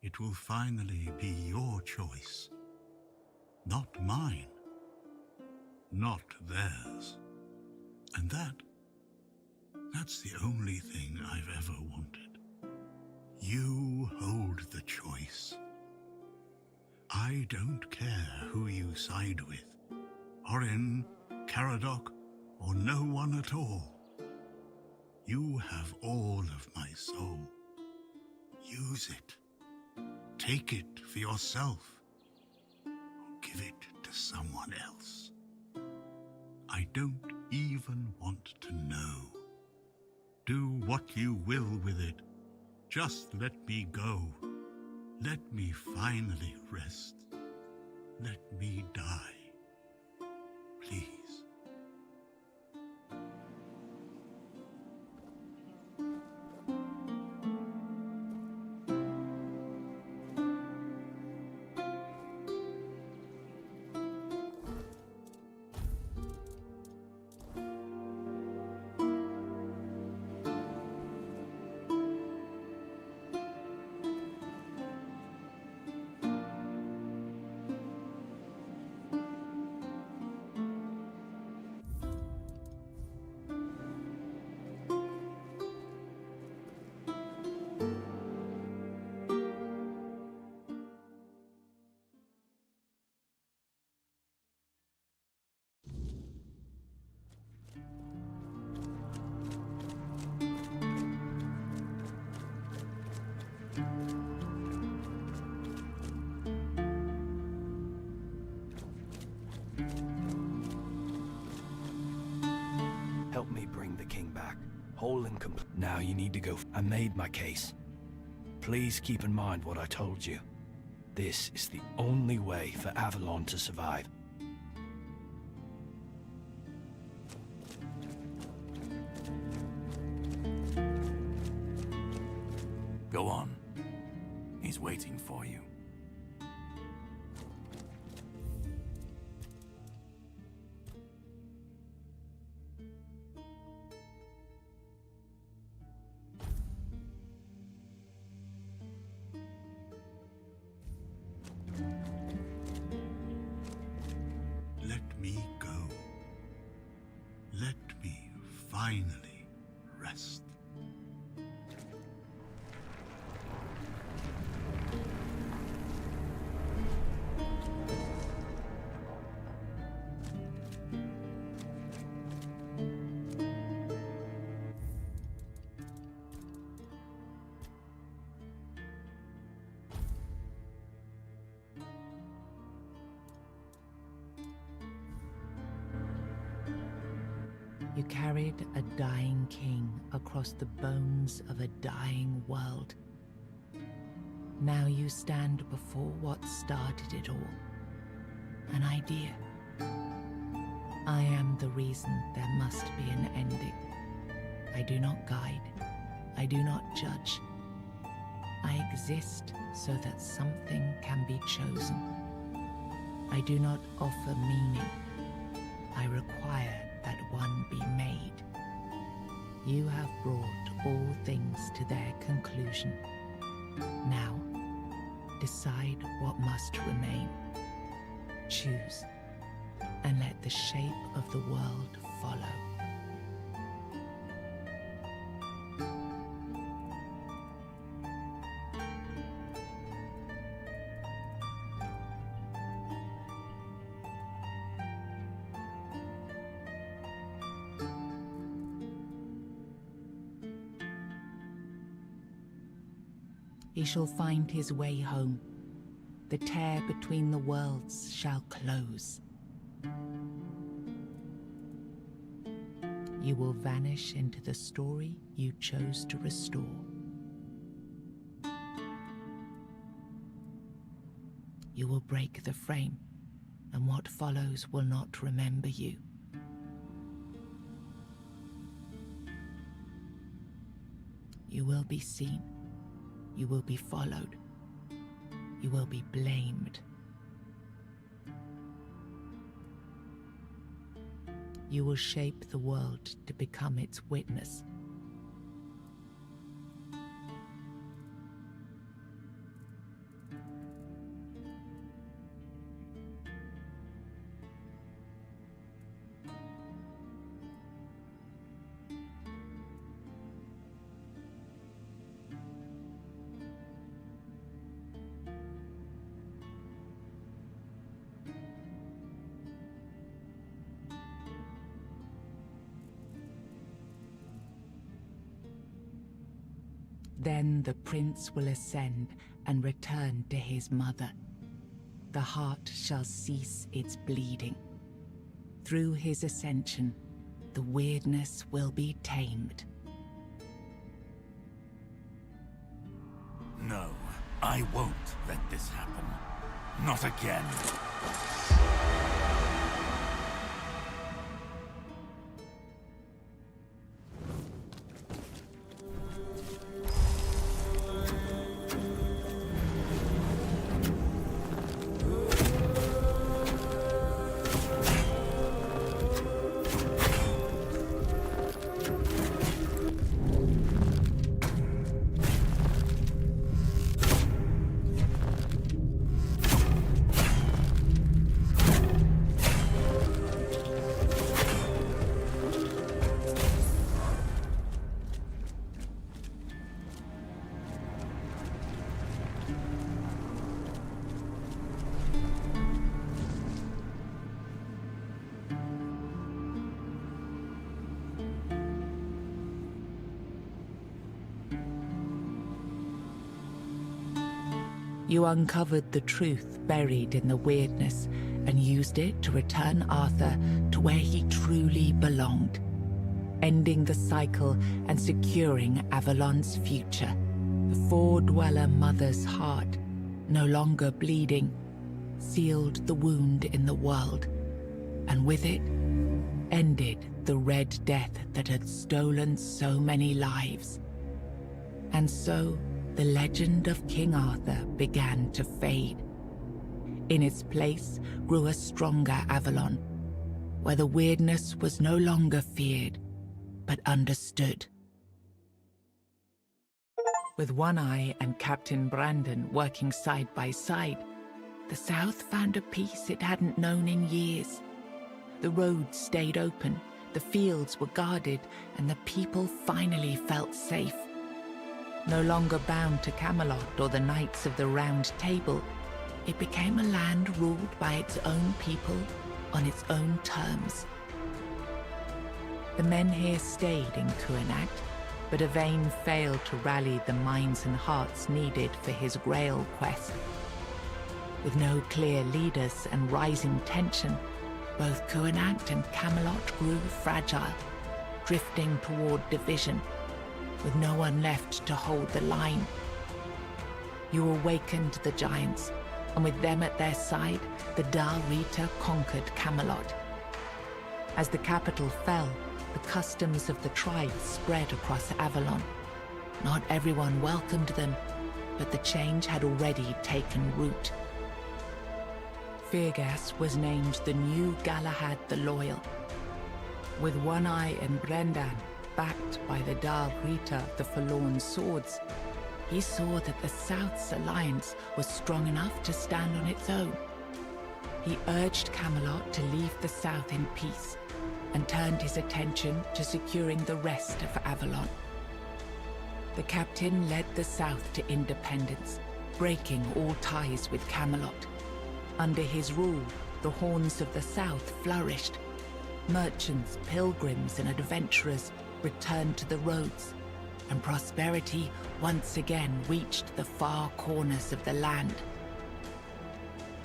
it will finally be your choice, not mine, not theirs. And that's the only thing I've ever wanted. You hold the choice. I don't care who you side with, Orin, Caradoc, or no one at all. You have all of my soul. Use it. Take it for yourself, or give it to someone else. I don't even want to know. Do what you will with it. Just let me go. Let me finally rest. Let me die. Please. Help me bring the king back, whole and complete. Now you need to go. I made my case. Please keep in mind what I told you. This is the only way for Avalon to survive. Go on. He's waiting for you. Let me go. Let me finally rest. You carried a dying king across the bones of a dying world. Now you stand before what started it all. An idea. I am the reason there must be an ending. I do not guide. I do not judge. I exist so that something can be chosen. I do not offer meaning. I require that one be made. You have brought all things to their conclusion. Now, decide what must remain. Choose, and let the shape of the world follow. he shall find his way home. The tear between the worlds shall close. You will vanish into the story you chose to restore. You will break the frame, and what follows will not remember you. You will be seen. You will be followed. You will be blamed. You will shape the world to become its witness. Then the prince will ascend and return to his mother. The heart shall cease its bleeding. Through his ascension, the weirdness will be tamed. No, I won't let this happen. Not again. You uncovered the truth buried in the weirdness and used it to return Arthur to where he truly belonged, ending the cycle and securing Avalon's future. The Four-Dweller Mother's heart, no longer bleeding, sealed the wound in the world, and with it, ended the Red Death that had stolen so many lives. And so, the legend of King Arthur began to fade. In its place grew a stronger Avalon, where the weirdness was no longer feared, but understood. With One Eye and Captain Brandon working side by side, the South found a peace it hadn't known in years. The roads stayed open, the fields were guarded, and the people finally felt safe. No longer bound to Camelot or the Knights of the Round Table, it became a land ruled by its own people on its own terms. The men here stayed in Kuanacht, but Yvain failed to rally the minds and hearts needed for his Grail quest. With no clear leaders and rising tension, both Kuanacht and Camelot grew fragile, drifting toward division, with no one left to hold the line. You awakened the giants, and with them at their side, the Dal Rita conquered Camelot. As the capital fell, the customs of the tribes spread across Avalon. Not everyone welcomed them, but the change had already taken root. Firgas was named the new Galahad the Loyal. With One Eye and Brendan backed by the Dal Rita, the Forlorn Swords, he saw that the South's alliance was strong enough to stand on its own. He urged Camelot to leave the South in peace and turned his attention to securing the rest of Avalon. The captain led the South to independence, breaking all ties with Camelot. Under his rule, the Horns of the South flourished. Merchants, pilgrims, and adventurers returned to the roads, and prosperity once again reached the far corners of the land.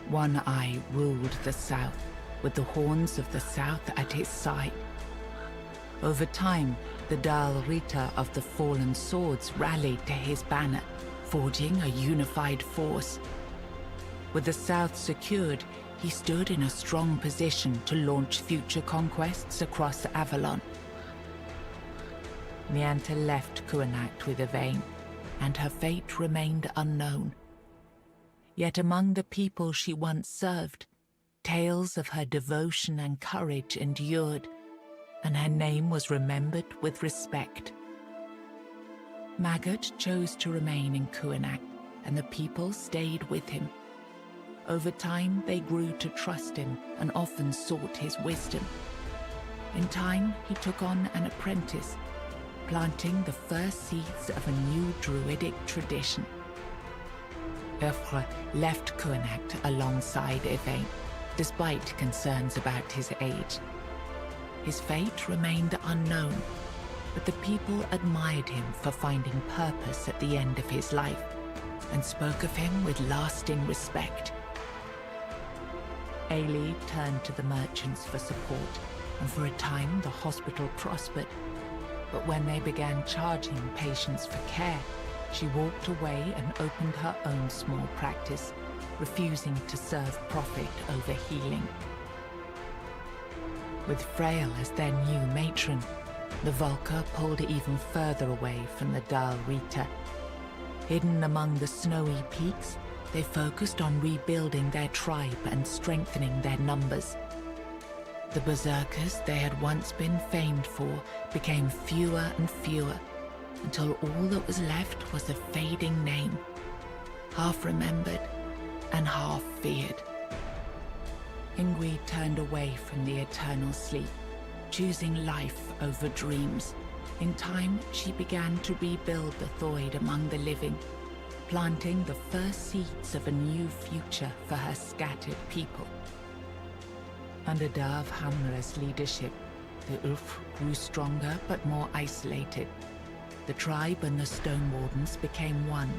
One Eye ruled the south, with the horns of the south at his side. Over time, the Dal Rita of the Fallen Swords rallied to his banner, forging a unified force. With the south secured, he stood in a strong position to launch future conquests across Avalon. Nianta left Kuanakt with Yvain, and her fate remained unknown. Yet among the people she once served, tales of her devotion and courage endured, and her name was remembered with respect. Maggot chose to remain in Kuanakt, and the people stayed with him. Over time, they grew to trust him and often sought his wisdom. In time, he took on an apprentice, planting the first seeds of a new druidic tradition. Urfre left Kuanakt alongside Yvain, despite concerns about his age. His fate remained unknown, but the people admired him for finding purpose at the end of his life, and spoke of him with lasting respect. Ailey turned to the merchants for support, and for a time the hospital prospered. But when they began charging patients for care, she walked away and opened her own small practice, refusing to serve profit over healing. With Frail as their new matron, the Volca pulled even further away from the Dal Rita. Hidden among the snowy peaks, they focused on rebuilding their tribe and strengthening their numbers. The berserkers they had once been famed for became fewer and fewer, until all that was left was a fading name, half remembered and half feared. Ingrid turned away from the eternal sleep, choosing life over dreams. In time, she began to rebuild the Thoid among the living, planting the first seeds of a new future for her scattered people. Under Dav Hamra's leadership, the Ulf grew stronger but more isolated. The tribe and the Stone Wardens became one,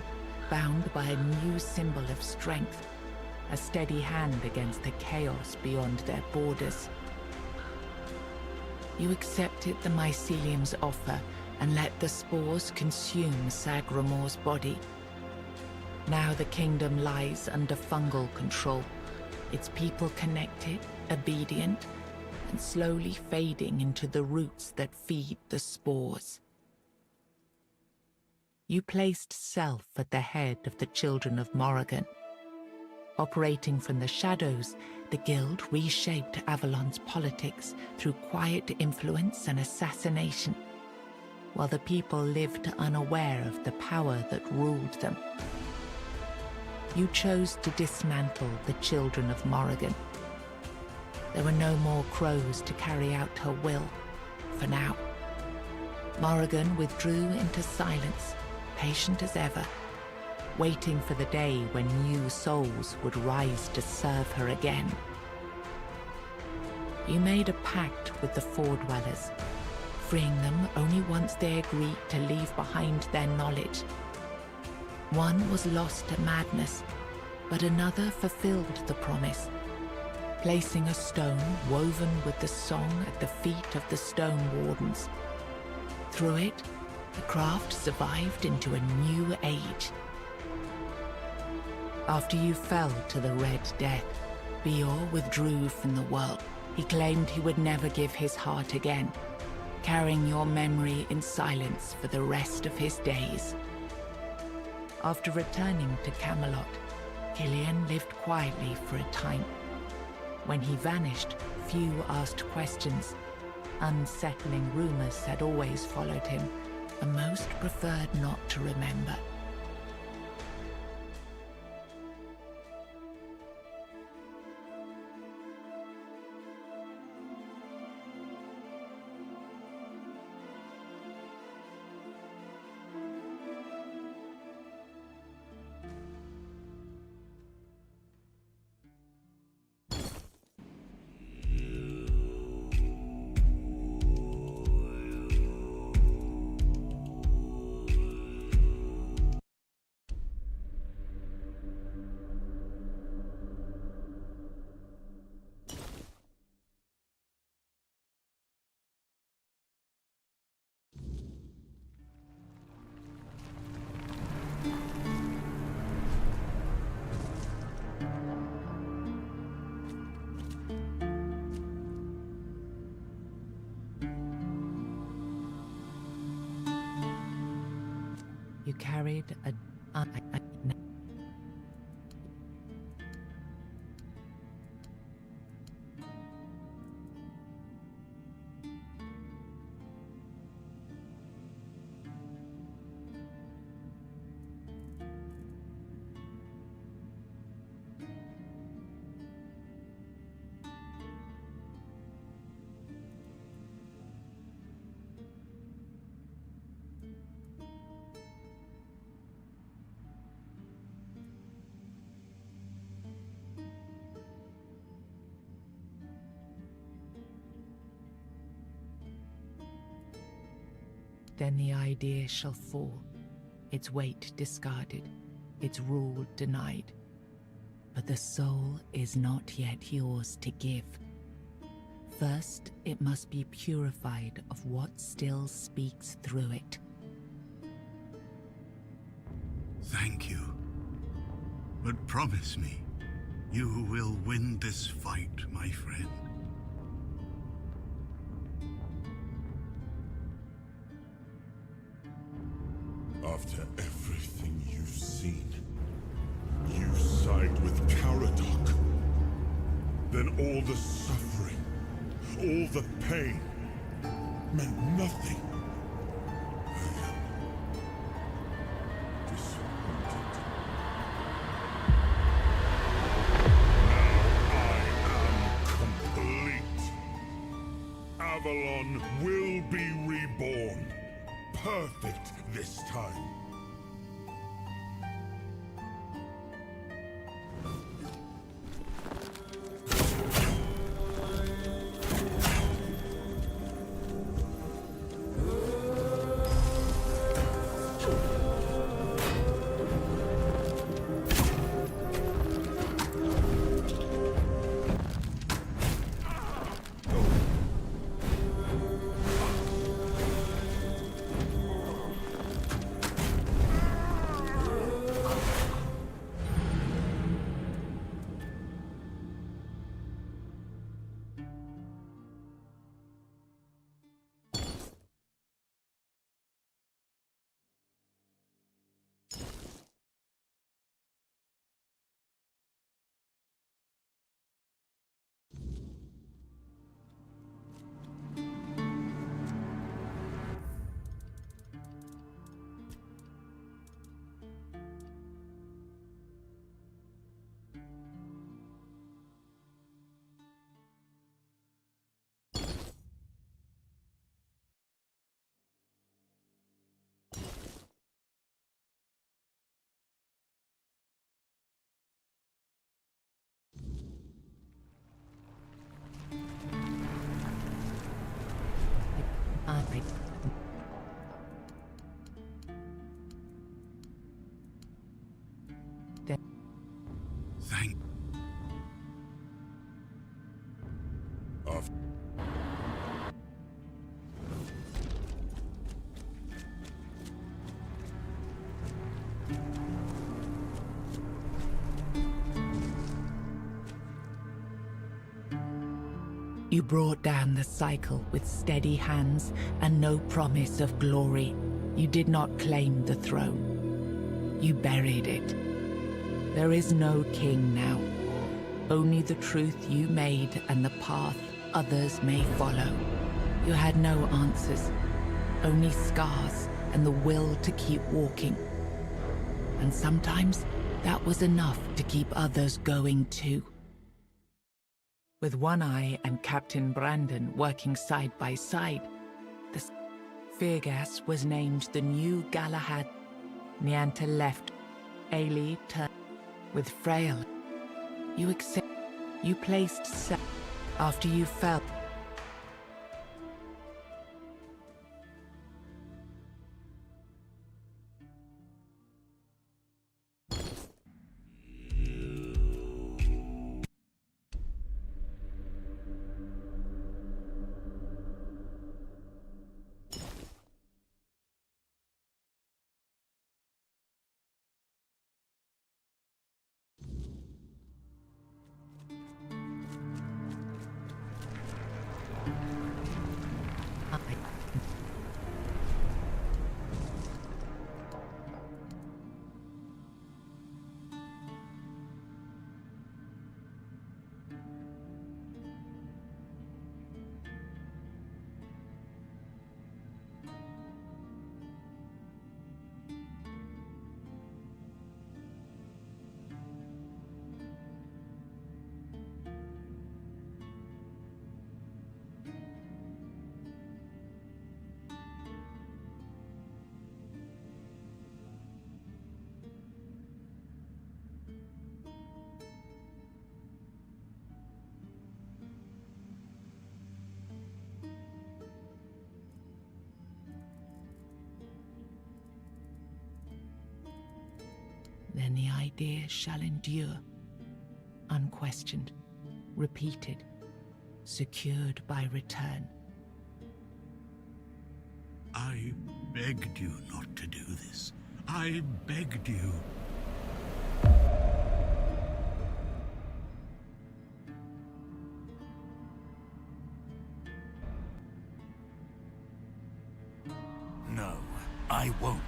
bound by a new symbol of strength, a steady hand against the chaos beyond their borders. You accepted the mycelium's offer and let the spores consume Sagramor's body. Now the kingdom lies under fungal control, its people connected, obedient, and slowly fading into the roots that feed the spores. You placed self at the head of the Children of Morrigan. Operating from the shadows, the Guild reshaped Avalon's politics through quiet influence and assassination, while the people lived unaware of the power that ruled them. You chose to dismantle the Children of Morrigan. There were no more crows to carry out her will, for now. Morrigan withdrew into silence, patient as ever, waiting for the day when new souls would rise to serve her again. You made a pact with the Four Dwellers, freeing them only once they agreed to leave behind their knowledge. One was lost to madness, but another fulfilled the promise, placing a stone woven with the song at the feet of the Stone Wardens. Through it, the craft survived into a new age. After you fell to the Red Death, Bior withdrew from the world. He claimed he would never give his heart again, carrying your memory in silence for the rest of his days. After returning to Camelot, Killian lived quietly for a time. When he vanished, few asked questions. Unsettling rumors had always followed him, and most preferred not to remember. carried a... Then the idea shall fall, its weight discarded, its rule denied. But the soul is not yet yours to give. First, it must be purified of what still speaks through it. Thank you. But promise me, you will win this fight, my friend. After everything you've seen, you side with Caradoc. Then all the suffering, all the pain, meant nothing. I am disappointed. Now I am complete. Avalon will be reborn. Perfect this time. Thank... You brought down the cycle with steady hands and no promise of glory. You did not claim the throne. You buried it. There is no king now. Only the truth you made and the path others may follow. You had no answers, only scars and the will to keep walking. And sometimes that was enough to keep others going too. With One Eye and Captain Brandon working side by side, the Feargas was named the new Galahad. Nianta left. Ailey turned. With Frail, you accept. You placed Seth after you fell. idea shall endure, unquestioned, repeated, secured by return. I begged you not to do this. I begged you. No, I won't.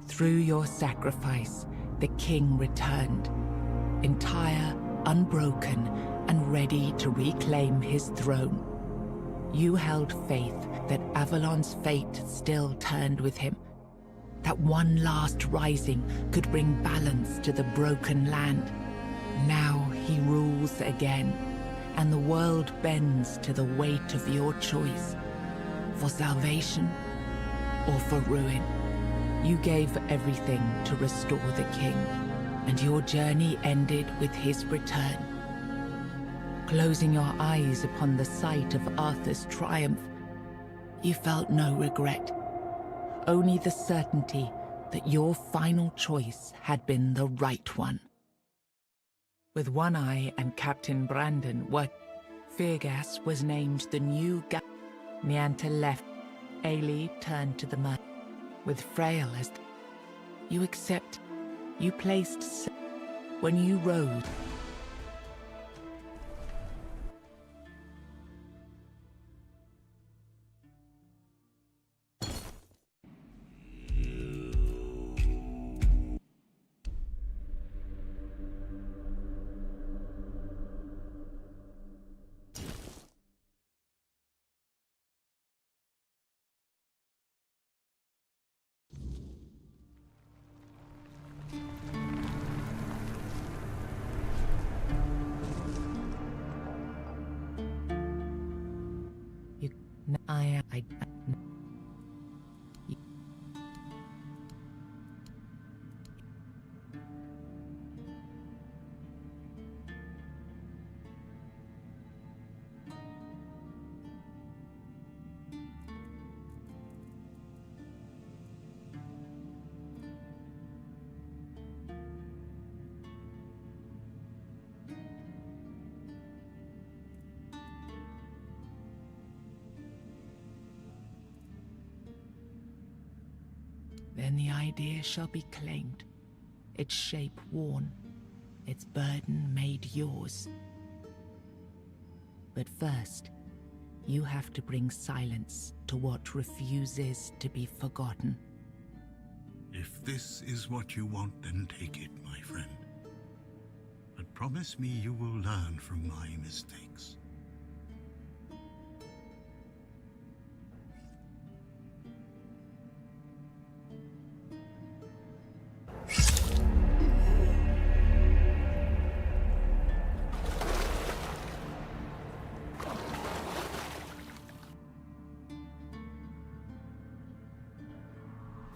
Through your sacrifice, the king returned, entire, unbroken, and ready to reclaim his throne. You held faith that Avalon's fate still turned with him, that one last rising could bring balance to the broken land. Now he rules again, and the world bends to the weight of your choice, for salvation or for ruin. You gave everything to restore the king, and your journey ended with his return. Closing your eyes upon the sight of Arthur's triumph, you felt no regret, only the certainty that your final choice had been the right one. With One Eye and Captain Brandon Feargas was named the new Nianta left. Ailey turned to the merchant. With Frail as you accept, you placed when you rose. Then the idea shall be claimed, its shape worn, its burden made yours. But first, you have to bring silence to what refuses to be forgotten. If this is what you want, then take it, my friend. But promise me you will learn from my mistakes.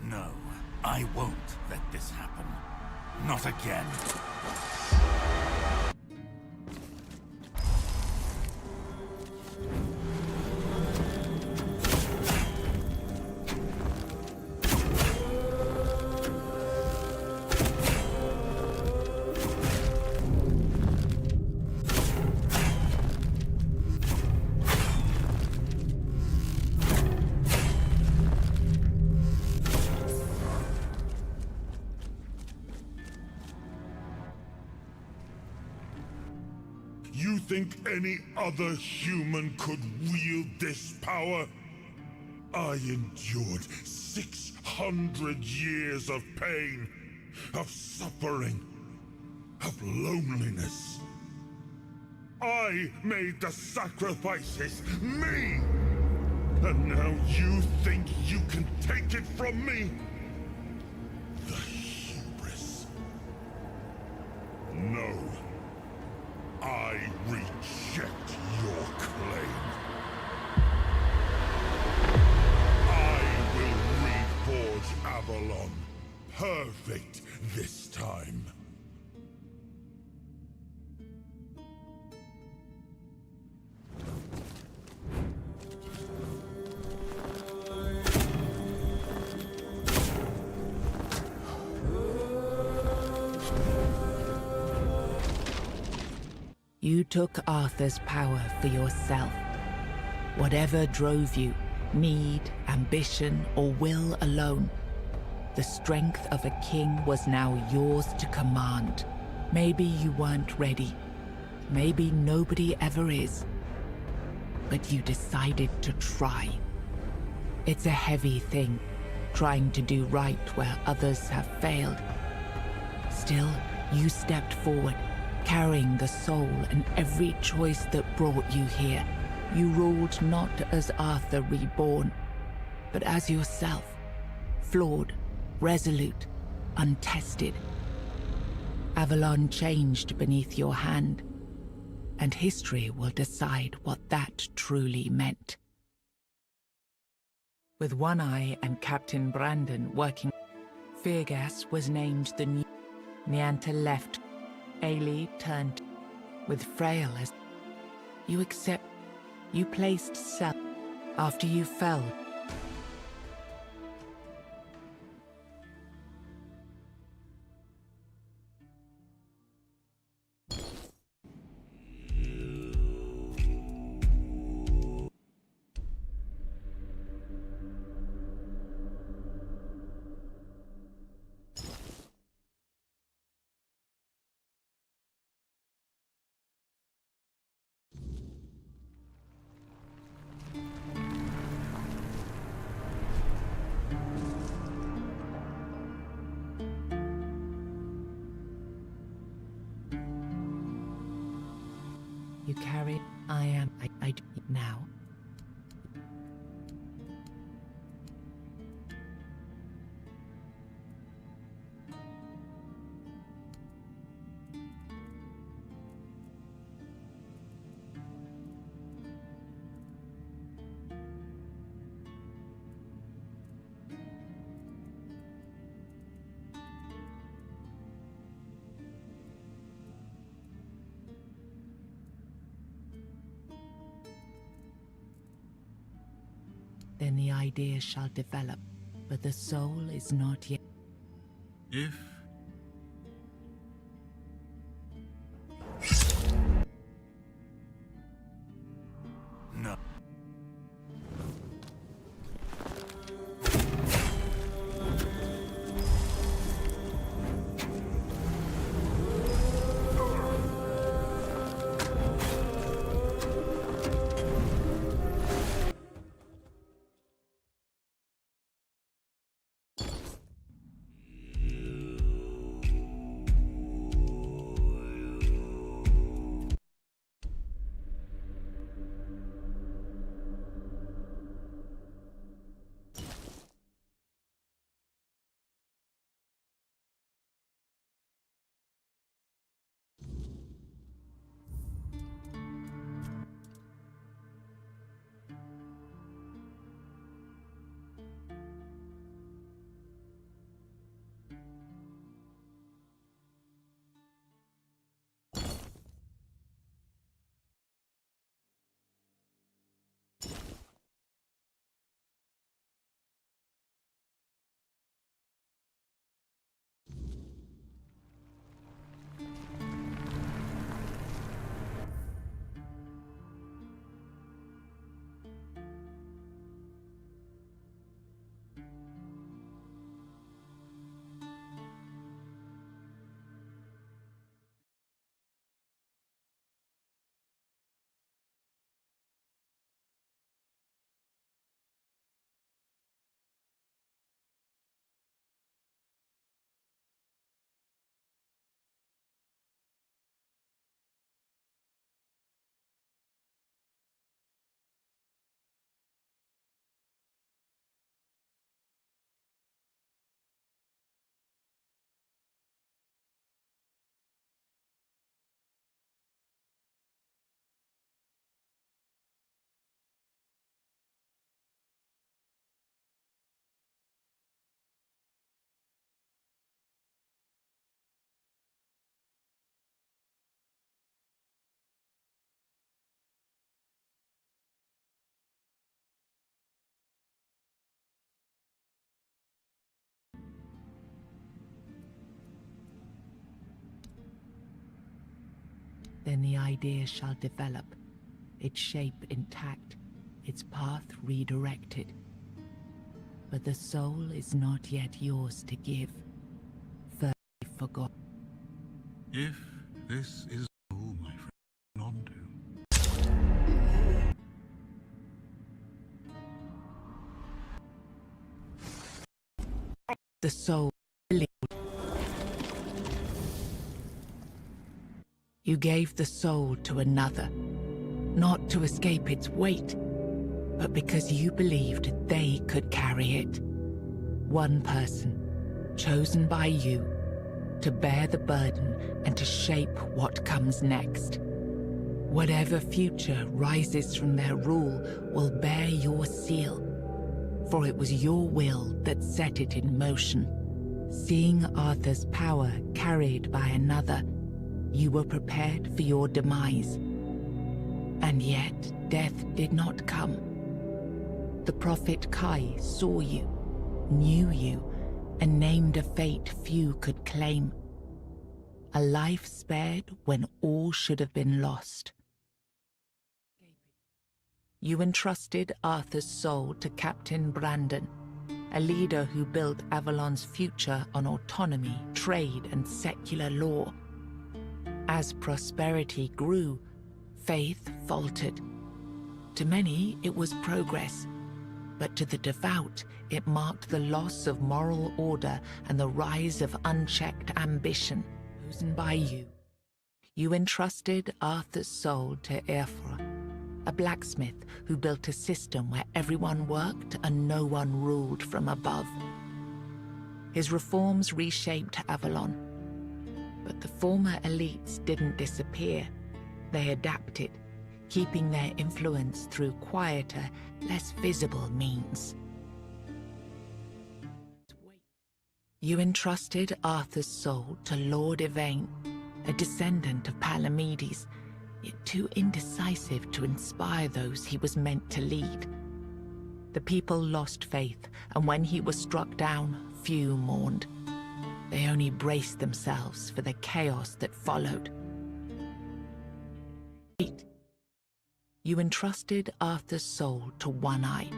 No, I won't let this happen. Not again. You think any other human could wield this power? I endured 600 years of pain, of suffering, of loneliness. I made the sacrifices, me! And now you think you can take it from me? The hubris. No. I reject your claim. I will reforge Avalon. Perfect this time. You took Arthur's power for yourself. Whatever drove you, need, ambition, or will alone, the strength of a king was now yours to command. Maybe you weren't ready. Maybe nobody ever is. But you decided to try. It's a heavy thing, trying to do right where others have failed. Still, you stepped forward, carrying the soul and every choice that brought you here. You ruled not as Arthur reborn, but as yourself, flawed, resolute, untested. Avalon changed beneath your hand, and history will decide what that truly meant. With One Eye and Captain Brandon working, Feargas was named the new. Nianta left. Ailey turned. With Frail as you accept, you placed self after you fell. You carry, I do now. Then the idea shall develop, but the soul is not yet. If No. then the idea shall develop, its shape intact, its path redirected. But the soul is not yet yours to give, firmly forgotten. If this is all my friend on to. The soul. You gave the soul to another, not to escape its weight, but because you believed they could carry it. One person, chosen by you, to bear the burden and to shape what comes next. Whatever future rises from their rule will bear your seal, for it was your will that set it in motion. Seeing Arthur's power carried by another, you were prepared for your demise. And yet, death did not come. The prophet Kai saw you, knew you, and named a fate few could claim. A life spared when all should have been lost. You entrusted Arthur's soul to Captain Brandon, a leader who built Avalon's future on autonomy, trade, and secular law. As prosperity grew, faith faltered. To many, it was progress, but to the devout, it marked the loss of moral order and the rise of unchecked ambition. Chosen by you, you entrusted Arthur's soul to Aerfra, a blacksmith who built a system where everyone worked and no one ruled from above. His reforms reshaped Avalon, but the former elites didn't disappear. They adapted, keeping their influence through quieter, less visible means. You entrusted Arthur's soul to Lord Yvain, a descendant of Palamedes, yet too indecisive to inspire those he was meant to lead. The people lost faith, and when he was struck down, few mourned. They only braced themselves for the chaos that followed. You entrusted Arthur's soul to One Eye,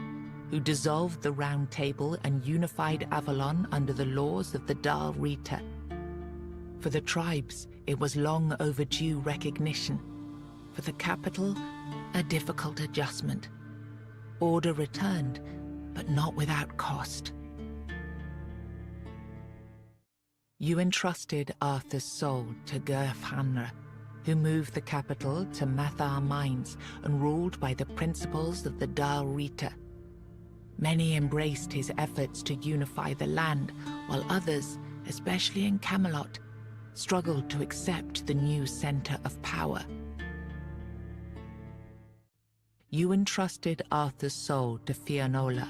who dissolved the Round Table and unified Avalon under the laws of the Dal Rita. For the tribes, it was long overdue recognition. For the capital, a difficult adjustment. Order returned, but not without cost. You entrusted Arthur's soul to Gerfhanra, who moved the capital to Mathar Mines and ruled by the principles of the Dal Rita. Many embraced his efforts to unify the land, while others, especially in Camelot, struggled to accept the new center of power. You entrusted Arthur's soul to Fionola,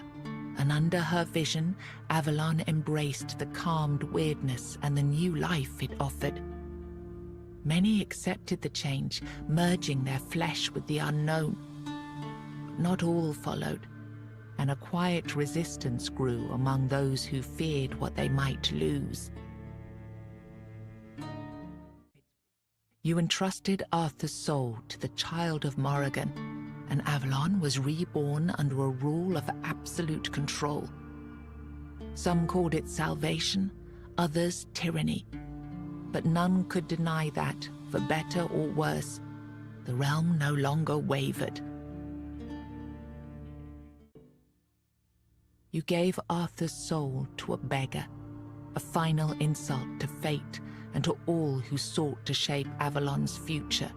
and under her vision, Avalon embraced the calmed weirdness and the new life it offered. Many accepted the change, merging their flesh with the unknown. Not all followed, and a quiet resistance grew among those who feared what they might lose. You entrusted Arthur's soul to the child of Morrigan, and Avalon was reborn under a rule of absolute control. Some called it salvation, others tyranny, but none could deny that, for better or worse, the realm no longer wavered. You gave Arthur's soul to a beggar, a final insult to fate and to all who sought to shape Avalon's future.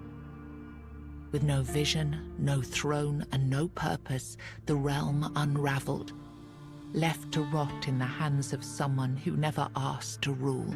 With no vision, no throne, and no purpose, the realm unraveled, left to rot in the hands of someone who never asked to rule.